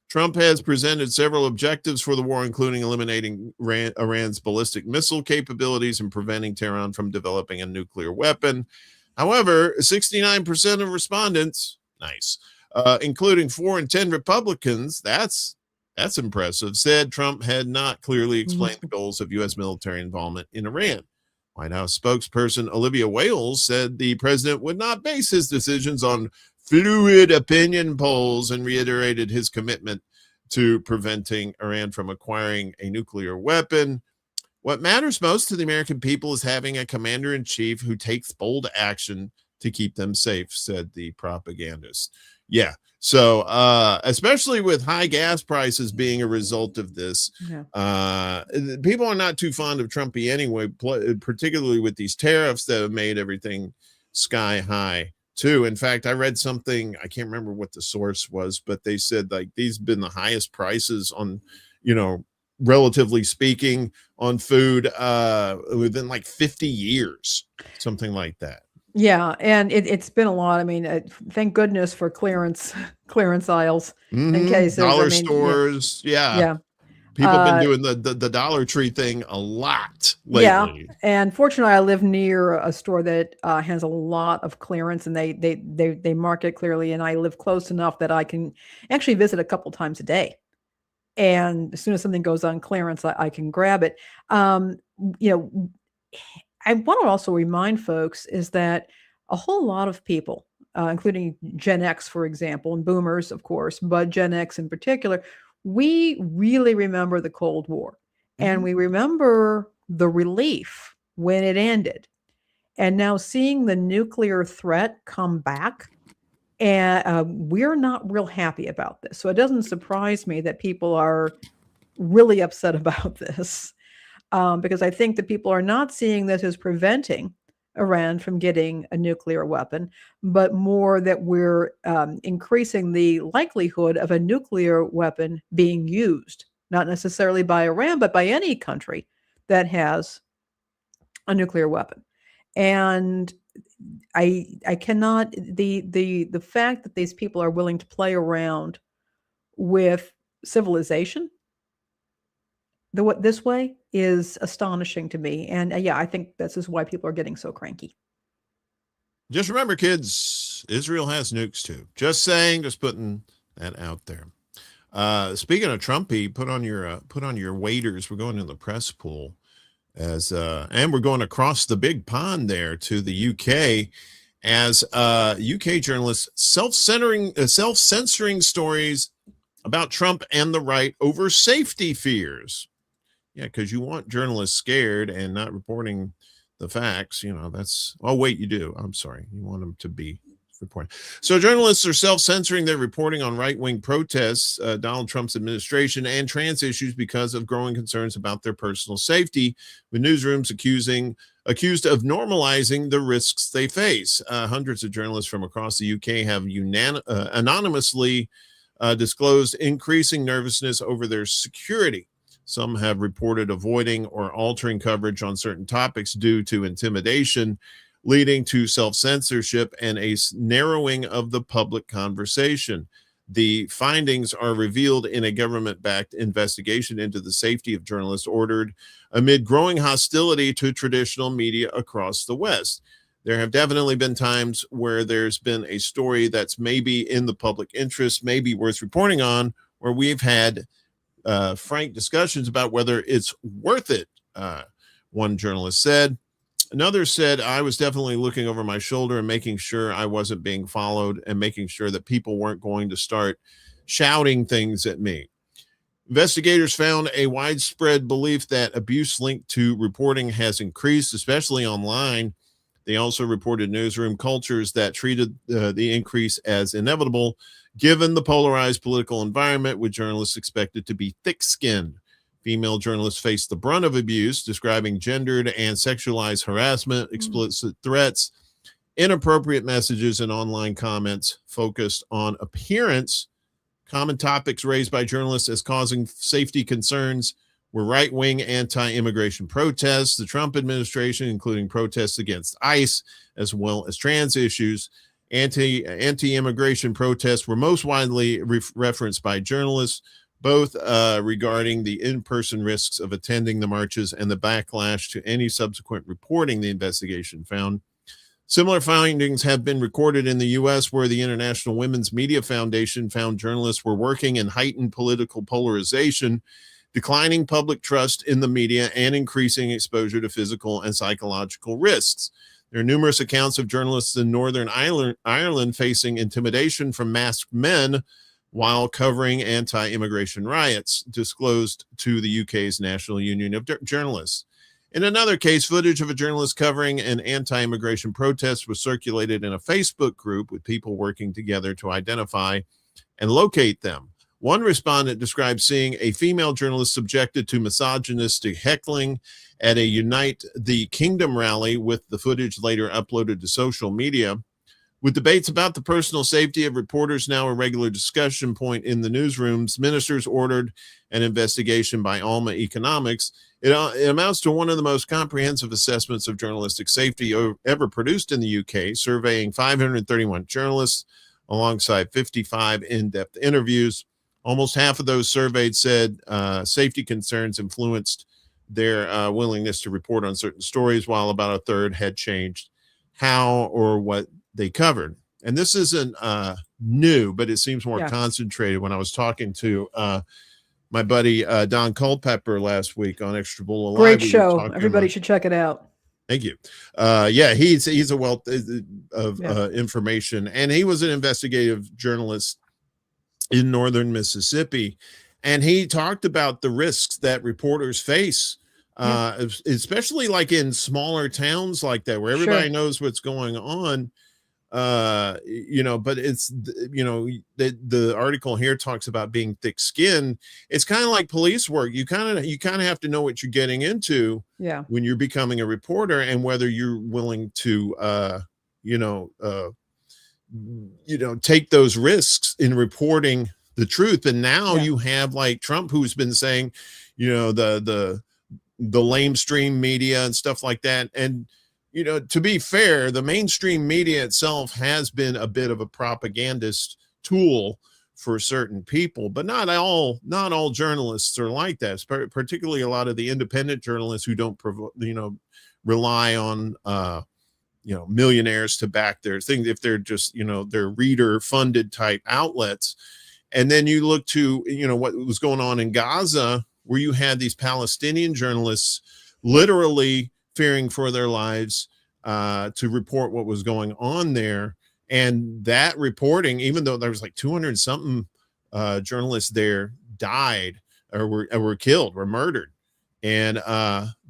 Trump has presented several objectives for the war, including eliminating Iran's ballistic missile capabilities and preventing Tehran from developing a nuclear weapon. However, 69% of respondents, including 4 in 10 Republicans, that's impressive, said Trump had not clearly explained the goals of U.S. military involvement in Iran. White House spokesperson Olivia Wales said the president would not base his decisions on fluid opinion polls and reiterated his commitment to preventing Iran from acquiring a nuclear weapon. What matters most to the American people is having a commander-in-chief who takes bold action to keep them safe, said the propagandist. Yeah. So, especially with high gas prices being a result of this, people are not too fond of Trumpy anyway, particularly with these tariffs that have made everything sky high too. In fact, I read something, I can't remember what the source was, but they said like these have been the highest prices on, relatively speaking, on food within like 50 years, something like that. Yeah, and it's been a lot. I mean, thank goodness for clearance aisles in cases. Dollar I mean, stores, yeah. People have been doing the Dollar Tree thing a lot lately. Yeah, and fortunately, I live near a store that has a lot of clearance, and they mark it clearly. And I live close enough that I can actually visit a couple times a day. And as soon as something goes on clearance, I can grab it. I want to also remind folks is that a whole lot of people, including Gen X, for example, and boomers, of course, but Gen X in particular, we really remember the Cold War. And we remember the relief when it ended. And now seeing the nuclear threat come back, and we're not real happy about this. So it doesn't surprise me that people are really upset about this. Because I think that people are not seeing this as preventing Iran from getting a nuclear weapon, but more that we're increasing the likelihood of a nuclear weapon being used, not necessarily by Iran, but by any country that has a nuclear weapon. And I cannot, the fact that these people are willing to play around with civilization this way is astonishing to me. And I think this is why people are getting so cranky. Just remember, kids, Israel has nukes too. Just saying, just putting that out there. Speaking of Trumpy, put on your waders. We're going in the press pool and we're going across the big pond there to the UK as UK journalists self-censoring stories about Trump and the right over safety fears. Yeah, because you want journalists scared and not reporting the facts. You do. I'm sorry. You want them to be reporting. So journalists are self-censoring their reporting on right-wing protests, Donald Trump's administration, and trans issues because of growing concerns about their personal safety, with newsrooms accused of normalizing the risks they face. Hundreds of journalists from across the UK have anonymously disclosed increasing nervousness over their security. Some have reported avoiding or altering coverage on certain topics due to intimidation, leading to self-censorship and a narrowing of the public conversation. The findings are revealed in a government-backed investigation into the safety of journalists ordered amid growing hostility to traditional media across the West. There have definitely been times where there's been a story that's maybe in the public interest, maybe worth reporting on, where we've had frank discussions about whether it's worth it, one journalist said. Another said, I was definitely looking over my shoulder and making sure I wasn't being followed and making sure that people weren't going to start shouting things at me. Investigators found a widespread belief that abuse linked to reporting has increased, especially online. They also reported newsroom cultures that treated the increase as inevitable, given the polarized political environment, with journalists expected to be thick-skinned. Female journalists faced the brunt of abuse, describing gendered and sexualized harassment, explicit threats, inappropriate messages, and online comments focused on appearance. Common topics raised by journalists as causing safety concerns were right-wing anti-immigration protests, the Trump administration, including protests against ICE, as well as trans issues. Anti-immigration protests were most widely referenced by journalists, both regarding the in-person risks of attending the marches and the backlash to any subsequent reporting, the investigation found. Similar findings have been recorded in the U.S., where the International Women's Media Foundation found journalists were working in heightened political polarization, declining public trust in the media, and increasing exposure to physical and psychological risks. There are numerous accounts of journalists in Northern Ireland facing intimidation from masked men while covering anti-immigration riots, disclosed to the UK's National Union of Journalists. In another case, footage of a journalist covering an anti-immigration protest was circulated in a Facebook group with people working together to identify and locate them. One respondent described seeing a female journalist subjected to misogynistic heckling at a Unite the Kingdom rally, with the footage later uploaded to social media. With debates about the personal safety of reporters now a regular discussion point in the newsrooms, ministers ordered an investigation by Alma Economics. It amounts to one of the most comprehensive assessments of journalistic safety ever produced in the UK, surveying 531 journalists alongside 55 in-depth interviews. Almost half of those surveyed said safety concerns influenced their willingness to report on certain stories, while about a third had changed how or what they covered. And this isn't new, but it seems more concentrated. When I was talking to my buddy Don Culpepper last week on Extra Bull Alive. Great show. Everybody should check it out. Thank you. He's a wealth of information, and he was an investigative journalist in northern Mississippi, and he talked about the risks that reporters face, especially like in smaller towns like that, where everybody knows what's going on. But it's, the article here talks about being thick-skinned. It's kind of like police work. You kind of have to know what you're getting into when you're becoming a reporter, and whether you're willing to take those risks in reporting the truth. And now you have like Trump, who's been saying, the lamestream media and stuff like that. And to be fair, the mainstream media itself has been a bit of a propagandist tool for certain people, but not all journalists are like that. Particularly a lot of the independent journalists who don't, rely on, millionaires to back their things, if they're just, they're reader funded type outlets. And then you look to, what was going on in Gaza, where you had these Palestinian journalists literally fearing for their lives to report what was going on there. And that reporting, even though there was like 200 something journalists there died or were killed, were murdered. And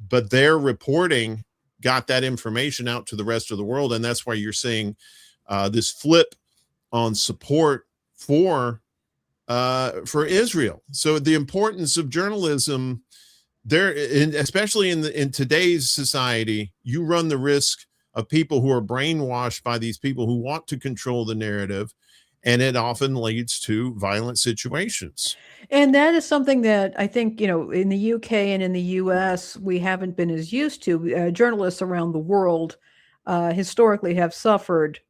but their reporting got that information out to the rest of the world. And that's why you're seeing this flip on support for Israel. So the importance of journalism there, especially in today's society, you run the risk of people who are brainwashed by these people who want to control the narrative, and it often leads to violent situations. And that is something that I think, in the UK and in the US, we haven't been as used to. Journalists around the world historically have suffered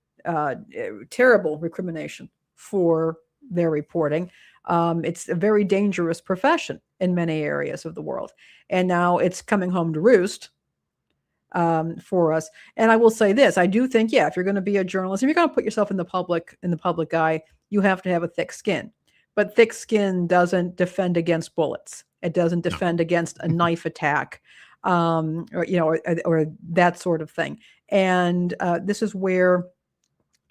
terrible recrimination for their reporting. It's a very dangerous profession in many areas of the world. And now it's coming home to roost for us. And I will say this, I do think, if you're going to be a journalist, if you're going to put yourself in the public eye, you have to have a thick skin. But thick skin doesn't defend against bullets. It doesn't defend against a knife attack, or that sort of thing. And this is where,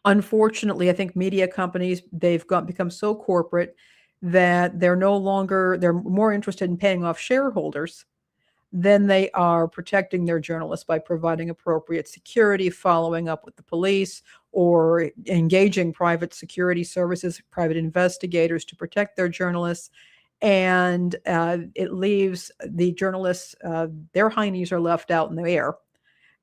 unfortunately, I think media companies, they've become so corporate that they're more interested in paying off shareholders than they are protecting their journalists by providing appropriate security, following up with the police, or engaging private security services, private investigators to protect their journalists. And it leaves the journalists, their heinies are left out in the air,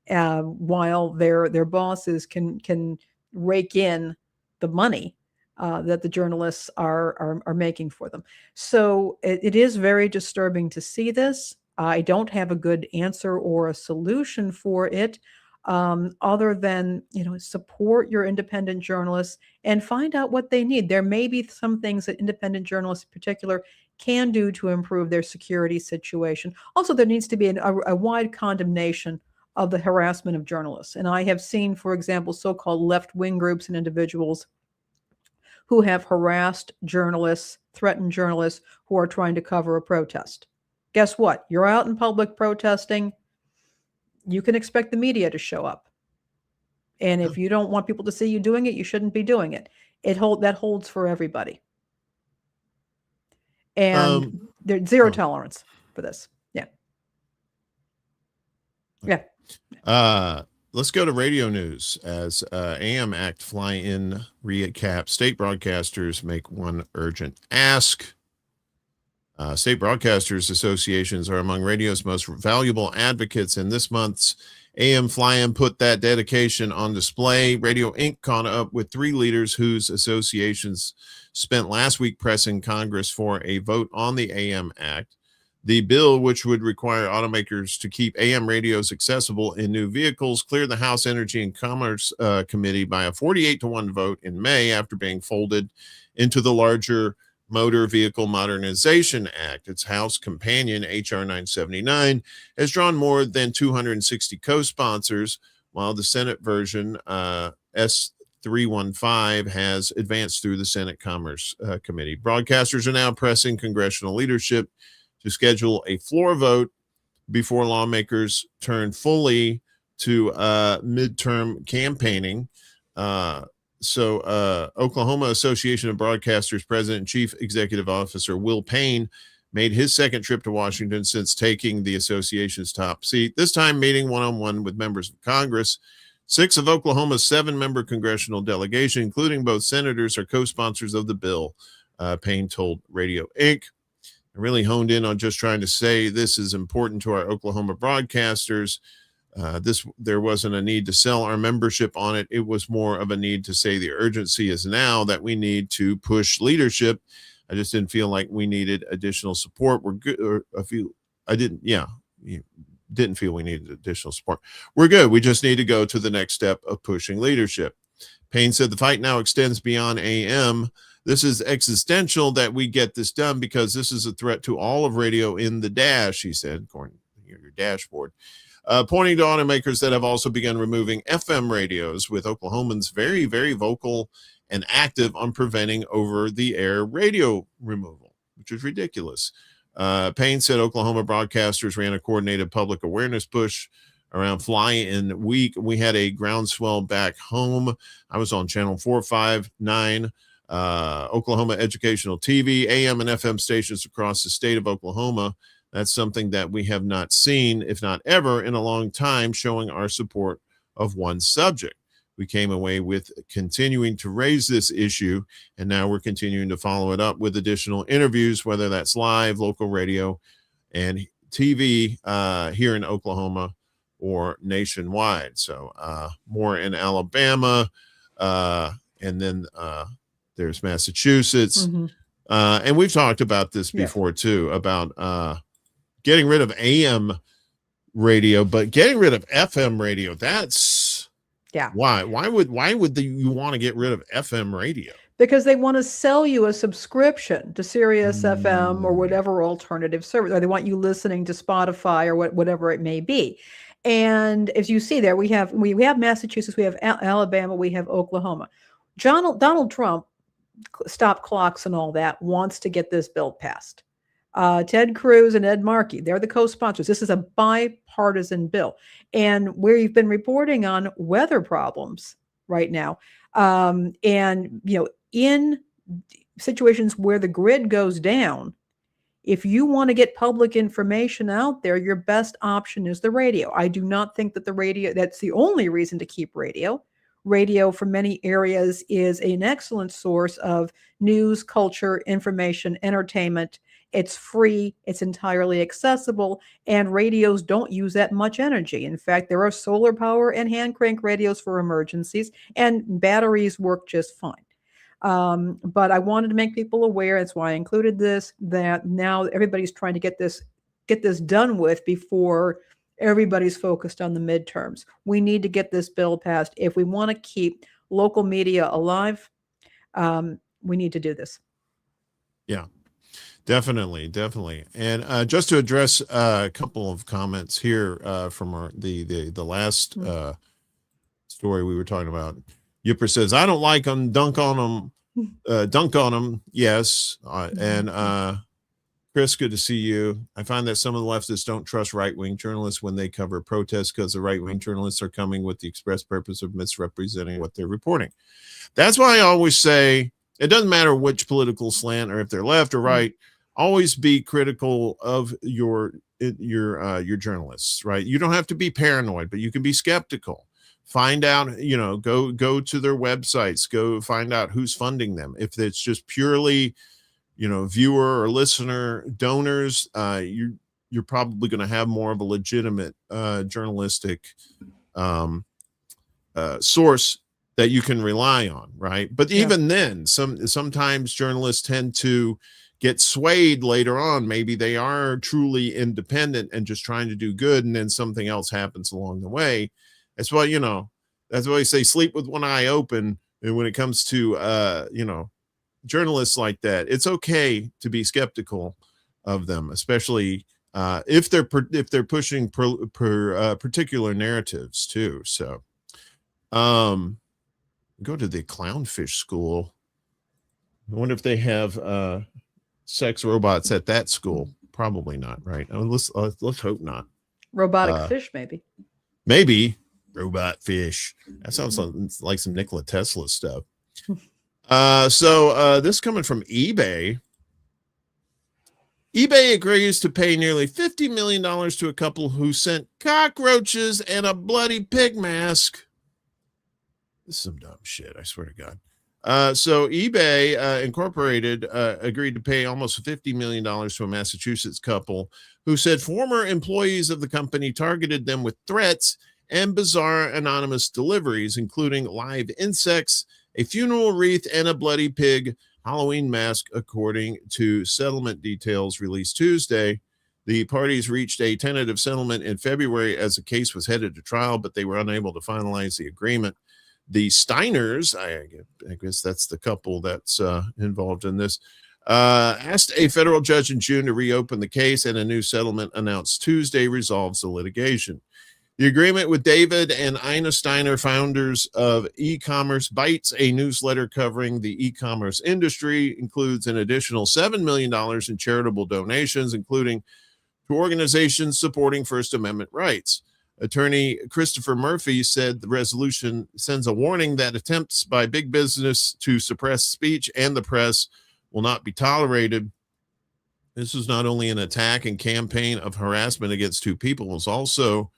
while their bosses can rake in the money that the journalists are making for them. So it is very disturbing to see this. I don't have a good answer or a solution for it, other than, support your independent journalists and find out what they need. There may be some things that independent journalists in particular can do to improve their security situation. Also, there needs to be a wide condemnation of the harassment of journalists. And I have seen, for example, so-called left-wing groups and individuals who have harassed journalists, threatened journalists who are trying to cover a protest. Guess what? You're out in public protesting. You can expect the media to show up. And if you don't want people to see you doing it, you shouldn't be doing it. That holds for everybody. And there's zero tolerance for this. Yeah. Yeah. Let's go to radio news as AM Act fly-in recap. State broadcasters make one urgent ask. State Broadcasters Associations are among radio's most valuable advocates, and this month's AM Fly-In put that dedication on display. Radio Inc. caught up with three leaders whose associations spent last week pressing Congress for a vote on the AM Act. The bill, which would require automakers to keep AM radios accessible in new vehicles, cleared the House Energy and Commerce Committee by a 48-1 vote in May after being folded into the larger Motor Vehicle Modernization Act. Its House companion, H.R. 979, has drawn more than 260 co-sponsors, while the Senate version, S. 315, has advanced through the Senate Commerce Committee. Broadcasters are now pressing congressional leadership to schedule a floor vote before lawmakers turn fully to midterm campaigning. Oklahoma Association of Broadcasters President and Chief Executive Officer Will Payne made his second trip to Washington since taking the association's top seat, this time meeting one-on-one with members of Congress. 6 of Oklahoma's 7-member congressional delegation, including both senators, are co-sponsors of the bill, Payne told Radio Inc. I really honed in on just trying to say this is important to our Oklahoma broadcasters. There wasn't a need to sell our membership on it. It was more of a need to say the urgency is now that we need to push leadership. I just didn't feel like we needed additional support. We're good. Didn't feel we needed additional support. We're good. We just need to go to the next step of pushing leadership. Payne said the fight now extends beyond AM. This is existential that we get this done because this is a threat to all of radio in the dash, he said, according to your dashboard. Pointing to automakers that have also begun removing FM radios, with Oklahomans very, very vocal and active on preventing over-the-air radio removal, which is ridiculous. Payne said Oklahoma broadcasters ran a coordinated public awareness push around Fly-In Week. We had a groundswell back home. I was on channel 459, Oklahoma Educational TV, AM and FM stations across the state of Oklahoma. That's something that we have not seen, if not ever, in a long time, showing our support of one subject. We came away with continuing to raise this issue, and now we're continuing to follow it up with additional interviews, whether that's live, local radio, and TV here in Oklahoma or nationwide. So more in Alabama, and then there's Massachusetts. Mm-hmm. And we've talked about this before, too, about getting rid of AM radio, but getting rid of FM radio, that's why would you want to get rid of FM radio? Because they want to sell you a subscription to Sirius FM or whatever alternative service, or they want you listening to Spotify or whatever it may be. And as you see there, we have Massachusetts, we have Alabama, we have Oklahoma. Donald Trump, stop clocks and all that, wants to get this bill passed. Ted Cruz and Ed Markey, they're the co-sponsors. This is a bipartisan bill. And we've been reporting on weather problems right now. And, in situations where the grid goes down, if you want to get public information out there, your best option is the radio. I do not think that the radio, that's the only reason to keep radio. Radio for many areas is an excellent source of news, culture, information, entertainment. It's free, it's entirely accessible, and radios don't use that much energy. In fact, there are solar power and hand crank radios for emergencies, and batteries work just fine. But I wanted to make people aware, that's why I included this, that now everybody's trying to get this done with before everybody's focused on the midterms. We need to get this bill passed. If we want to keep local media alive, we need to do this. Yeah. Definitely. And just to address a couple of comments here from the last story we were talking about. Yipper says, I don't like them, dunk on them. Yes. And Chris, good to see you. I find that some of the leftists don't trust right-wing journalists when they cover protests because the right-wing journalists are coming with the express purpose of misrepresenting what they're reporting. That's why I always say it doesn't matter which political slant or if they're left or right. always be critical of your journalists, right? You don't have to be paranoid, but you can be skeptical. Find out, go to their websites, go find out who's funding them. If it's just purely, viewer or listener donors, you're probably going to have more of a legitimate journalistic source that you can rely on, right? But even then, sometimes journalists tend to get swayed later on. Maybe they are truly independent and just trying to do good, and then something else happens along the way. That's why, that's why I say sleep with one eye open. And when it comes to, journalists like that, it's okay to be skeptical of them, especially if they're pushing particular narratives too. So, go to the clownfish school. I wonder if they have sex robots at that school. Probably not, right? Let's hope not. Robotic fish, maybe robot fish. That sounds like some Nikola Tesla stuff. So this coming from eBay. eBay agrees to pay nearly $50 million to a couple who sent cockroaches and a bloody pig mask. This is some dumb shit, I swear to God. So eBay Incorporated agreed to pay almost $50 million to a Massachusetts couple who said former employees of the company targeted them with threats and bizarre anonymous deliveries, including live insects, a funeral wreath, and a bloody pig Halloween mask, according to settlement details released Tuesday. The parties reached a tentative settlement in February as the case was headed to trial, but they were unable to finalize the agreement. The Steiners, I guess that's the couple that's involved in this, asked a federal judge in June to reopen the case, and a new settlement announced Tuesday resolves the litigation. The agreement with David and Ina Steiner, founders of E-Commerce Bytes, a newsletter covering the e-commerce industry, includes an additional $7 million in charitable donations, including to organizations supporting First Amendment rights. Attorney Christopher Murphy said the resolution sends a warning that attempts by big business to suppress speech and the press will not be tolerated. This was not only an attack and campaign of harassment against two people, it was also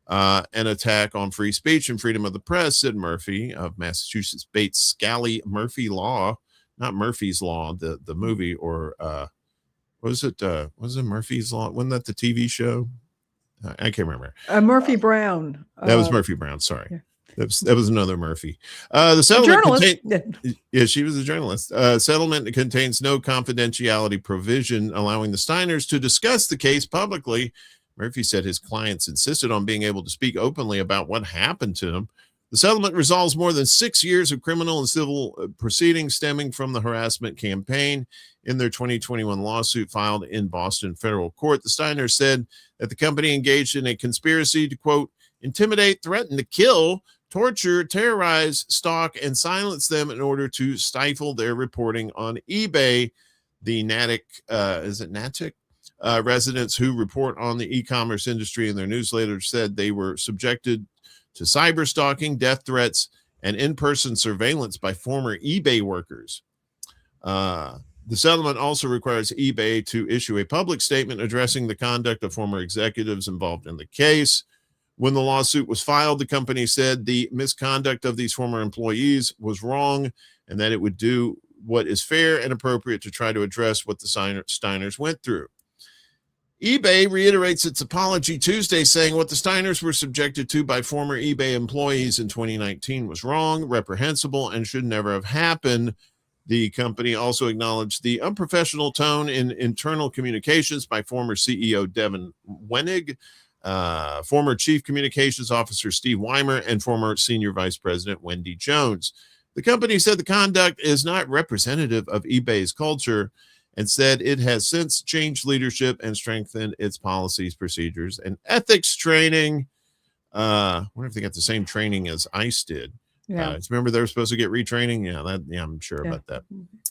an attack on free speech and freedom of the press, said Murphy of Massachusetts Bates Scally Murphy Law, not Murphy's Law, the movie, or was it Murphy's Law? Wasn't that the TV show? I can't remember. Murphy Brown. That was Murphy Brown. Sorry. Yeah. That was another Murphy. The settlement yeah, she was a journalist. Settlement contains no confidentiality provision allowing the Steiners to discuss the case publicly. Murphy said his clients insisted on being able to speak openly about what happened to them. The settlement resolves more than 6 years of criminal and civil proceedings stemming from the harassment campaign. In their 2021 lawsuit filed in Boston federal court, the Steiners said that the company engaged in a conspiracy to, quote, intimidate, threaten to kill, torture, terrorize, stalk, and silence them in order to stifle their reporting on eBay. The Natick, residents who report on the e-commerce industry in their newsletter said they were subjected to cyber stalking, death threats, and in-person surveillance by former eBay workers. The settlement also requires eBay to issue a public statement addressing the conduct of former executives involved in the case. When the lawsuit was filed, the company said the misconduct of these former employees was wrong and that it would do what is fair and appropriate to try to address what the Steiners went through. eBay reiterates its apology Tuesday, saying what the Steiners were subjected to by former eBay employees in 2019 was wrong, reprehensible, and should never have happened. The company also acknowledged the unprofessional tone in internal communications by former CEO Devin Wenig, former Chief Communications Officer Steve Weimer, and former Senior Vice President Wendy Jones. The company said the conduct is not representative of eBay's culture and said it has since changed leadership and strengthened its policies, procedures, and ethics training. I wonder if they got the same training as ICE did. Yeah. Remember they were supposed to get retraining? Yeah, I'm sure about that.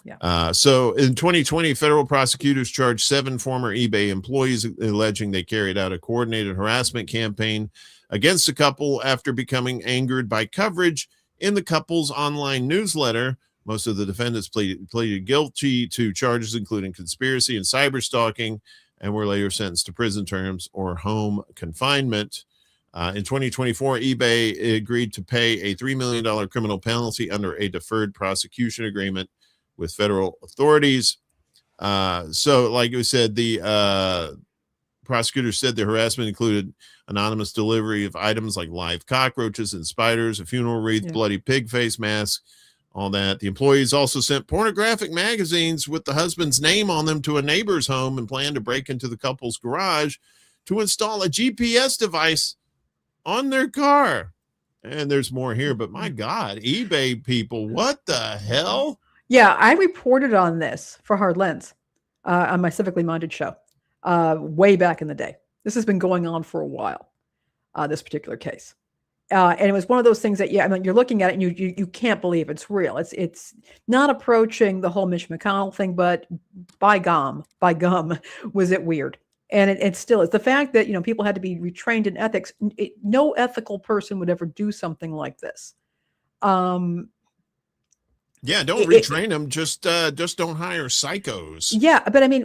Yeah. So in 2020, federal prosecutors charged 7 former eBay employees, alleging they carried out a coordinated harassment campaign against the couple after becoming angered by coverage in the couple's online newsletter Most of the defendants pleaded guilty to charges including conspiracy and cyber stalking, and were later sentenced to prison terms or home confinement. In 2024, eBay agreed to pay a $3 million criminal penalty under a deferred prosecution agreement with federal authorities. So, like we said, the prosecutors said the harassment included anonymous delivery of items like live cockroaches and spiders, a funeral wreath, bloody pig face mask, all that. The employees also sent pornographic magazines with the husband's name on them to a neighbor's home and planned to break into the couple's garage to install a GPS device on their car. And there's more here, but my God, eBay people, what the hell? Yeah, I reported on this for Hard Lens on my Civically Minded show way back in the day. This has been going on for a while, this particular case. And it was one of those things that, I mean, you're looking at it and you can't believe it's real. It's not approaching the whole Mitch McConnell thing, but by gum, was it weird? And it still is. The fact that, people had to be retrained in ethics, no ethical person would ever do something like this. Yeah, don't retrain them. Just don't hire psychos. Yeah, but I mean,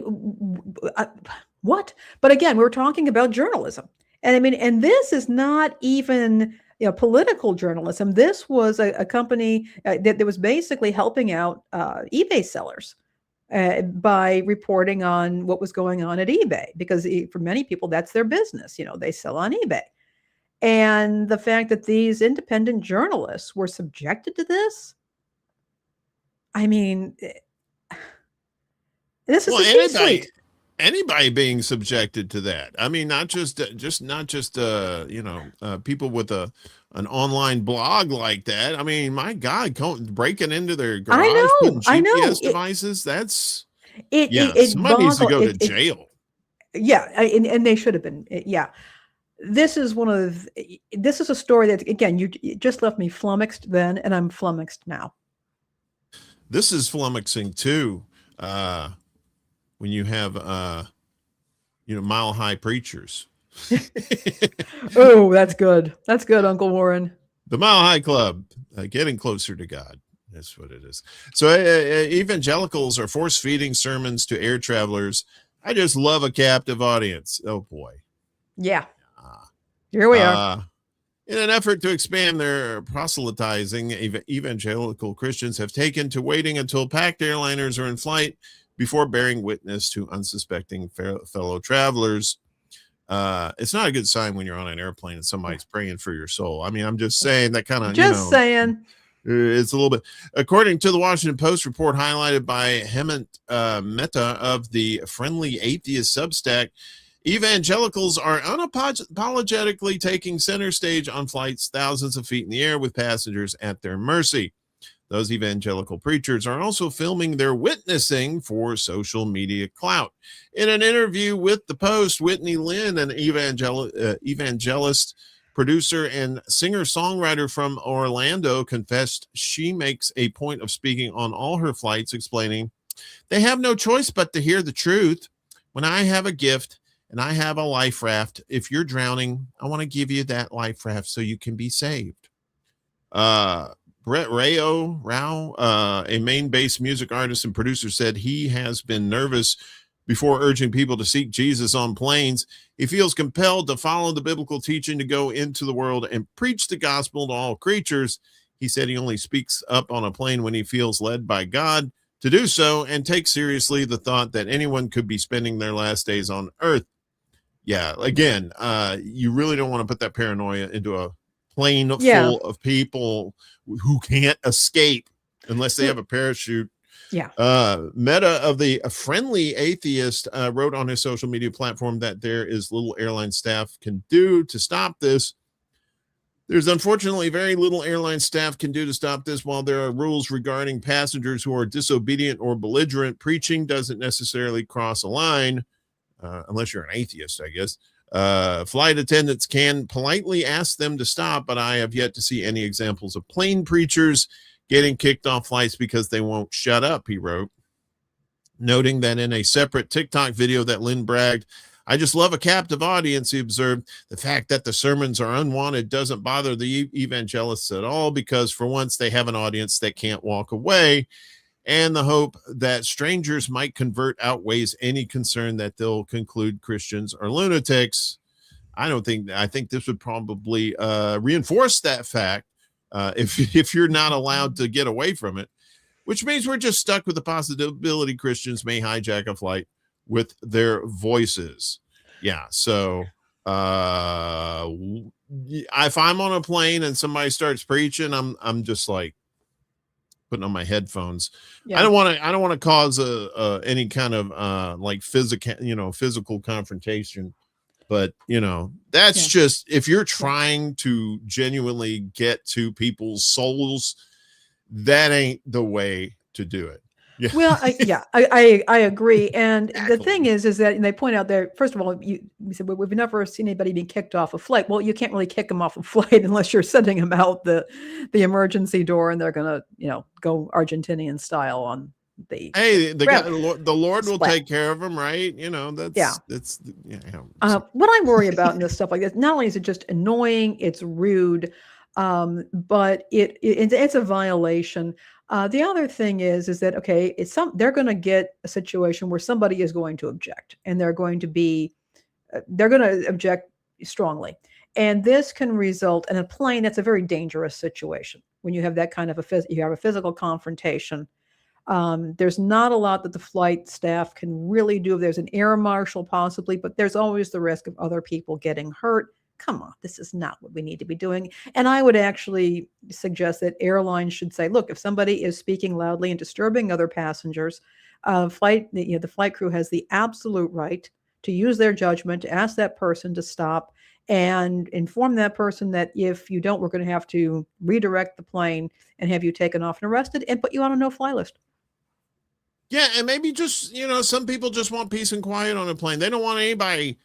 what? But again, we were talking about journalism. And I mean, and this is not even political journalism. This was a company that was basically helping out eBay sellers by reporting on what was going on at eBay, because for many people, that's their business. They sell on eBay. And the fact that these independent journalists were subjected to this, I mean, this is a C-suite. Anybody being subjected to that. I mean, not just people with an online blog like that. I mean, my God, breaking into their garage, putting GPS devices. Somebody needs to go to jail. Yeah, and they should have been. Yeah, this is this is a story that, again, you just left me flummoxed then, and I'm flummoxed now. This is flummoxing too. When you have mile high preachers. Oh, that's good. That's good, Uncle Warren. The Mile High Club, getting closer to God. That's what it is. So evangelicals are force feeding sermons to air travelers. I just love a captive audience. Oh boy. Yeah. Here we are. In an effort to expand their proselytizing, evangelical Christians have taken to waiting until packed airliners are in flight before bearing witness to unsuspecting fellow travelers. It's not a good sign when you're on an airplane and somebody's praying for your soul. I mean, I'm just saying that kind of, saying. It's a little bit. According to the Washington Post report highlighted by Hemant Mehta of the Friendly Atheist Substack, evangelicals are unapologetically taking center stage on flights thousands of feet in the air with passengers at their mercy. Those evangelical preachers are also filming their witnessing for social media clout. In an interview with the Post, Whitney Lynn, an evangelist, producer, and singer-songwriter from Orlando, confessed she makes a point of speaking on all her flights, explaining, "They have no choice but to hear the truth. When I have a gift and I have a life raft, if you're drowning, I want to give you that life raft so you can be saved." Brett Rao, a Maine-based music artist and producer, said he has been nervous before urging people to seek Jesus on planes. He feels compelled to follow the biblical teaching to go into the world and preach the gospel to all creatures. He said he only speaks up on a plane when he feels led by God to do so and takes seriously the thought that anyone could be spending their last days on earth. Yeah, again, you really don't want to put that paranoia into a plane full of people who can't escape unless they have a parachute. Yeah. Mehta of the Friendly Atheist wrote on his social media platform that there is little airline staff can do to stop this. There's unfortunately very little airline staff can do to stop this. While there are rules regarding passengers who are disobedient or belligerent, preaching doesn't necessarily cross a line, unless you're an atheist, I guess. Flight attendants can politely ask them to stop, but I have yet to see any examples of plane preachers getting kicked off flights because they won't shut up, he wrote, noting that in a separate TikTok video that Lynn bragged, I just love a captive audience, he observed. The fact that the sermons are unwanted doesn't bother the evangelists at all, because for once they have an audience that can't walk away, and the hope that strangers might convert outweighs any concern that they'll conclude Christians are lunatics. I think this would probably reinforce that fact if you're not allowed to get away from it, which means we're just stuck with the possibility Christians may hijack a flight with their voices. Yeah. So if I'm on a plane and somebody starts preaching, I'm just like putting on my headphones. Yeah. I don't want to cause any kind of like physical confrontation. But, that's just, if you're trying to genuinely get to people's souls, that ain't the way to do it. Yeah. Well, I agree. And the thing is that they point out there, first of all, you said, we've never seen anybody being kicked off a flight. Well, you can't really kick them off a flight unless you're sending them out the emergency door, and they're going to, go Argentinian style on the Lord will take care of them, right? That's what I worry about in this stuff like this. Not only is it just annoying, it's rude, but it's a violation. The other thing is that, okay, they're going to get a situation where somebody is going to object, and they're going to object strongly. And this can result in a plane. That's a very dangerous situation when you have that kind of you have a physical confrontation. There's not a lot that the flight staff can really do. There's an air marshal possibly, but there's always the risk of other people getting hurt. Come on, this is not what we need to be doing. And I would actually suggest that airlines should say, look, if somebody is speaking loudly and disturbing other passengers, the flight crew has the absolute right to use their judgment, to ask that person to stop, and inform that person that if you don't, we're going to have to redirect the plane and have you taken off and arrested and put you on a no-fly list. Yeah, and maybe just, some people just want peace and quiet on a plane. They don't want anybody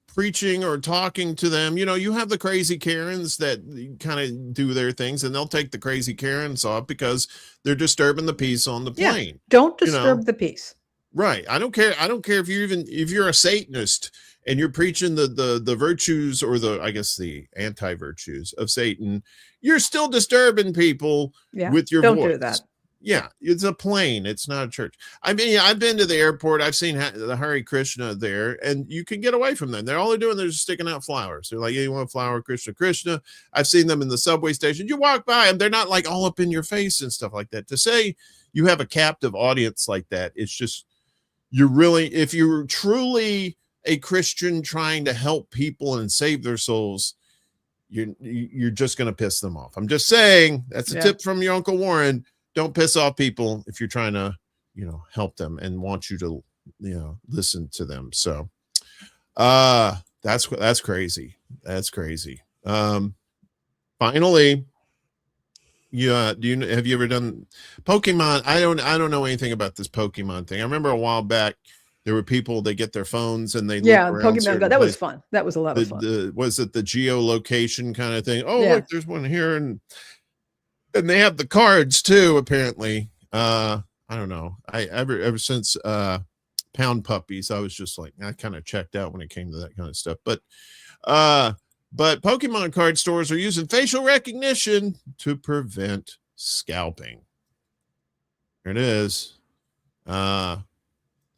preaching or talking to them. You have the crazy Karens that kind of do their things, and they'll take the crazy Karens off because they're disturbing the peace on the plane. Yeah, don't disturb the peace. Right. I don't care if you're a Satanist and you're preaching the virtues, or the anti-virtues of Satan. You're still disturbing people with your voice. Don't do that. Yeah, it's a plane. It's not a church. I mean, I've been to the airport. I've seen the Hare Krishna there, and you can get away from them. They're just sticking out flowers. They're like, yeah, you want a flower, Krishna, Krishna. I've seen them in the subway station. You walk by them, they're not like all up in your face and stuff like that. To say you have a captive audience like that, it's just, if you're truly a Christian trying to help people and save their souls, you're just going to piss them off. I'm just saying, that's a tip from your Uncle Warren. Don't piss off people if you're trying to, help them and want you to, listen to them. So, that's crazy. That's crazy. Finally, have you ever done Pokemon? I don't know anything about this Pokemon thing. I remember a while back, there were people that get their phones and they Pokemon. That was fun. That was a lot of fun. Was it the geolocation kind of thing? Oh, look, there's one here, and they have the cards too, apparently. I don't know. Ever since Pound Puppies, I was just like, I kind of checked out when it came to that kind of stuff. But Pokemon card stores are using facial recognition to prevent scalping. There it is.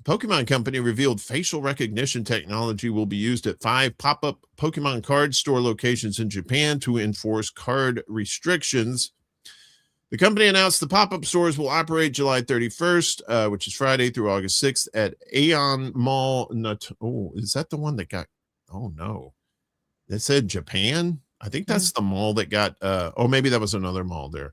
Pokemon Company revealed facial recognition technology will be used at 5 pop-up Pokemon card store locations in Japan to enforce card restrictions. The company announced the pop-up stores will operate July 31st, which is Friday, through August 6th at Aeon Mall. Is that the one that got? Oh no, it said Japan. I think that's the mall that got. Maybe that was another mall there.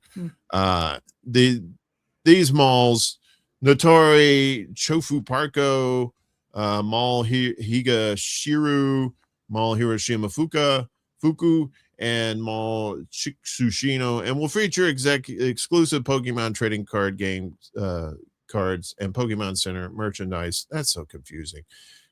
These malls, Notori, Chofu Parko, Mall Higashiru, Mall Hiroshima Fuku, and Mall Chiksushino, and will feature exclusive Pokemon trading card games, cards, and Pokemon Center merchandise. That's so confusing.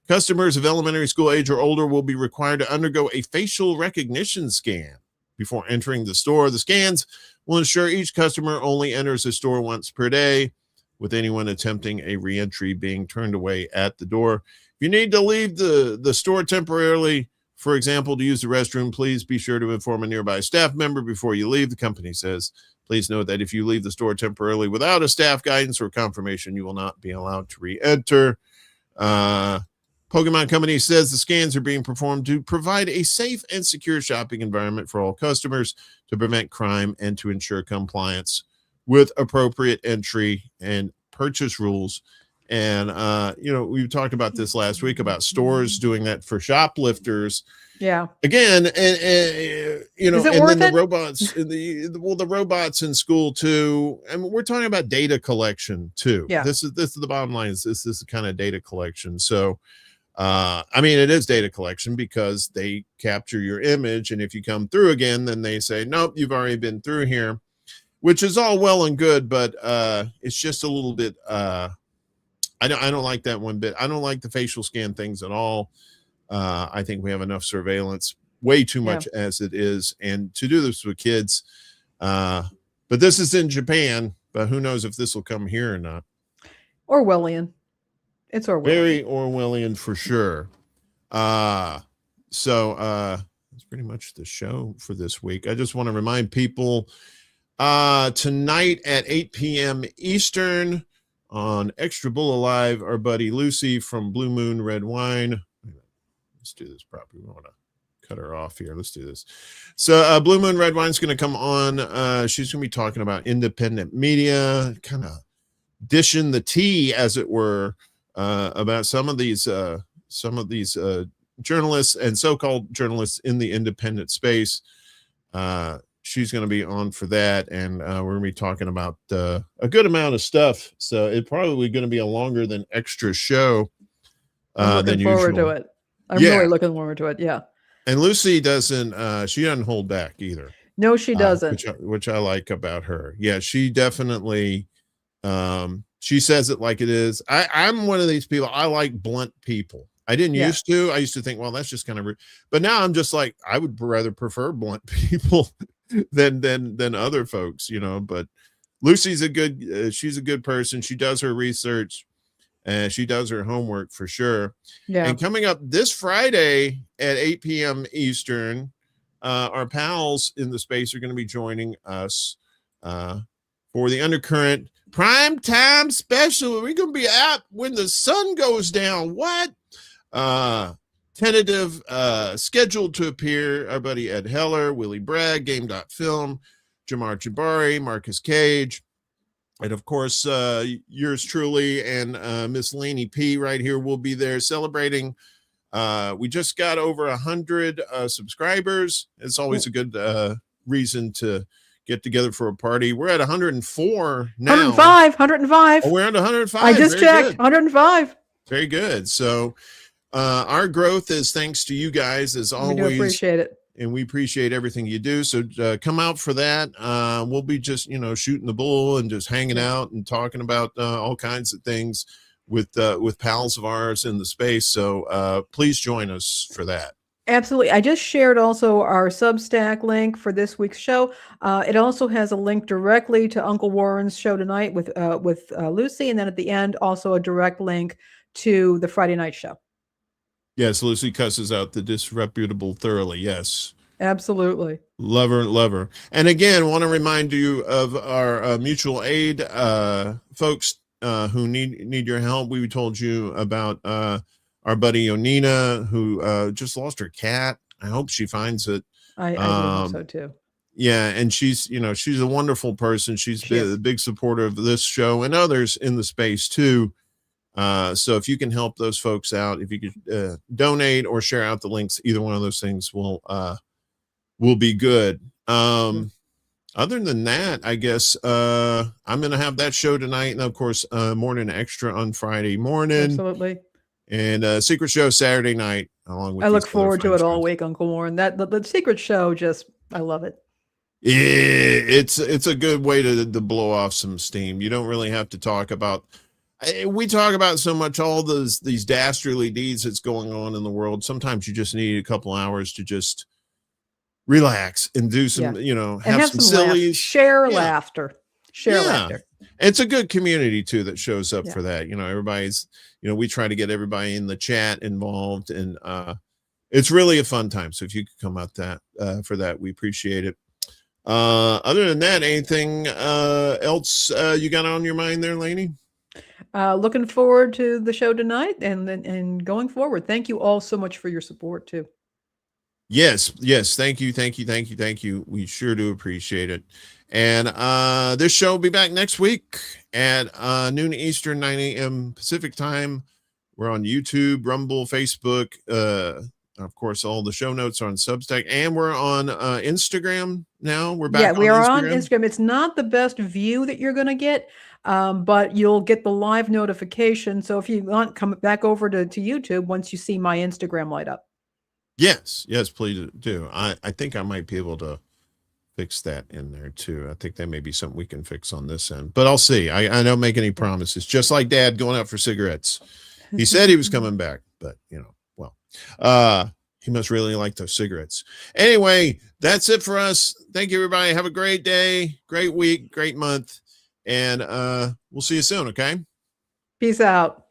Customers of elementary school age or older will be required to undergo a facial recognition scan before entering the store. The scans will ensure each customer only enters the store once per day, with anyone attempting a re-entry being turned away at the door. you need to leave the store temporarily, for example, to use the restroom, please be sure to inform a nearby staff member before you leave. The company says, please note that if you leave the store temporarily without a staff guidance or confirmation, you will not be allowed to re-enter. Pokemon Company says the scans are being performed to provide a safe and secure shopping environment for all customers, to prevent crime and to ensure compliance with appropriate entry and purchase rules. And, we talked about this last week about stores doing that for shoplifters. Yeah. Again, and then the robots, the robots in school too. I mean, we're talking about data collection too. Yeah. This is the bottom line. This is the kind of data collection. So, it is data collection because they capture your image, and if you come through again, then they say, nope, you've already been through here, which is all well and good, but it's just a little bit. I don't like that one bit. I don't like the facial scan things at all. I think we have enough surveillance, way too much as it is, and to do this with kids. But this is in Japan, but who knows if this will come here or not. Orwellian. It's Orwellian. Very Orwellian for sure. So that's pretty much the show for this week. I just want to remind people tonight at 8 p.m. Eastern on Extra Bull Alive, our buddy Lucy from Blue Moon Red Wine. Let's do this properly. We want to cut her off here. Let's do this. So Blue Moon Red Wine is going to come on. She's going to be talking about independent media, kind of dishing the tea, as it were, about some of these journalists and so-called journalists in the independent space. She's going to be on for that, and we're going to be talking about a good amount of stuff. So it's probably going to be a longer than extra show. I'm looking forward to it. I'm really looking forward to it. Yeah. And Lucy doesn't hold back either. No, she doesn't. Which I like about her. Yeah, she definitely. She says it like it is. I'm one of these people. I like blunt people. I didn't used to. I used to think, well, that's just kind of rude. But now I'm just like, I would rather prefer blunt people than other folks, But Lucy's she's a good person. She does her research and she does her homework for sure. Yeah. And coming up this Friday at 8 p.m. Eastern, our pals in the space are going to be joining us for the Undercurrent Prime Time Special. We're going to be out when the sun goes down. What? Tentative scheduled to appear our buddy Ed Heller, Willie Bragg, Game.Film, Jamar Jabari, Marcus Cage, and of course yours truly and Miss Lainie P right here will be there celebrating. We just got over 100 subscribers. It's always a good reason to get together for a party. We're at 104 now. 105. Oh, we're at 105. I just checked. 105. Very good. So our growth is thanks to you guys, as always. We do appreciate it. And we appreciate everything you do. So come out for that. We'll be just, shooting the bull and just hanging out and talking about all kinds of things with pals of ours in the space. So please join us for that. Absolutely. I just shared also our Substack link for this week's show. It also has a link directly to Uncle Warren's show tonight with Lucy. And then at the end, also a direct link to the Friday night show. Yes, Lucy cusses out the disreputable thoroughly. Yes. Absolutely. Love her. And again, want to remind you of our mutual aid folks who need your help. We told you about our buddy Yoninah, who just lost her cat. I hope she finds it. I hope so too. Yeah, and she's a wonderful person. She's been a big supporter of this show and others in the space too. So if you can help those folks out, if you could donate or share out the links, either one of those things will be good. Other than that, I guess I'm going to have that show tonight, and of course, Morning Extra on Friday morning. Absolutely. And Secret Show Saturday night, along with. I look forward to it all week, Uncle Warren. That the Secret Show, I love it. Yeah, it's a good way to blow off some steam. You don't really have to talk about. We talk about so much all these dastardly deeds that's going on in the world. Sometimes you just need a couple hours to just relax and do some, and have some silly laughter. Share laughter. It's a good community too that shows up Yeah. for that. Everybody's, we try to get everybody in the chat involved, and it's really a fun time. So if you could come out for that, we appreciate it. Other than that, anything else you got on your mind there, Lainie? Looking forward to the show tonight and going forward. Thank you all so much for your support too. Yes. Thank you. We sure do appreciate it. And this show will be back next week at noon Eastern, 9 a.m. Pacific time. We're on YouTube, Rumble, Facebook. Of course, all the show notes are on Substack, and we're on Instagram now. We're back. Yeah, we on are Instagram. on Instagram. It's not the best view that you're going to get, but you'll get the live notification. So if you want, come back over to YouTube once you see my Instagram light up. Yes, please do. I think I might be able to fix that in there too. I think that may be something we can fix on this end, but I'll see. I don't make any promises. Just like Dad going out for cigarettes. He said he was coming back, but he must really like those cigarettes. Anyway, that's it for us. Thank you, everybody. Have a great day, great week, great month, and we'll see you soon. Okay. Peace out.